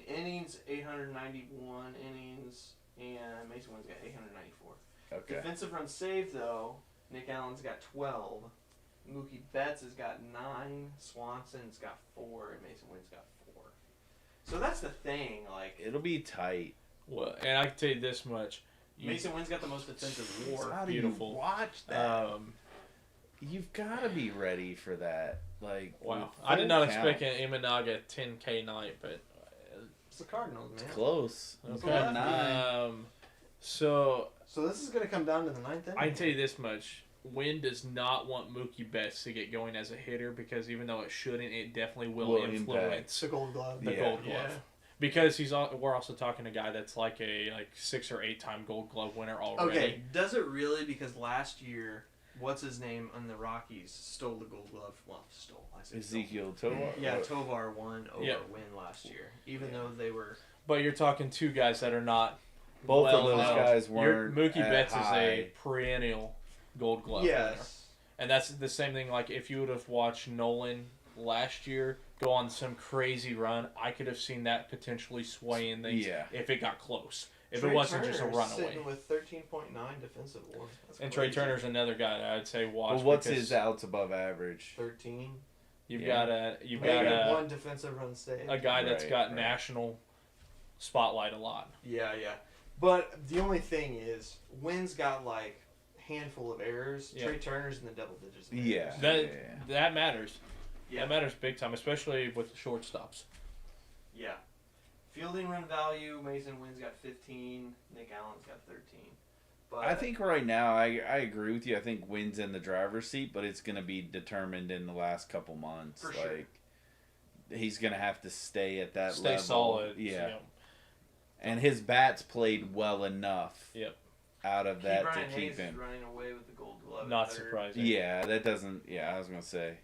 Innings 891 innings, and Mason Wynn's got 894. Okay. Defensive run saved though, Nick Allen's got 12. Mookie Betts has got 9. Swanson's got 4, and Mason Wynn's got 4. So that's the thing. Like it'll be tight. Well, and I can tell you this much: Mason Wynn's got the most defensive WAR. How do Beautiful. you watch that? You've got to be ready for that. Like, wow, I did not expect an Imanaga 10K night, but it's the Cardinals, man. It's close. Okay. 9. So this is going to come down to the 9th inning. I can tell you this much: Wynn does not want Mookie Betts to get going as a hitter because even though it shouldn't, it definitely will influence the Gold Glove. The Gold Glove. Because we're also talking a guy that's like a 6 or 8 time Gold Glove winner already. Okay, does it really? Because last year, what's his name on the Rockies stole the Gold Glove. Well, stole. I said Ezekiel Tovar. Yeah, Tovar won over Wynn last year, even though they were. But you're talking two guys that are not. Both of those guys weren't. Mookie Betts high. is a perennial Gold Glove winner. And that's the same thing. Like if you would have watched Nolan last year go on some crazy run, I could have seen that potentially swaying things if it got close. If Trey it wasn't Turner's just a runaway. Sitting with 13.9 defensive WAR. And Trey Turner's another guy that I'd say watch. Well, what's his outs above average? 13. You've got one defensive run save. A guy that's got national spotlight a lot. Yeah. But the only thing is, Wynn's got like handful of errors. Trey Turner's in the double digits. That matters. Yeah, that matters big time, especially with the shortstops. Yeah. Fielding run value, Mason Wynn's got 15. Nick Allen's got 13. But I think right now, I agree with you. I think Wynn's in the driver's seat, but it's going to be determined in the last couple months. For sure. He's going to have to stay at that Stay level. solid. Yeah. Yep. And his bat's played well enough Yep. out of that to Brian keep Hayes is him. running away with the Gold Glove. Not at third. surprising. Yeah, that doesn't. Yeah, I was going to say.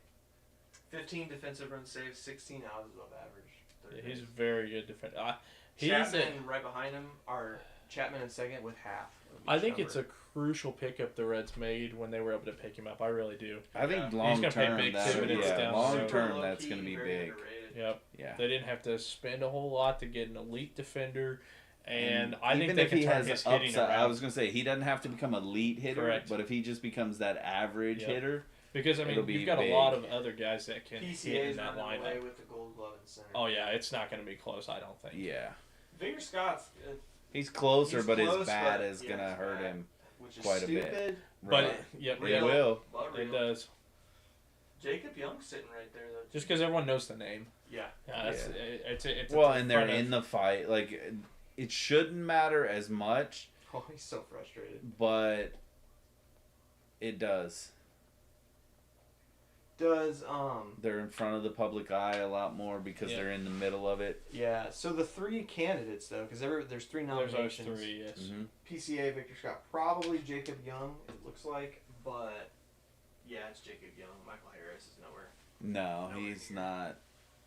15 defensive run saves, 16 out above average. Yeah, Third he's base. very good defender. Chapman right behind him are Chapman in second with half. of I each think number. it's a crucial pickup the Reds made when they were able to pick him up. I really do. I think Yeah. long He's gonna pay term, big that, dividends down the long road. term, Super that's low-key, going to be very big. underrated. Yep. Yeah. They didn't have to spend a whole lot to get an elite defender, and I think even they if can he turn has his upside, hitting I around. was going to say he doesn't have to become a elite hitter, Correct. but if he just becomes that average Yep. hitter, Because, I it'll mean, be you've got big. a lot of other guys that can hit PCA's in that running away lineup. with the Gold Glove in center. Oh, yeah, it's not going to be close, I don't think. yeah, Victor Scott's, he's closer, He's but close, his bat but- is yeah, going to his hurt bat. him which is quite a bit. stupid, But, Right. yep, It real. will. but it real. does. Jacob Young's sitting right there, though. Just because everyone knows the name. Yeah. Yeah, that's, it's at Well, the and they're front of- in the fight. Like, it shouldn't matter as much, Oh, he's so frustrated. but it does. Does They're in front of the public eye a lot more because Yeah. they're in the middle of it. yeah? So the three candidates though, because there's three There's always nominations. three, yes. Mm-hmm. PCA, Victor Scott, probably Jacob Young. It looks like. But, yeah, it's Jacob Young. Michael Harris is nowhere. No, Nowhere he's near. not.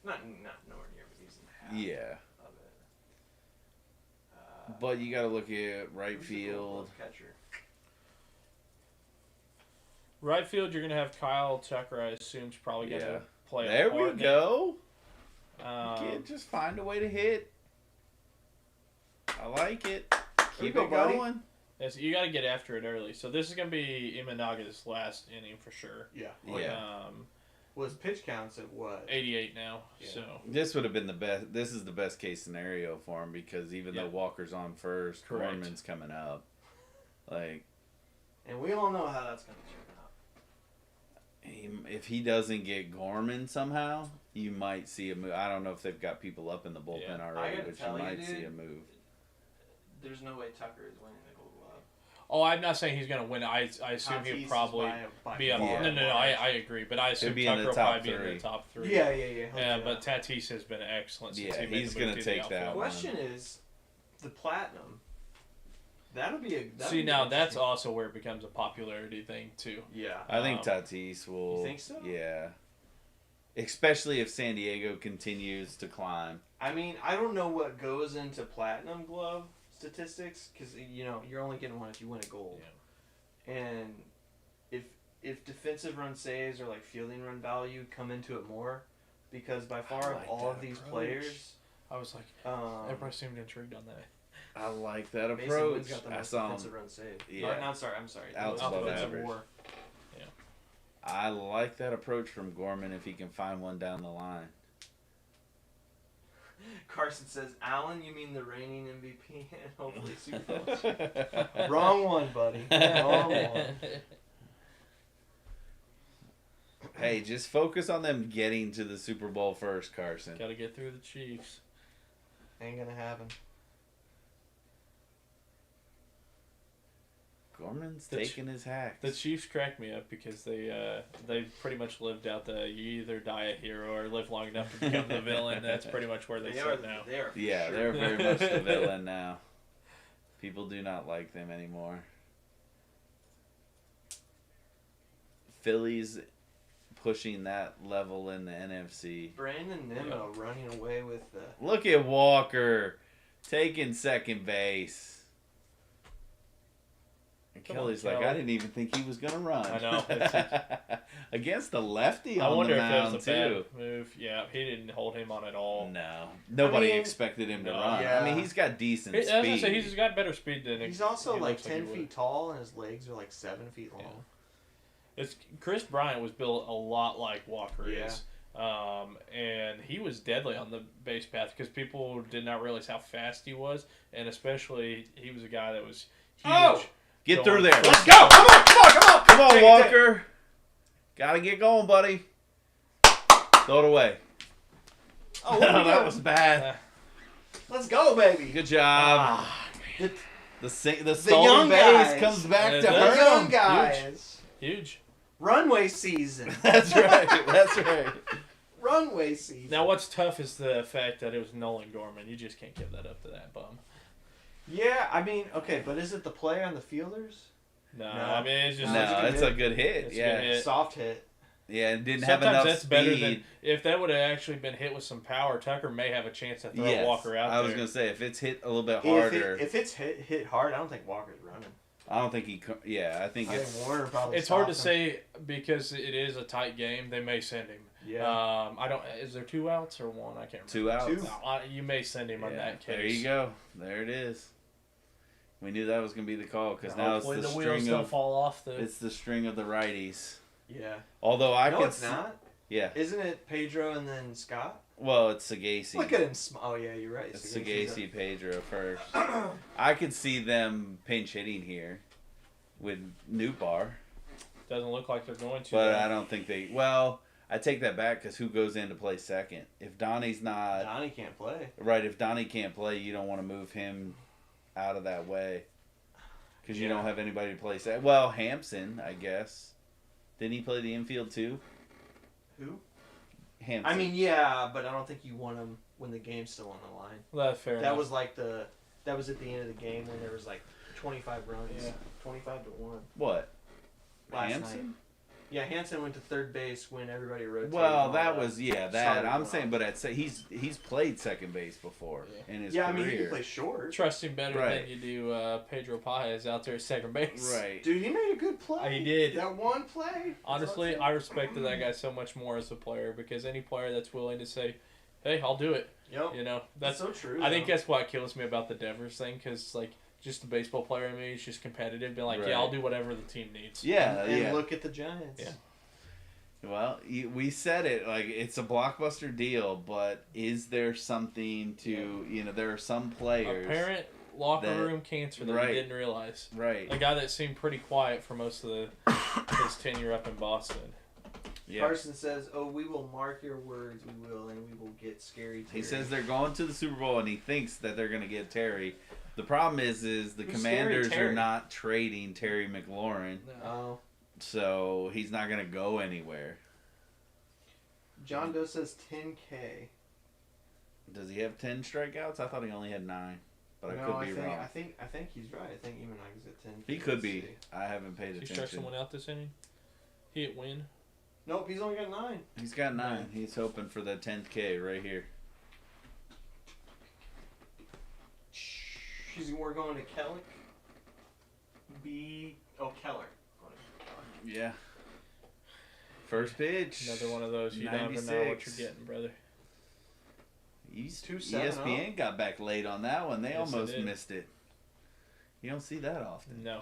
Not nowhere near, but he's in half Yeah. of it. But you got to look at right who's the Gold field. Glove catcher? Right field, you're going to have Kyle Tucker, I assume, is probably going to Yeah. play a There part we in it. go. Um, Kid, just find a way to hit. I like it. Keep go, it buddy. going. yes, you got to get after it early. So this is going to be Imanaga's last inning for sure. Yeah. Yeah. Well, his pitch counts at what? 88 now. Yeah. So This would have been the best. This is the best case scenario for him because even Yeah. though Walker's on first, Correct. Gorman's coming up. Like, And we all know how that's going to turn out. if he doesn't get Gorman somehow, you might see a move. I don't know if they've got people up in the bullpen Yeah. already, I gotta but you tell you, might see dude, a move. There's no way Tucker is winning the Gold Glove. Oh, I'm not saying he's going to win. I assume Tatis he'll is probably by be up. far. No, I agree. But I assume be in Tucker the will top probably be in three. the top three. Yeah. Yeah, but Tatis has been excellent since Yeah, he made he's the move gonna to the take that outfield. one. Question is, the platinum. That'll be a. that'll See, be now that's interesting. also where it becomes a popularity thing, too. Yeah. I think Um, Tatis will. You think so? Yeah. Especially if San Diego continues to climb. I mean, I don't know what goes into platinum glove statistics because you're only getting one if you win a gold. And if defensive run saves or like fielding run value come into it more, because by far like of all that of these approach. players, I was like, everybody seemed intrigued on that. I like that Mason approach. Wynn's got the I most saw him. defensive run save. Yeah. Or, no, I'm sorry. Outs The most above defensive average. WAR. I like that approach from Gorman if he can find one down the line. Carson says, Allen, you mean the reigning MVP and hopefully Super Bowl. Wrong one, buddy. Wrong one. Hey, just focus on them getting to the Super Bowl first, Carson. Got to get through the Chiefs. Ain't gonna happen. Gorman's The taking his hacks. The Chiefs cracked me up because they pretty much lived out the you either die a hero or live long enough to become the villain. That's pretty much where they They are sit now. They are for Yeah, sure. they're very much the villain now. People do not like them anymore. Phillies pushing that level in the NFC. Brandon Nimmo running away with the. Look at Walker taking second base. And Come on, Kelly's like, Kelly. I didn't even think he was going to run. I know. Against the lefty I on wonder the if mound, that was a too. bad move. Yeah, he didn't hold him on at all. No. Nobody I mean, expected him to no. run. Yeah. I mean, he's got decent As I speed. say, he's got better speed than He's also he like looks he 10 would. feet tall and his legs are like 7 feet long. Yeah. It's Chris Bryant was built a lot like Walker Yeah. is, and he was deadly on the base path because people did not realize how fast he was, and especially he was a guy that was huge. Oh! Get Going through there. full Let's go. Come on. Come on, Take it, Walker. Gotta get going, buddy. Throw it away. Oh, what are we that doing? was bad. Let's go, baby. Good job. Ah, The The young stolen base guys. comes back Yeah, to The that's hurt young him. guys. Huge. Runway season. That's right. That's right. Runway season. Now, what's tough is the fact that it was Nolan Gorman. You just can't give that up to that bum. Yeah, I mean, okay, but is it the play on the fielders? No, No. I mean, it's just. No, it's a good hit. It's a Yeah. good hit. Soft hit. Yeah, it didn't have Sometimes enough that's speed. better than if that would have actually been hit with some power. Tucker may have a chance to throw Yes. Walker out I was there. gonna say if it's hit a little bit harder, If it's hit hard, I don't think Walker's running. I don't think he. Yeah, I think I it's. think Warner probably. It's hard to stopped him. say because it is a tight game. They may send him. Yeah. I don't. Is there 2 outs or 1? I can't remember. 2 outs. Two. No, you may send him on that case. There you go. There it is. We knew that was gonna be the call because Now, now it's hopefully the wheels string don't of fall off the. it's the string of the righties. Yeah. Although I No, could. it's not. Yeah. Isn't it Pedro and then Scott? Well, it's Sagasi. Look at him. Oh yeah, you're right. It's Sagasi's Sagasi Pedro first. I could see them pinch hitting here with Newbar, Doesn't look like they're going to. but though. I don't think they. Well, I take that back because who goes in to play second? If Donnie's not Donnie can't play. right, if Donnie can't play, you don't want to move him out of that way because you Yeah. don't have anybody to play second. Well, Hampson, I guess. Didn't he play the infield too? Who? Hampson. I mean, yeah, but I don't think you want him when the game's still on the line. That's fair. That enough. was like that was at the end of the game when there was like 25 runs. Yeah. 25 to 1. what? Last Hampson? night. Yeah, Hansen went to third base when everybody rotated. Well, all that up. was that. Started I'm going saying, off. but he's played second base before in his Yeah, I career. mean, he can play short. Trust him better Right. than you do Pedro Paez out there at second base. Right. Dude, he made a good play. He did. That one play. Honestly, I respected that guy so much more as a player because any player that's willing to say, "Hey, I'll do it," Yep. you know, That's that's. so true. I think though. that's what kills me about the Devers thing because like just the baseball player in me is just competitive, being like, Right. "Yeah, I'll do whatever the team needs." Yeah, And yeah. look at the Giants. Yeah. Well, we said it like it's a blockbuster deal, but is there something to there are some players Apparent locker that- room cancer that right. we didn't realize. right? A guy that seemed pretty quiet for most of his tenure up in Boston. Yeah. Carson says, "Oh, we will mark your words. We will, and we will get scary." He Terry." says they're going to the Super Bowl, and he thinks that they're going to get Terry. The problem is the Who's Scary Commanders are Terry? not trading Terry McLaurin, Oh, so he's not going to go anywhere. John Doe says 10K. Does he have 10 strikeouts? I thought he only had 9, but I No, could be think, wrong. I think he's right. I think Emanag is at 10K. He could Let's be. see. I haven't paid Did he strike attention. someone out this inning? He hit win. Nope, he's only got 9. He's got 9. He's hoping for the 10th K right here. We're going to Kellick. Keller. Yeah. First pitch. Another one of those you never know what 96. you're getting, brother. ESPN got back late on that one. They Yes, they almost did. missed it. You don't see that often. No.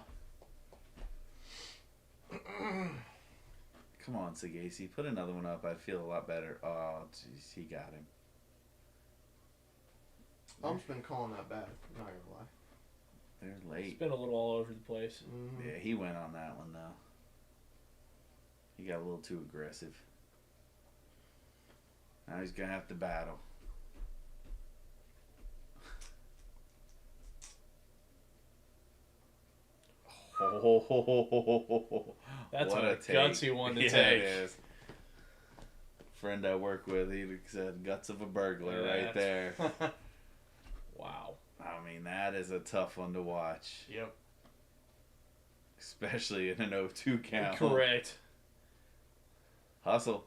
Come on, Sagasi. Put another one up. I'd feel a lot better. Oh, jeez. He got him. Ump's been calling that bad. I'm not gonna lie. They're It's late. been a little all over the place. Mm-hmm. Yeah, he went on that one, though. He got a little too aggressive. Now he's going to have to battle. That's What a take. gutsy one to Yeah, take. it is. Friend I work with, he said guts of a burglar Yeah, right there. Wow. I mean, that is a tough one to watch, Yep. especially in an 0-2 count. Correct. Hustle.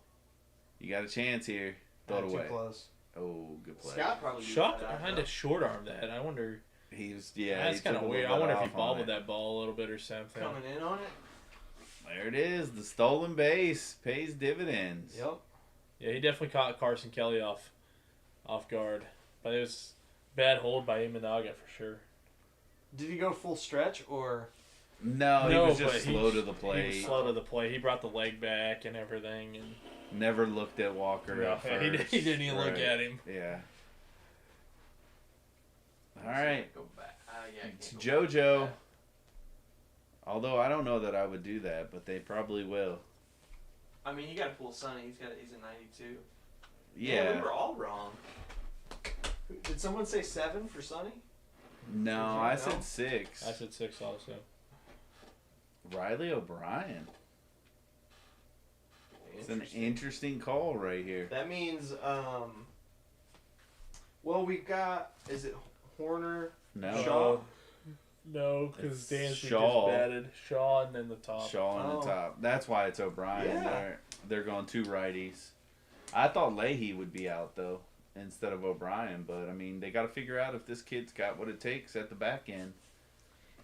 You got a chance here. Throw it Not too away. close. Oh, good play. Scott probably beat Shocked. that out, I had though. to short arm that. I wonder. He was, yeah. That's he kind took of a weird. little I wonder bit if he off on bobbled it. that ball a little bit or something. Coming in on it. There it is. The stolen base pays dividends. Yep. Yeah, he definitely caught Carson Kelly off guard, but it was bad hold by Imanaga for sure. Did he go full stretch or? No, he No, was but just he- slow to the He plate. was slow to the plate. He brought the leg back and everything, and Never looked at Walker yeah, at first. he didn't even look Right. at him. Yeah. All right. Go back. Yeah, I It's can't go back. JoJo. Although I don't know that I would do that, but they probably will. I mean, you got to pull Sonny. He's a 92. Yeah. we were all wrong. Did someone say 7 for Sonny? No, Did you I know? said 6. I said 6 also. Riley O'Brien. It's an interesting call right here. That means, well, we've got, is it Horner? No. Shaw? No, because It's Dansby Shaw. just batted. Shaw and then the top. Shaw in Oh. the top. That's why it's O'Brien. Yeah. They're going 2 righties. I thought Leahy would be out though instead of O'Brien, but I mean they got to figure out if this kid's got what it takes at the back end.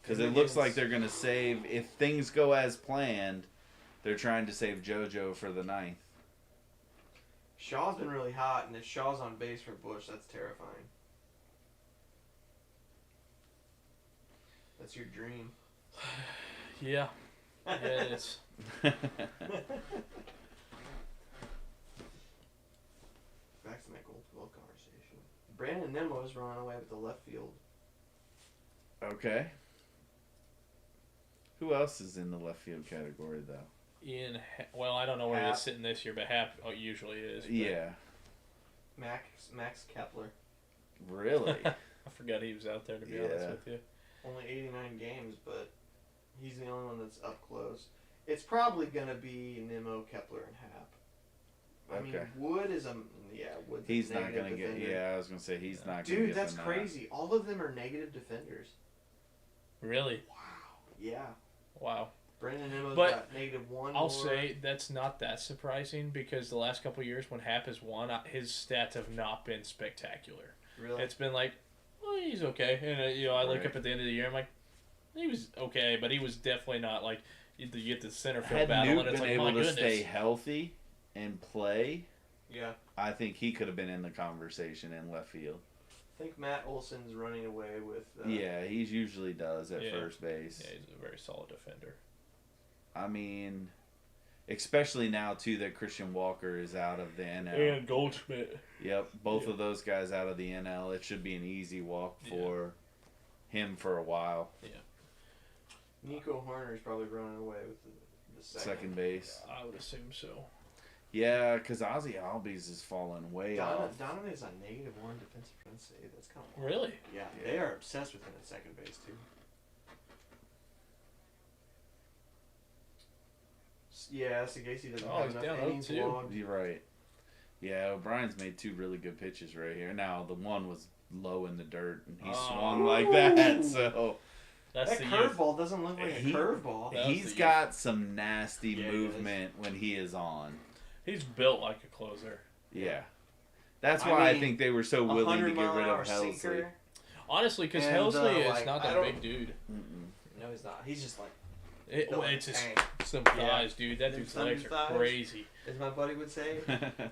Because it looks like they're going to save, if things go as planned, they're trying to save JoJo for the 9th. Shaw's been really hot, and if Shaw's on base for Bush, that's terrifying. That's your dream. Yeah. Yeah, it is. Back to my gold glove conversation. Brandon Nimmo is running away with the left field. Okay. Who else is in the left field category though? Well, I don't know where Hap. he's sitting this year, but Hap usually is. But Yeah. Max Kepler. Really? I forgot he was out there, to be honest Yeah. with you. Only 89 games, but he's the only one that's up close. It's probably going to be Nimmo, Kepler, and Hap. I mean, Okay. Wood is Wood's He's a not negative going to get, defender. yeah, I was going to say he's not going to Dude, get that's the nod. crazy. All of them are negative defenders. Really? Wow. Yeah. Wow. Brandon Nimmo's But got -1 I'll more. say that's not that surprising because the last couple of years when Hap has won, his stats have not been spectacular. Really? It's been like, well, he's okay. And, I look Right. up at the end of the year, I'm like, he was okay, but he was definitely not like, you get the center field Had battle, Newt and it's been like, able my to goodness. stay healthy and play, Yeah. I think he could have been in the conversation in left field. I think Matt Olson's running away with. Yeah, he usually does at Yeah. first base. Yeah, he's a very solid defender. I mean, especially now too that Christian Walker is out of the NL. And Goldschmidt. Yep, both Yeah. of those guys out of the NL. It should be an easy walk for him for a while. Nico Horner's probably running away with the Second base. I would assume so. Yeah, because Ozzy Albies is falling way off. Donovan is on -1 defensive run save. That's kind of Really? Yeah, they are obsessed with him at second base too. Yeah, Sagasi doesn't Oh, have he's enough down innings 0-2. logged. You're right. Yeah, O'Brien's made 2 really good pitches right here. Now, the one was low in the dirt, and he swung like that, so... That's That the youth. curveball doesn't look like a curveball. That was He's the got some nasty Yeah, he movement when he is on. He's built like a closer. Yeah. That's I why I mean, think they were so willing to get rid of 100-mile-an-hour Helsley. sinker. Honestly, because And, Helsley is like, not I that don't- big dude. Mm-mm. No, he's not. He's just like, It's just Dang. some Yeah. thighs, dude. That Them dude's legs thunder are thighs. crazy. as my buddy would say.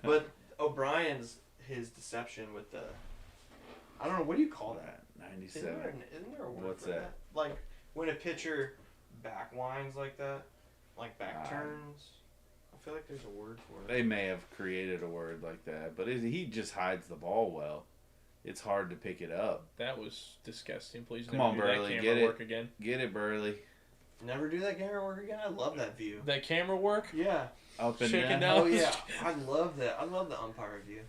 But O'Brien's his deception with the, I don't know, what do you call that? 97. Isn't there a word What's for that? Like when a pitcher back winds like that, like back turns. I feel like there's a word for it. They may have created a word like that, but he just hides the ball well. It's hard to pick it up. That was disgusting. Please Come never on, do Burley, that get camera it. work again. Get it, Burley. Never do that camera work again. I love that view. That camera work? Yeah. Up and Chicken down. Oh yeah. I love that. I love the umpire view.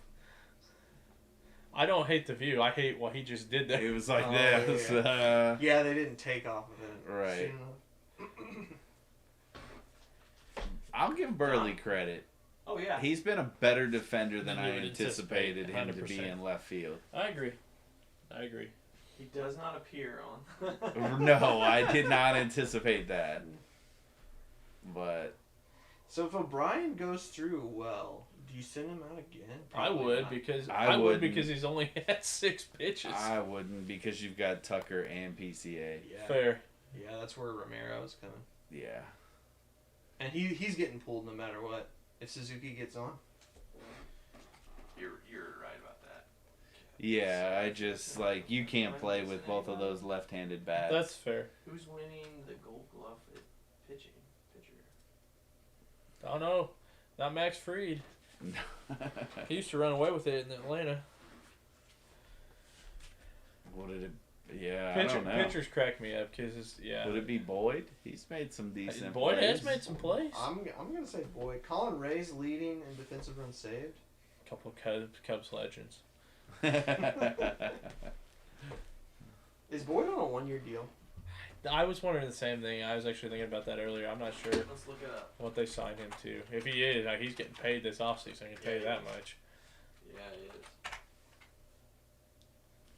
I don't hate the view. I hate what he just did there. It was like Oh, this. yeah. Yeah, they didn't take off of it. Right. soon enough. I'll give Burley credit. Oh yeah. He's been a better defender than Than I you would anticipated anticipate, him to be 100%. in left field. I agree. I agree. He does not appear on. No, I did not anticipate that. But So if O'Brien goes through well, do you send him out again? I Probably would not. because I I would wouldn't. because he's only had 6 pitches. I wouldn't because you've got Tucker and PCA. Yeah. Fair. Yeah, that's where Romero's coming. Yeah. And he's getting pulled no matter what. If Suzuki gets on. You're right about that. Yeah, I just, like, you can't play with both of those left-handed bats. That's fair. Who's winning the Gold Glove at pitcher? I don't know. Not Max Fried. He used to run away with it in Atlanta. Would it? Yeah, I don't know. Pitchers crack me up because Would it be Boyd? He's made some decent Boyd plays. has made some plays. I'm gonna say Boyd. Colin Ray's leading in defensive runs saved. Couple of Cubs legends. Is Boyd on a 1-year deal? I was wondering the same thing. I was actually thinking about that earlier. I'm not sure Let's look it up. what they signed him to. If he is, he's getting paid this offseason. I can tell you that much. Yeah, it is.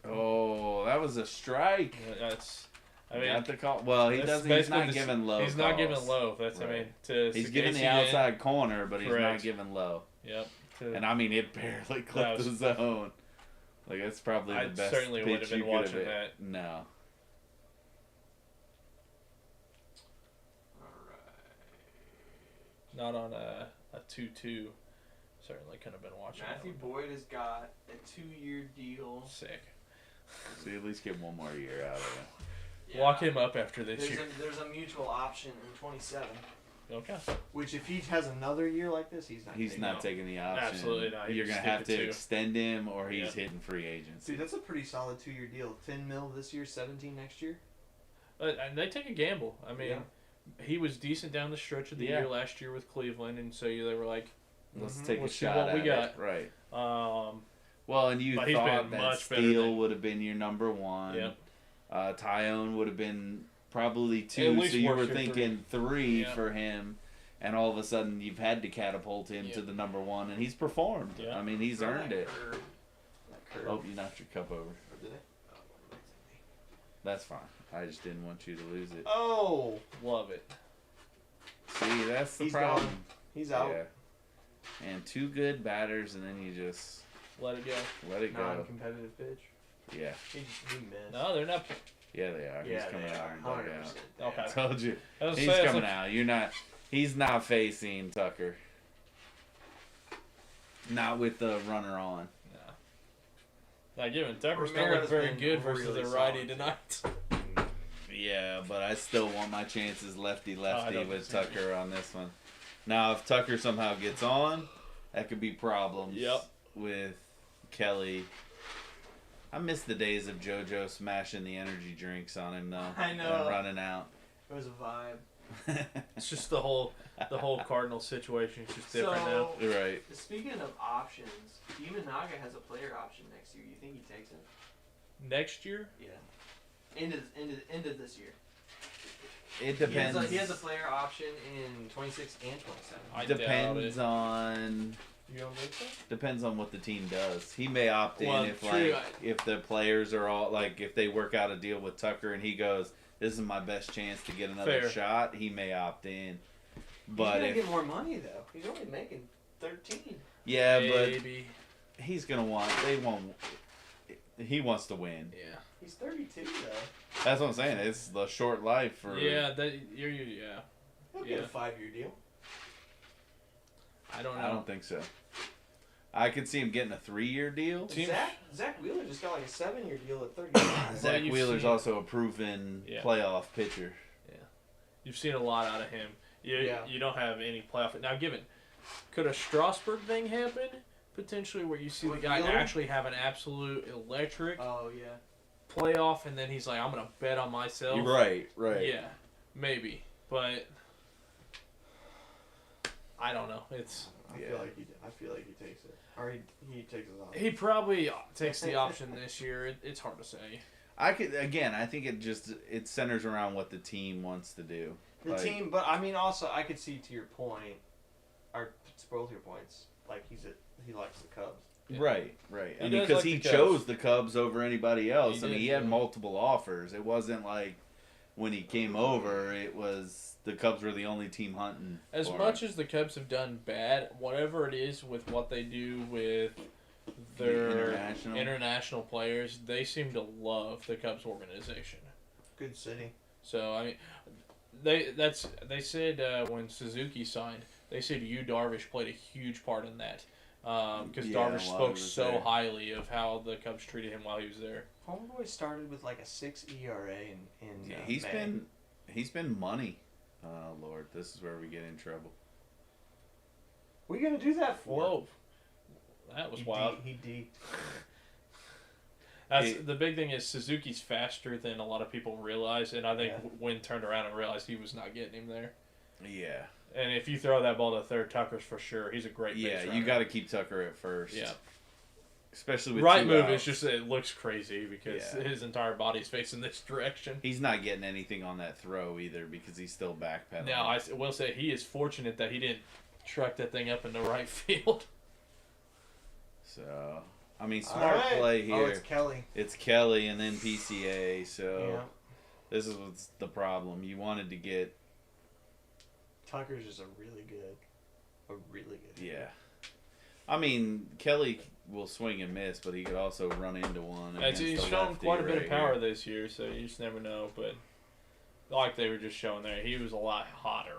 Oh, that was a strike. That's. I mean, Got the call. Well, he that's doesn't. He's basically not giving low. He's not giving calls. low. That's I mean, Right. He's giving the outside corner, but he's not Correct. giving low. Yep. And I mean, it barely clipped was- the zone. Like that's probably the I best certainly pitch would have been you could watching have that. No. All right. Not on a 2-2. Certainly could have been watching. Matthew that one. Boyd has got a 2-year deal. Sick. So at least get one more year out of it. Yeah. Lock him up after this There's year. there's a mutual option in 27. Okay. Which, if he has another year like this, he's not. He's taking not it. taking the option. Absolutely not. You're He's gonna have to sticking to. extend him, or he's Yeah. hitting free agency. Dude, that's a pretty solid 2-year deal. 10 mil this year, 17 next year. And they take a gamble. I mean, Yeah. he was decent down the stretch of the Yeah. year last year with Cleveland, and so they were like, Let's Mhm. take We'll a see shot what at we it. got. Right. Well, and you but he's thought been that much better Steele than- would have been your number one. Yep. Tyone would have been probably At 2, least so you worth were your thinking 3 Yep. for him. And all of a sudden, you've had to catapult him to Yep. the number one, and he's performed. Yeah. I mean, he's Throw earned that it. curve. That curve. Oh, you knocked your cup over. Or did I? That's fine. I just didn't want you to lose it. Oh, love it. See, that's the He's problem. gone. He's out. Yeah. And 2 good batters, and then you just Let it go. let it go. Non-competitive pitch. Yeah. He missed. No, they're not. Yeah, they are. Yeah, He's coming they out are. and 100%. dug out. Okay. I told you. I was He's saying, coming out. You're not. He's not facing Tucker. Not with the runner on. No. Not given. Tucker's not Ramirez looked very been good versus really a righty solid, tonight. Yeah, but I still want my chances lefty don't with disagree. Tucker on this one. Now, if Tucker somehow gets on, that could be problems. Yep. With Kelly. I miss the days of JoJo smashing the energy drinks on him though. I know. And running out. It was a vibe. It's just the whole Cardinal situation is just different now. So, Right. speaking of options, Imanaga has a player option next year. You think he takes it? Next year, Yeah. End of this year. It depends. He has a player option in 26 and 27. I doubt depends it. on You don't think so? depends on what the team does. He may opt in Well, if true. if the players are all like if they work out a deal with Tucker and he goes, "This is my best chance to get another Fair. shot." He may opt in. He's But gonna if get more money though. He's only making 13. yeah, Maybe. but he's gonna want. They won't. He wants to win. Yeah. He's 32 though. That's what I'm saying. It's the short life for. Yeah. Yeah. He'll get Yeah. a 5-year deal. I don't know. I don't think so. I could see him getting a 3-year deal. Team- Zach Wheeler just got like a 7-year deal at 30. Zach you've Wheeler's seen- also a proven Yeah. playoff pitcher. You've seen a lot out of him. Yeah. You don't have any playoff. Now, given, could a Strasburg thing happen? Potentially, where you see With the guy Wheeler? actually have an absolute electric Oh yeah. playoff, and then he's like, I'm going to bet on myself. You're right. Yeah, maybe. But I don't know. It's I feel like he takes it, or he takes it off. He probably takes the option this year. It's hard to say. I think it centers around what the team wants to do. The Like- team, but I mean, also I could see to your point, or to both your points, like he likes the Cubs. Yeah. Right. He I mean, does because like he the Cubs. chose the Cubs over anybody else. He I mean, did, he had yeah. multiple offers. It wasn't like when he came over, it was the Cubs were the only team hunting. As for much him. as the Cubs have done bad, whatever it is with what they do with their international players, they seem to love the Cubs organization. Good city. So I mean, they said when Suzuki signed, they said Yu Darvish played a huge part in that because Yeah, Darvish while he spoke was so there. highly of how the Cubs treated him while he was there. Homeboy started with like a 6 ERA in Yeah, May. he's been money. Oh Lord, this is where we get in trouble. What are you gonna do that for? Whoa, that was wild. He deked. The big thing is Suzuki's faster than a lot of people realize, and I think Yeah. Wynn turned around and realized he was not getting him there. Yeah, And if you throw that ball to third, Tucker's for sure. He's a great base yeah, you runner. got to keep Tucker at first. Yeah. Especially with right 2 move outs. is just it looks crazy because his entire body's facing this direction. He's not getting anything on that throw either because he's still backpedaling. Now I will say he is fortunate that he didn't truck that thing up in the right field. So I mean, smart play here. Oh, it's Kelly. It's Kelly and then PCA. So Yeah. this is what's the problem. You wanted to get Tucker's just a really good hitter. yeah. I mean, Kelly will swing and miss, but he could also run into one. He's shown quite a bit of power this year, so you just never know. But like they were just showing there, he was a lot hotter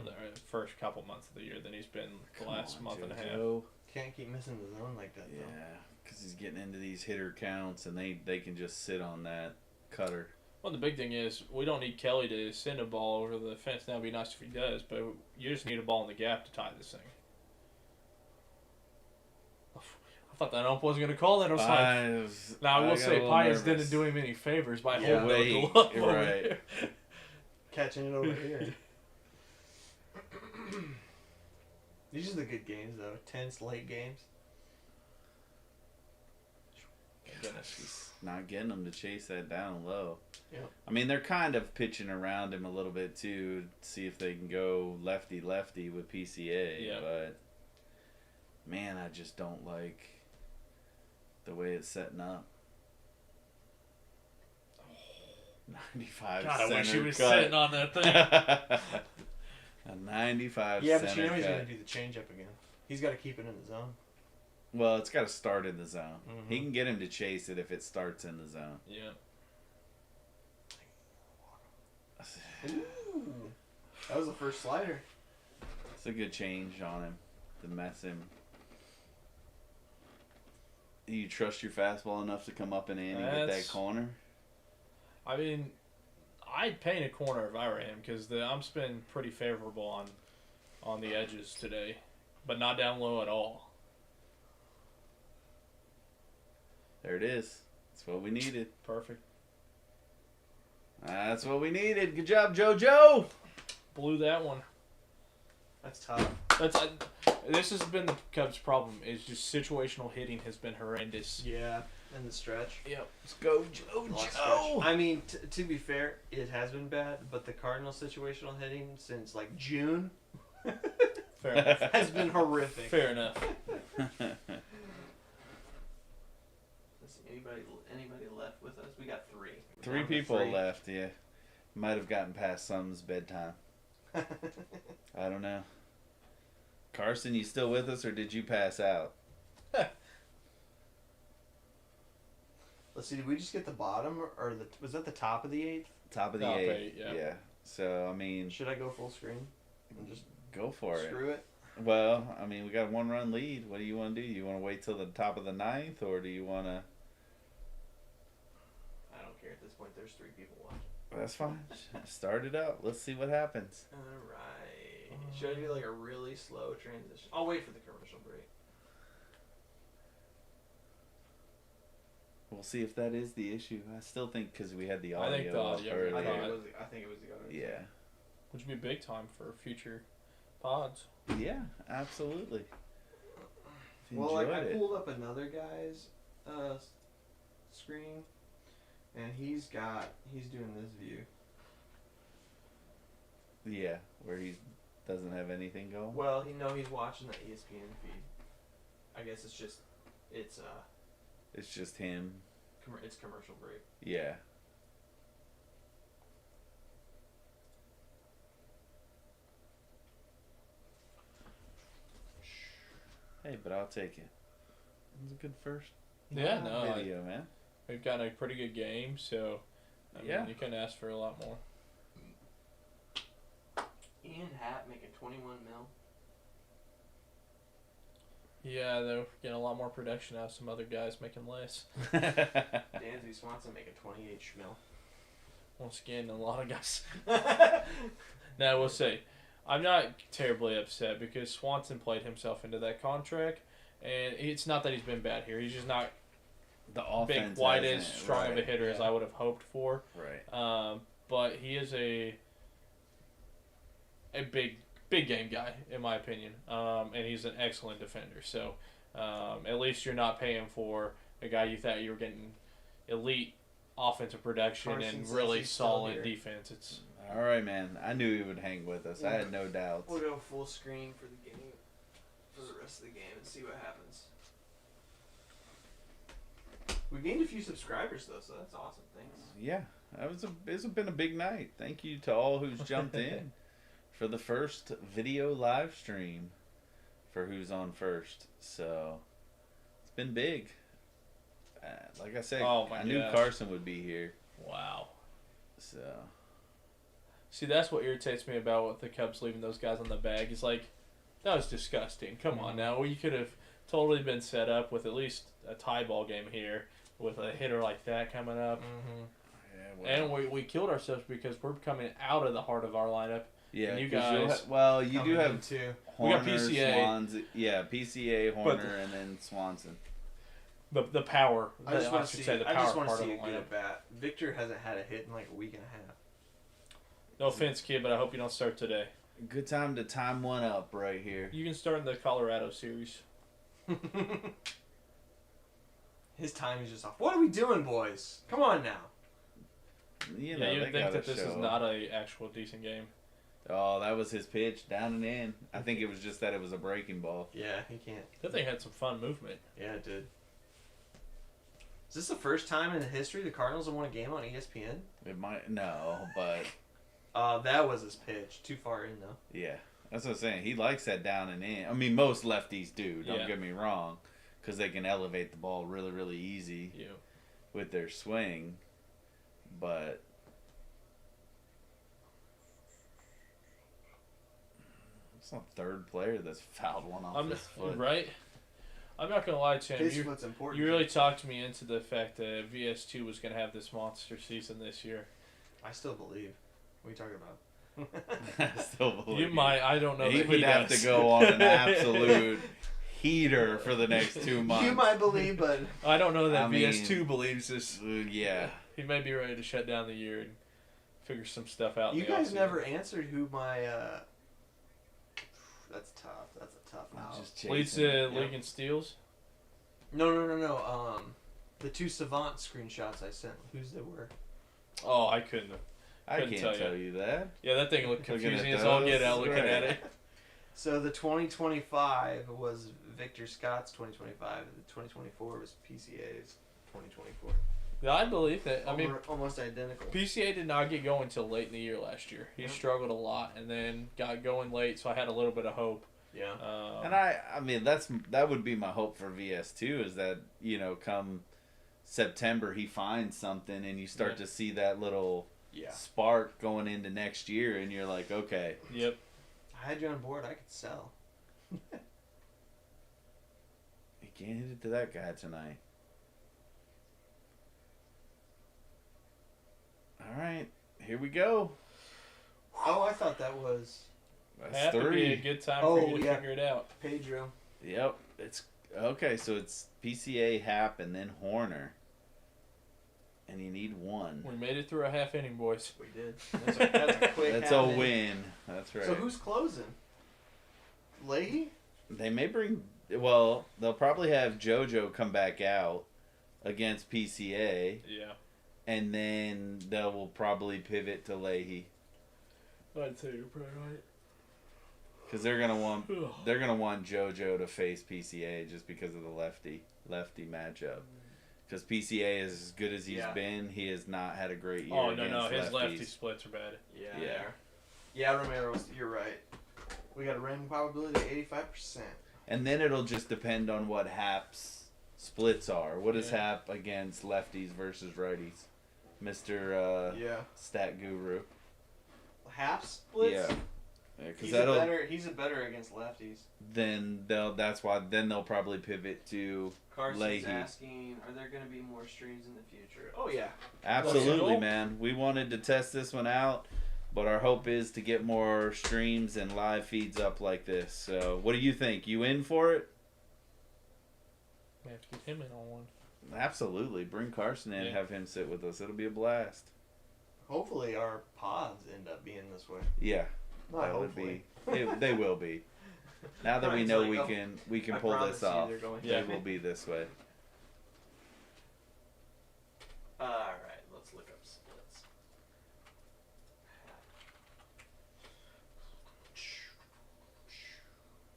the first couple months of the year than he's been the last month and a half. Can't keep missing the zone like that, though. Yeah, because he's getting into these hitter counts, and they can just sit on that cutter. Well, the big thing is we don't need Kelly to send a ball over the fence. That would be nice if he does, but you just need a ball in the gap to tie this thing. I thought that ump wasn't going to call that. I was like, now I will say Pius didn't do him any favors by holding the glove over there. Catching it over here. These are the good games, though. Tense, late games. Goodness, he's not getting them to chase that down low. Yep. I mean, they're kind of pitching around him a little bit, too, to see if they can go lefty-lefty with PCA. Yep. But, man, I just don't like the way it's setting up. 95 God, center I wish he was cut. sitting on that thing. A 95 Yeah, center but you know he's cut. going to do the changeup again. He's got to keep it in the zone. Well, it's got to start in the zone. Mhm. He can get him to chase it if it starts in the zone. Yeah. Ooh. That was the first slider. It's a good change on him to mess him. Do you trust your fastball enough to come up and in and get that corner? I mean, I'd paint a corner if I were him because I'm spinning pretty favorable on the edges today, but not down low at all. There it is. That's what we needed. Perfect. That's what we needed. Good job, JoJo. Blew that one. That's tough. This has been the Cubs' problem. Is just situational hitting has been horrendous. Yeah, in the stretch. Yep. Let's go, Long stretch. JoJo. I mean, to be fair, it has been bad, but the Cardinals' situational hitting since like June Fair enough. has been horrific. Fair enough. Let's see, anybody left with us? We got 3. Three Down to people 3. left, yeah. Might have gotten past some's bedtime. I don't know. Carson, you still with us, or did you pass out? Let's see. Did we just get the bottom, or was that the top of the 8th? Top of the Top 8th. eight, yeah. So, I mean, Should I go full screen and just go for it. screw it? Well, I mean, we got a 1-run lead. What do you want to do? You want to wait till the top of the 9th, or do you want to... I don't care at this point. There's 3 people watching. That's fine. Start it up. Let's see what happens. Alright. Should I do like a really slow transition? I'll wait for the commercial break. We'll see if that is the issue. I still think because we had the I think audio the audio earlier. I think it was the other. Yeah. Which would be big time for future pods. Yeah, absolutely. Well, like I Enjoyed it. pulled up another guy's screen, and he's doing this view. Yeah, where he doesn't have anything going. Well, he's watching the ESPN feed. I guess it's just It's just him. it's commercial break. Yeah. Hey, but I'll take it. It was a good first Yeah, no. video, man. We've gotten a pretty good game, so I mean, Yeah. you couldn't ask for a lot more. Ian Happ making 21 mil. Yeah, they're getting a lot more production out of some other guys making less. Dansby Swanson making 28 schmil. Once again, a lot of guys. Now, we'll say, I'm not terribly upset because Swanson played himself into that contract, and it's not that he's been bad here. He's just not The offense big, wide, as hasn't- strong of a right, hitter as yeah. I would have hoped for. Right. But he is a big game guy, in my opinion, and he's an excellent defender. So At least you're not paying for a guy you thought you were getting elite offensive production Carson and says really he's still solid here. defense. It's All right, man. I knew he would hang with us. I had no doubts. We'll go full screen for the game, for the rest of the game, and see what happens. We gained a few subscribers though, so that's awesome. Thanks. Yeah, it's been a big night. Thank you to all who's jumped in for the first video live stream for Who's On First. So it's been big. Like I said, Oh my I knew gosh. Carson would be here. wow. So See, that's what irritates me about with the Cubs leaving those guys on the bag. It's like, that was disgusting. Come on now. We could have totally been set up with at least a tie ball game here with a hitter like that coming up. Mm-hmm. yeah, And we killed ourselves because we're coming out of the heart of our lineup. yeah, and you 'cause you'll guys you do have too. We got Horner, PCA. Swanson, PCA, Horner, and then Swanson. The power. I just want to should see. say the I power just want to part of see the a lineup. good bat. Victor hasn't had a hit in like a week and a half. No offense, kid, but I hope you don't start today. Good time to time one up right here. You can start in the Colorado series. His timing's just off. What are we doing, boys? Come on now. You know, Yeah, they you'd think gotta that this is show. not a actual decent game. Oh, that was his pitch, down and in. I think it was just that it was a breaking ball. Yeah, he can't. That thing had some fun movement. Yeah, it did. Is this the first time in the history the Cardinals have won a game on ESPN? It might no, but That was his pitch. Too far in though. yeah, that's what I'm saying. He likes that down and in. I mean, most lefties do. Don't Yeah. get me wrong, because they can elevate the ball really, really easy Yeah. with their swing. But it's not third player that's fouled one off his foot. Right? I'm not going to lie, Tim. His foot's important. You really talked me into the fact that VS2 was going to have this monster season this year. I still believe. What are you talking about? I still believe You might. I don't know he that would he have does. to go on an absolute heater for the next 2 months. You might believe, but I don't know that I mean- VS2 believes this. Yeah. He may be ready to shut down the year and figure some stuff out. you in the guys offseason. never answered who my. That's tough. That's a tough one. Just Leads chasing. the league in steals. No. The two Savant screenshots I sent. Whose they were? Oh, I couldn't. I couldn't can't tell tell you that. Yeah, that thing looked Looking at confusing as all those, get out looking right. at it. So the 2025 was Victor Scott's 2025. And the 2024 was PCA's 2024. Yeah, I believe that. I mean, almost identical. PCA did not get going until late in the year last year. He struggled a lot and then got going late, so I had a little bit of hope. Yeah. And I mean, that would be my hope for VS2 is that, come September he finds something and you start to see that little spark going into next year and you're like, okay. Yep. I had you on board. I could sell. You can't hit it to that guy tonight. All right, here we go. Oh, I thought that was That's Have to be a 3. good time for you to yeah. figure it out. Pedro. Yep, it's okay. So it's PCA, Hap, and then Horner, and you need 1. We made it through a half inning, boys. We did. That's a quick. That's half a inning. win. That's right. So who's closing? Leahy? They may bring. Well, they'll probably have JoJo come back out against PCA, Yeah. and then they will probably pivot to Leahy I'd say you're probably right. because they're gonna want JoJo to face PCA just because of the lefty matchup. Because PCA is as good as he's been, he has not had a great year. Oh, no, against his lefties. lefty splits are bad. Yeah. Yeah, Romero, you're right. We got a rain probability of 85%. And then it'll just depend on what Hap's splits are. What is Yeah. Hap against lefties versus righties? Mr. Yeah. Stat Guru. Half splits? Yeah. Because He's that'll a better against lefties. then they'll probably pivot to Carson's Leahy. asking, are there going to be more streams in the future? Oh yeah. Absolutely, man. We wanted to test this one out, but our hope is to get more streams and live feeds up like this. So, what do you think? You in for it? We have to get him in on one. Absolutely. Bring Carson in and Yeah. have him sit with us. It'll be a blast. Hopefully our pods end up being this way. Yeah. Not That would hopefully. be. They will be. Now that we Ryan's know like, we can I pull promise this you off, they're going Yeah. it will be this way. Alright, let's look up splits.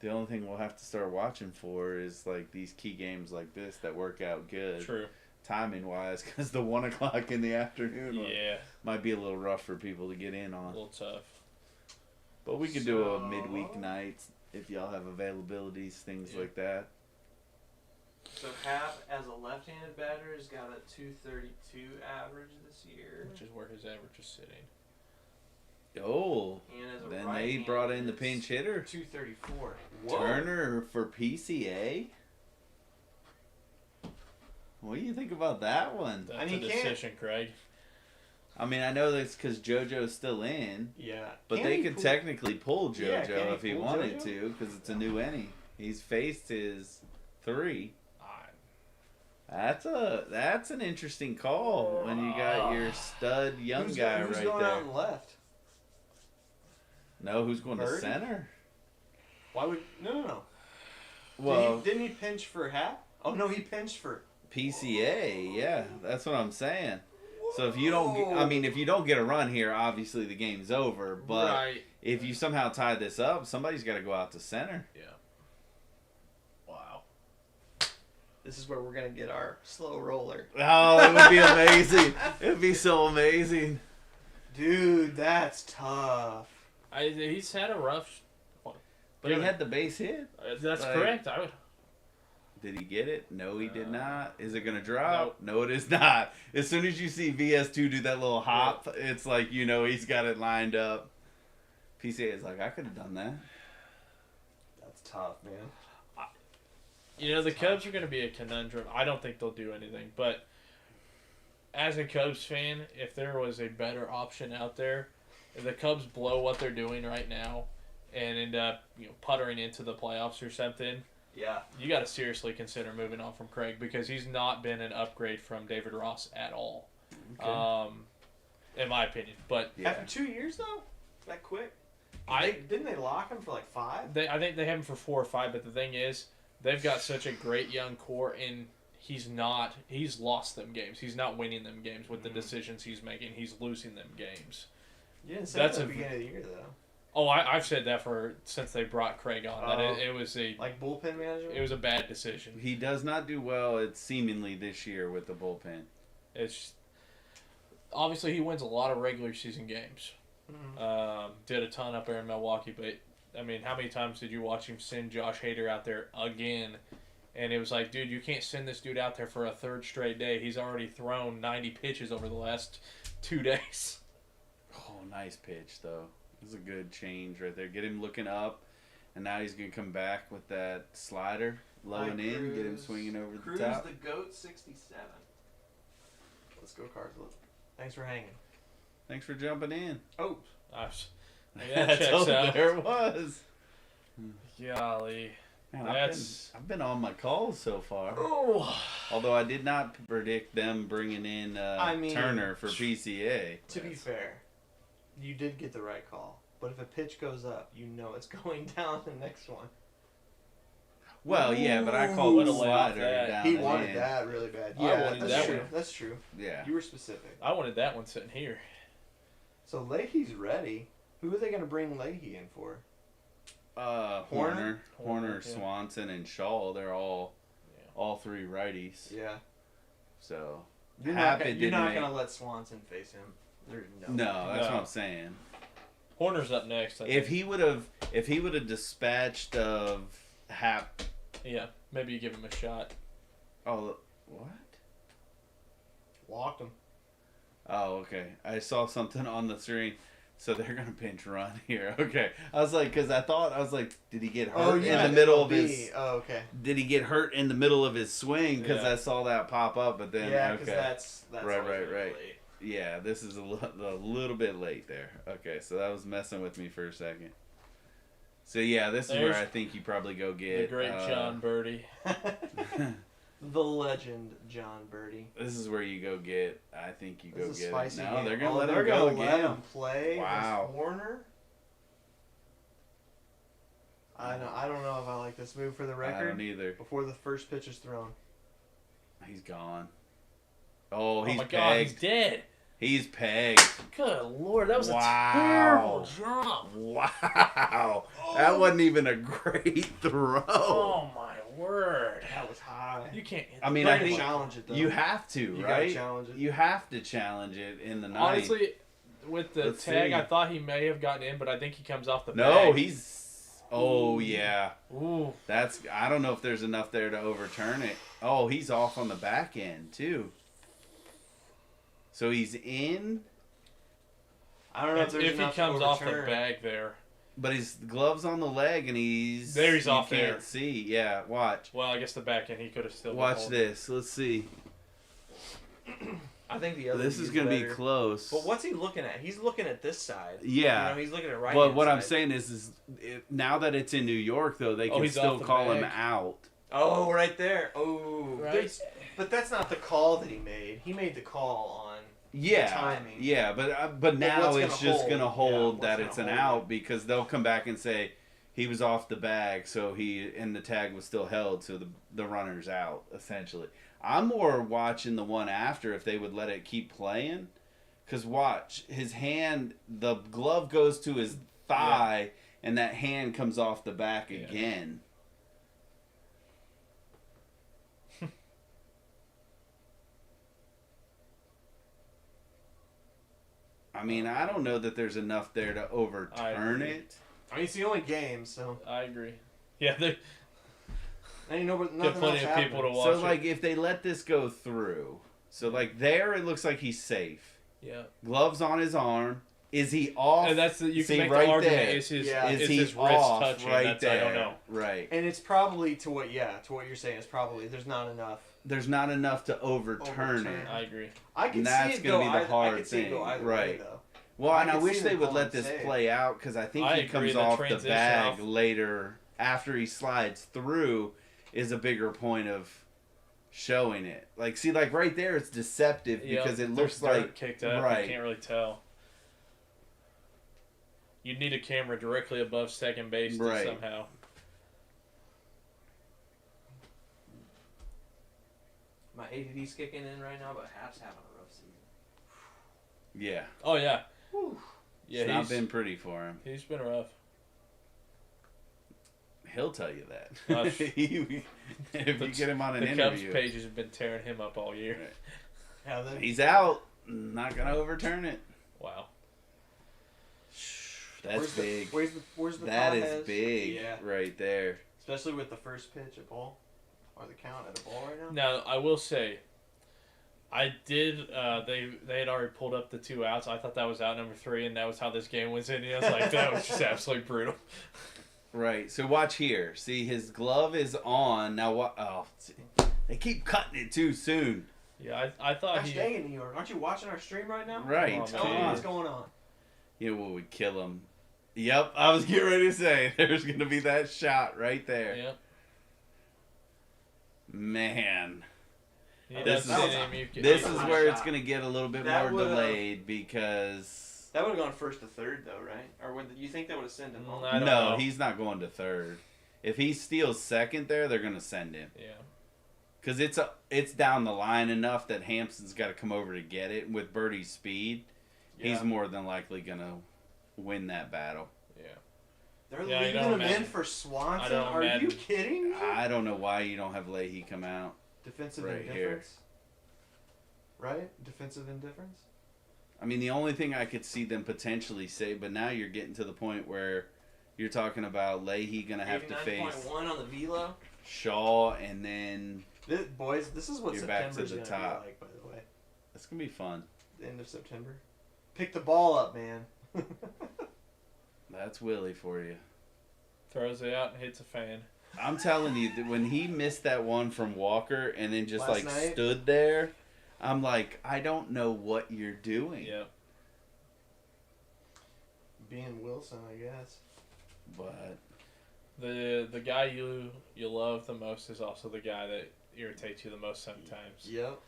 The only thing we'll have to start watching for is like these key games like this that work out good, True. timing wise, because the 1 o'clock in the afternoon Yeah. might be a little rough for people to get in A on. little tough. But we could do a So- midweek night if y'all have availabilities, things Yeah. like that. So Hap, as a left-handed batter, has got a 232 average this year. Which is where his average is sitting. Oh, And as a then they right-handed, brought in the it's pinch hitter 234. Turner for PCA. What do you think about that one? That's I mean, a decision, Craig. I mean, I know that's because JoJo's still in, Yeah. but Can they he could pull- technically pull Yeah, JoJo can he if he pull wanted JoJo? to, because it's a new inning. He's faced his 3. That's an interesting call when you got your stud young who's guy who's right going there. out and left? No, who's going to Birdie? center? Why would no? Well, Didn't he pinch for Hap? Oh no, he pinched for PCA, yeah, that's what I'm saying. So if you don't, if you don't get a run here, obviously the game's over. But right. if you somehow tie this up, somebody's got to go out to center. Yeah. Wow. This is where we're gonna get our slow roller. Oh, it would be amazing. It'd be so amazing. Dude, that's tough. He's had a rough. But he had the base hit. That's like- correct. I would. Did he get it? No, he did not. Is it going to drop? No, it is not. As soon as you see VS2 do that little hop, it's like, he's got it lined up. PCA is like, I could have done that. That's tough, man. The Cubs are going to be a conundrum. I don't think they'll do anything. But as a Cubs fan, if there was a better option out there, if the Cubs blow what they're doing right now and end up puttering into the playoffs or something, Yeah. you got to seriously consider moving on from Craig because he's not been an upgrade from David Ross at all, in my opinion. But Yeah. After 2 years though, that quick. I Didn't they lock him for like 5? I think they have him for 4 or 5. But the thing is, they've got such a great young core, and he's lost them games. He's not winning them games with the decisions he's making. He's losing them games. You didn't say That's that at a- the beginning of the year though. Oh, I've said that since they brought Craig on. That Oh. it was Like bullpen management. it was a bad decision. He does not do well, seemingly, this year with the bullpen. It's obviously he wins a lot of regular season games. Mhm. Did a ton up there in Milwaukee, but I mean, how many times did you watch him send Josh Hader out there again? And it was like, dude, you can't send this dude out there for a 3rd straight day. He's already thrown 90 pitches over the last 2 days. Oh, nice pitch, though. It was a good change right there. Get him looking up, and now he's going to come back with that slider, low and in, get him swinging over Cruz the top. the GOAT 67. Let's go, Cards. Thanks for hanging. Thanks for jumping in. Oh, Yeah, that checks out. There it was. Golly. Man, That's- I've been on my calls so far. Oh. Although I did not predict them bringing in Turner for PCA. to be fair, you did get the right call. But if a pitch goes up, you know it's going down the next one. Well, yeah, but I called the Would've laid off slider that. down He and wanted in. that really bad. I Yeah, wanted that's that true. one. That's true. Yeah. You were specific. I wanted that one sitting here. So Leahy's ready. Who are they going to bring Leahy in for? Horner, Horner, yeah. Swanson, and Shaw. They're all 3 righties. Yeah. So You're Happy not didn't going to make- let Swanson face him. There's No, that's No. what I'm saying. Horner's up next. I If think. he would have dispatched of Hap. Yeah, maybe you give him a shot. Oh, what? Walked him. Oh, okay. I saw something on the screen. So they're gonna pinch run here. Okay. I was like, did he get hurt in the middle of his? Oh, okay. Did he get hurt in the middle of his swing? Because Yeah. I saw that pop up, but then Yeah, because okay. that's Right, always right, really right. late. Yeah, this is a little bit late there. Okay, so that was messing with me for a second. So yeah, this is where There's I think you probably go get The great John Birdie. The legend, John Birdie. This is where you go get. I think you go This is a get. spicy No, game. they're gonna let they're him go gonna let again. him play Wow. against Warner. I don't know if I like this move for the I record. don't either. Before the first pitch is thrown. He's gone. Oh, he's my pegged. God, he's dead. He's pegged. Good Lord, that was Wow. a terrible jump. Wow. That wasn't even a great throw. Oh my word. That was high. You can't hit I mean, You I gotta think challenge it though. you have to, You right? gotta challenge it. You have to challenge it in the ninth. Honestly, with the Let's tag, see. I thought he may have gotten in, but I think he comes off the No, bag. he's. Oh yeah. Ooh. That's. I don't know if there's enough there to overturn it. Oh, he's off on the back end too. So he's in, I don't know if there's If he enough comes to off the overturn. bag there. but his gloves on the leg, and he's There he's you off can't there. see. Yeah, watch. Well, I guess the back end he could have still been Watch holding. this. Let's see. I think the other. This is gonna be close. But what's he looking at? He's looking at this side. Yeah. You know, he's looking at right. But what I'm saying is now that it's in New York, though, they Oh, can he's still off the call him bag. out. Oh, right there. Oh, Right? there's- But that's not the call that he made. He made the call on. Yeah, timing. yeah, but now what's it's gonna just hold? gonna Yeah, hold what's that gonna it's an hold out it? because they'll come back and say he was off the bag, so the tag was still held, so the runner's out essentially. I'm more watching the one after if they would let it keep playing, because watch his hand, the glove goes to his thigh, and that hand comes off the back Yeah. again. I mean, I don't know that there's enough there to overturn agree. it. I mean, it's the only game, so I agree. Yeah, there and you know, there nothing plenty else of people to happened. watch. So, it. like, if they let this go through, so like there, it looks like he's safe. Yeah. Gloves on his arm. Is he off? And that's you See, can make right the argument there. is his Yeah. Is is he his wrist off touching? right That's, there? I don't know. Right. And it's probably to what you're saying. It's probably there's not enough. There's not enough to overturn Overturn. it. I agree. I can And see that's it gonna go be the either, I hard could see it go thing, either way, right. though. Well, I and I could wish see they them would calling let this save. play out because I think I he agree, comes the off the transition bag off- later after he slides through is a bigger point of showing it. Like, see, like right there, it's deceptive because it looks there's dirt like kicked up. right. You can't really tell. You'd need a camera directly above second base to Right. somehow. My ADD's kicking in right now, but Hap's having a rough season. yeah. Oh yeah. Whew. Yeah, It's not he's been pretty for him. he's been rough. He'll tell you that. Uh, if you get him on an The Cubs interview, pages have been tearing him up all year. Right. Yeah, then, he's out. Not gonna overturn it. Wow. That's where's big. Where's the That is Tajes? big Yeah, right there. especially with the first pitch at ball or the count at a ball right now. Now I will say, I did. They had already pulled up the 2 outs. I thought that was out number 3, and that was how this game was ending. I was like, that was just absolutely brutal. Right. So watch here. See, his glove is on now. What? Oh, they keep cutting it too soon. Yeah, I thought Gosh he. dang it, New York! Aren't you watching our stream right now? Right. Come on, Tell me man. what's going on. You know what would kill him? Yep. I was getting ready to say there's gonna be that shot right there. Yeah. Man, He This does is- hit him, you can- this That's is a where it's shot. gonna get a little bit That more would've- delayed because That would have gone first to third though, right? Or would you think that would have sent him home? I don't no, know. he's not going to third. If he steals second there, they're gonna send him. Yeah. Because it's down the line enough that Hampson's got to come over to get it. With Birdie's speed, he's Yeah. more than likely going to win that battle. They're Yeah, you leaving don't him in imagine- for Swanson. I don't Are you imagine- kidding me? I don't know why you don't have Leahy come out. Defensive right indifference. here. Right? Defensive indifference. I mean, the only thing I could see them potentially say, but now you're getting to the point where you're talking about Leahy going to have to face 89.1 on the velo. Shaw, and then Boys, this is what You're back to September's the gonna top. be like, by the way. it's going to be fun. The end of September. Pick the ball up, man. That's Willie for you. Throws it out and hits a fan. I'm telling you, that when he missed that one from Walker and then just Last like night? stood there, I'm like, I don't know what you're doing. Yeah. Being Wilson, I guess. But The guy you love the most is also the guy that irritates you the most sometimes. Yep.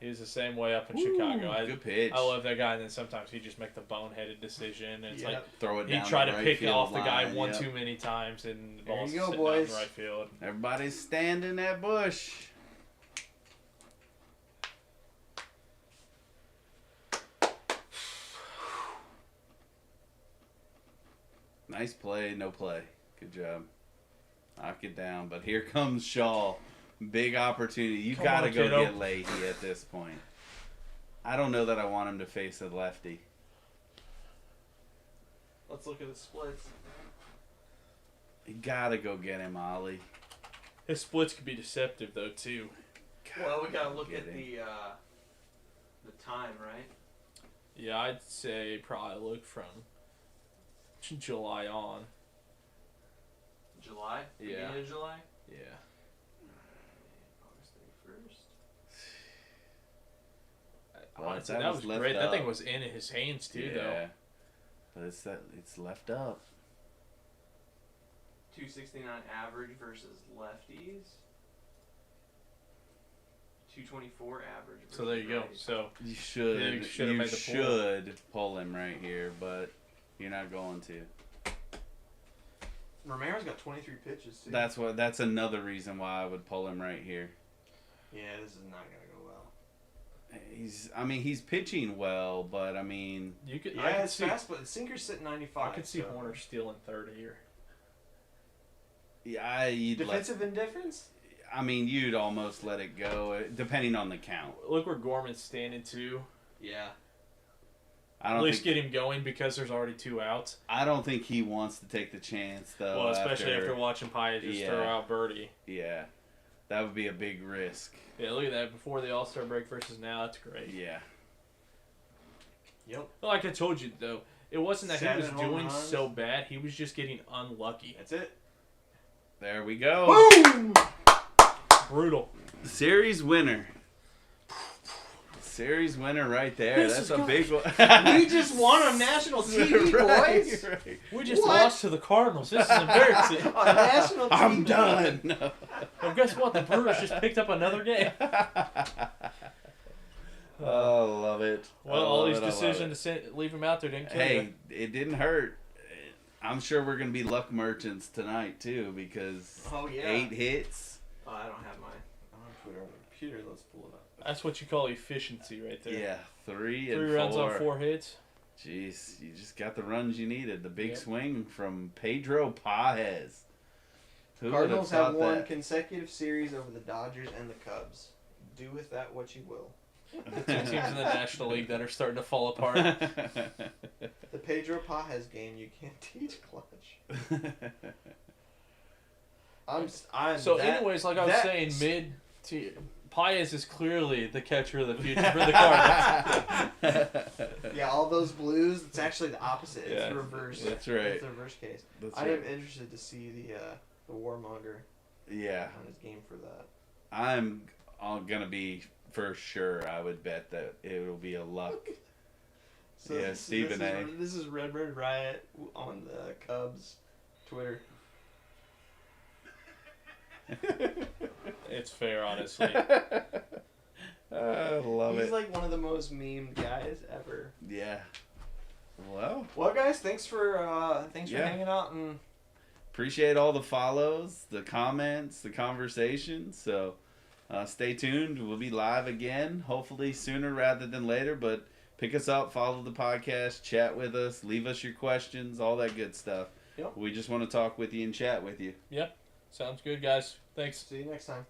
He's the same way up in Chicago. Good pitch. I love that guy, and then sometimes he just make the boneheaded decision, and it's like throw it he down tried the to right pick field off the guy line, one too many times, and the There ball's you go, sitting out in boys. right field. Everybody's standing at bush. Nice play, no play. Good job. Knock it down. But here comes Shaw. Big opportunity. You Come got to on, go kiddo. get Leahy at this point. I don't know that I want him to face a lefty. Let's look at the splits. You got to go get him, Ollie. His splits could be deceptive though too. Well, we gotta look Get at him. the time, right? Yeah, I'd say probably look from July on. July? Yeah. Beginning of July? Yeah. August 31st. Well, Honestly, that that was was left great. That up. thing was in his hands too, though. But it's left up. 269 average versus lefties. 224 average versus So there you go. righties. So You should. Yeah, you should've you made the pull. should pull him right here, but you're not going to. Romero's got 23 pitches too. That's another reason why I would pull him right here. Yeah, this is not gonna go well. He's pitching well, but I mean, you could. I Yeah, could it's see. fast, but Sinker's sitting 95. I could see so- Horner stealing third here. yeah, you'd Defensive indifference? you'd almost let it go, depending on the count. Look where Gorman's standing too. Yeah. I At don't least think get him going because there's already 2 outs. I don't think he wants to take the chance though. Well, especially after watching Paya just Yeah. throw out Birdie. Yeah, that would be a big risk. Yeah, look at that. Before the All-Star break versus now, that's great. Yeah. Yep. But like I told you, though, it wasn't that he 7 was home doing runs. so bad. He was just getting unlucky. That's it. There we go. Boom! Brutal. Series winner. Series winner right there. This That's is a good. big one. We just won on national TV, Right, boys. right. We just What? lost to the Cardinals. This is embarrassing. On national TV. I'm done. No. Well, guess what? The Brewers just picked up another game. Oh, love it. Well, I all love these it, I love decisions it. to leave him out there didn't kill Hey, you. it didn't hurt. I'm sure we're gonna be luck merchants tonight too because Oh, yeah. 8 hits. Oh, I don't have mine. I don't put it on the computer. Let's pull it up. That's what you call efficiency right there. Yeah, 3 and 3 4. runs on 4 hits. Jeez, you just got the runs you needed. The big Yep. swing from Pedro Paez. Who Cardinals would have have thought won that? consecutive series over the Dodgers and the Cubs. Do with that what you will. The 2 teams in the National League that are starting to fall apart. The Pedro Paez game you can't teach clutch. I'm So, that- anyways, like I was that- saying, Paez is clearly the catcher of the future for the Cardinals. Yeah, all those blues. It's actually the opposite. It's Yeah, the reverse. that's right. It's the reverse case. That's I right. am interested to see the warmonger Yeah, on his game for that. I'm gonna be for sure. I would bet that it will be a luck. Yeah, Stephen A. This is Redbird Riot on the Cubs Twitter. It's fair, honestly. I love He's it. like one of the most memed guys ever. Yeah. Well, Well, guys, thanks for Yeah. hanging out and appreciate all the follows, the comments, the conversation. So stay tuned. We'll be live again, hopefully sooner rather than later. But pick us up, follow the podcast, chat with us, leave us your questions, all that good stuff. Yep. We just want to talk with you and chat with you. Sounds good, guys. Thanks. see you next time.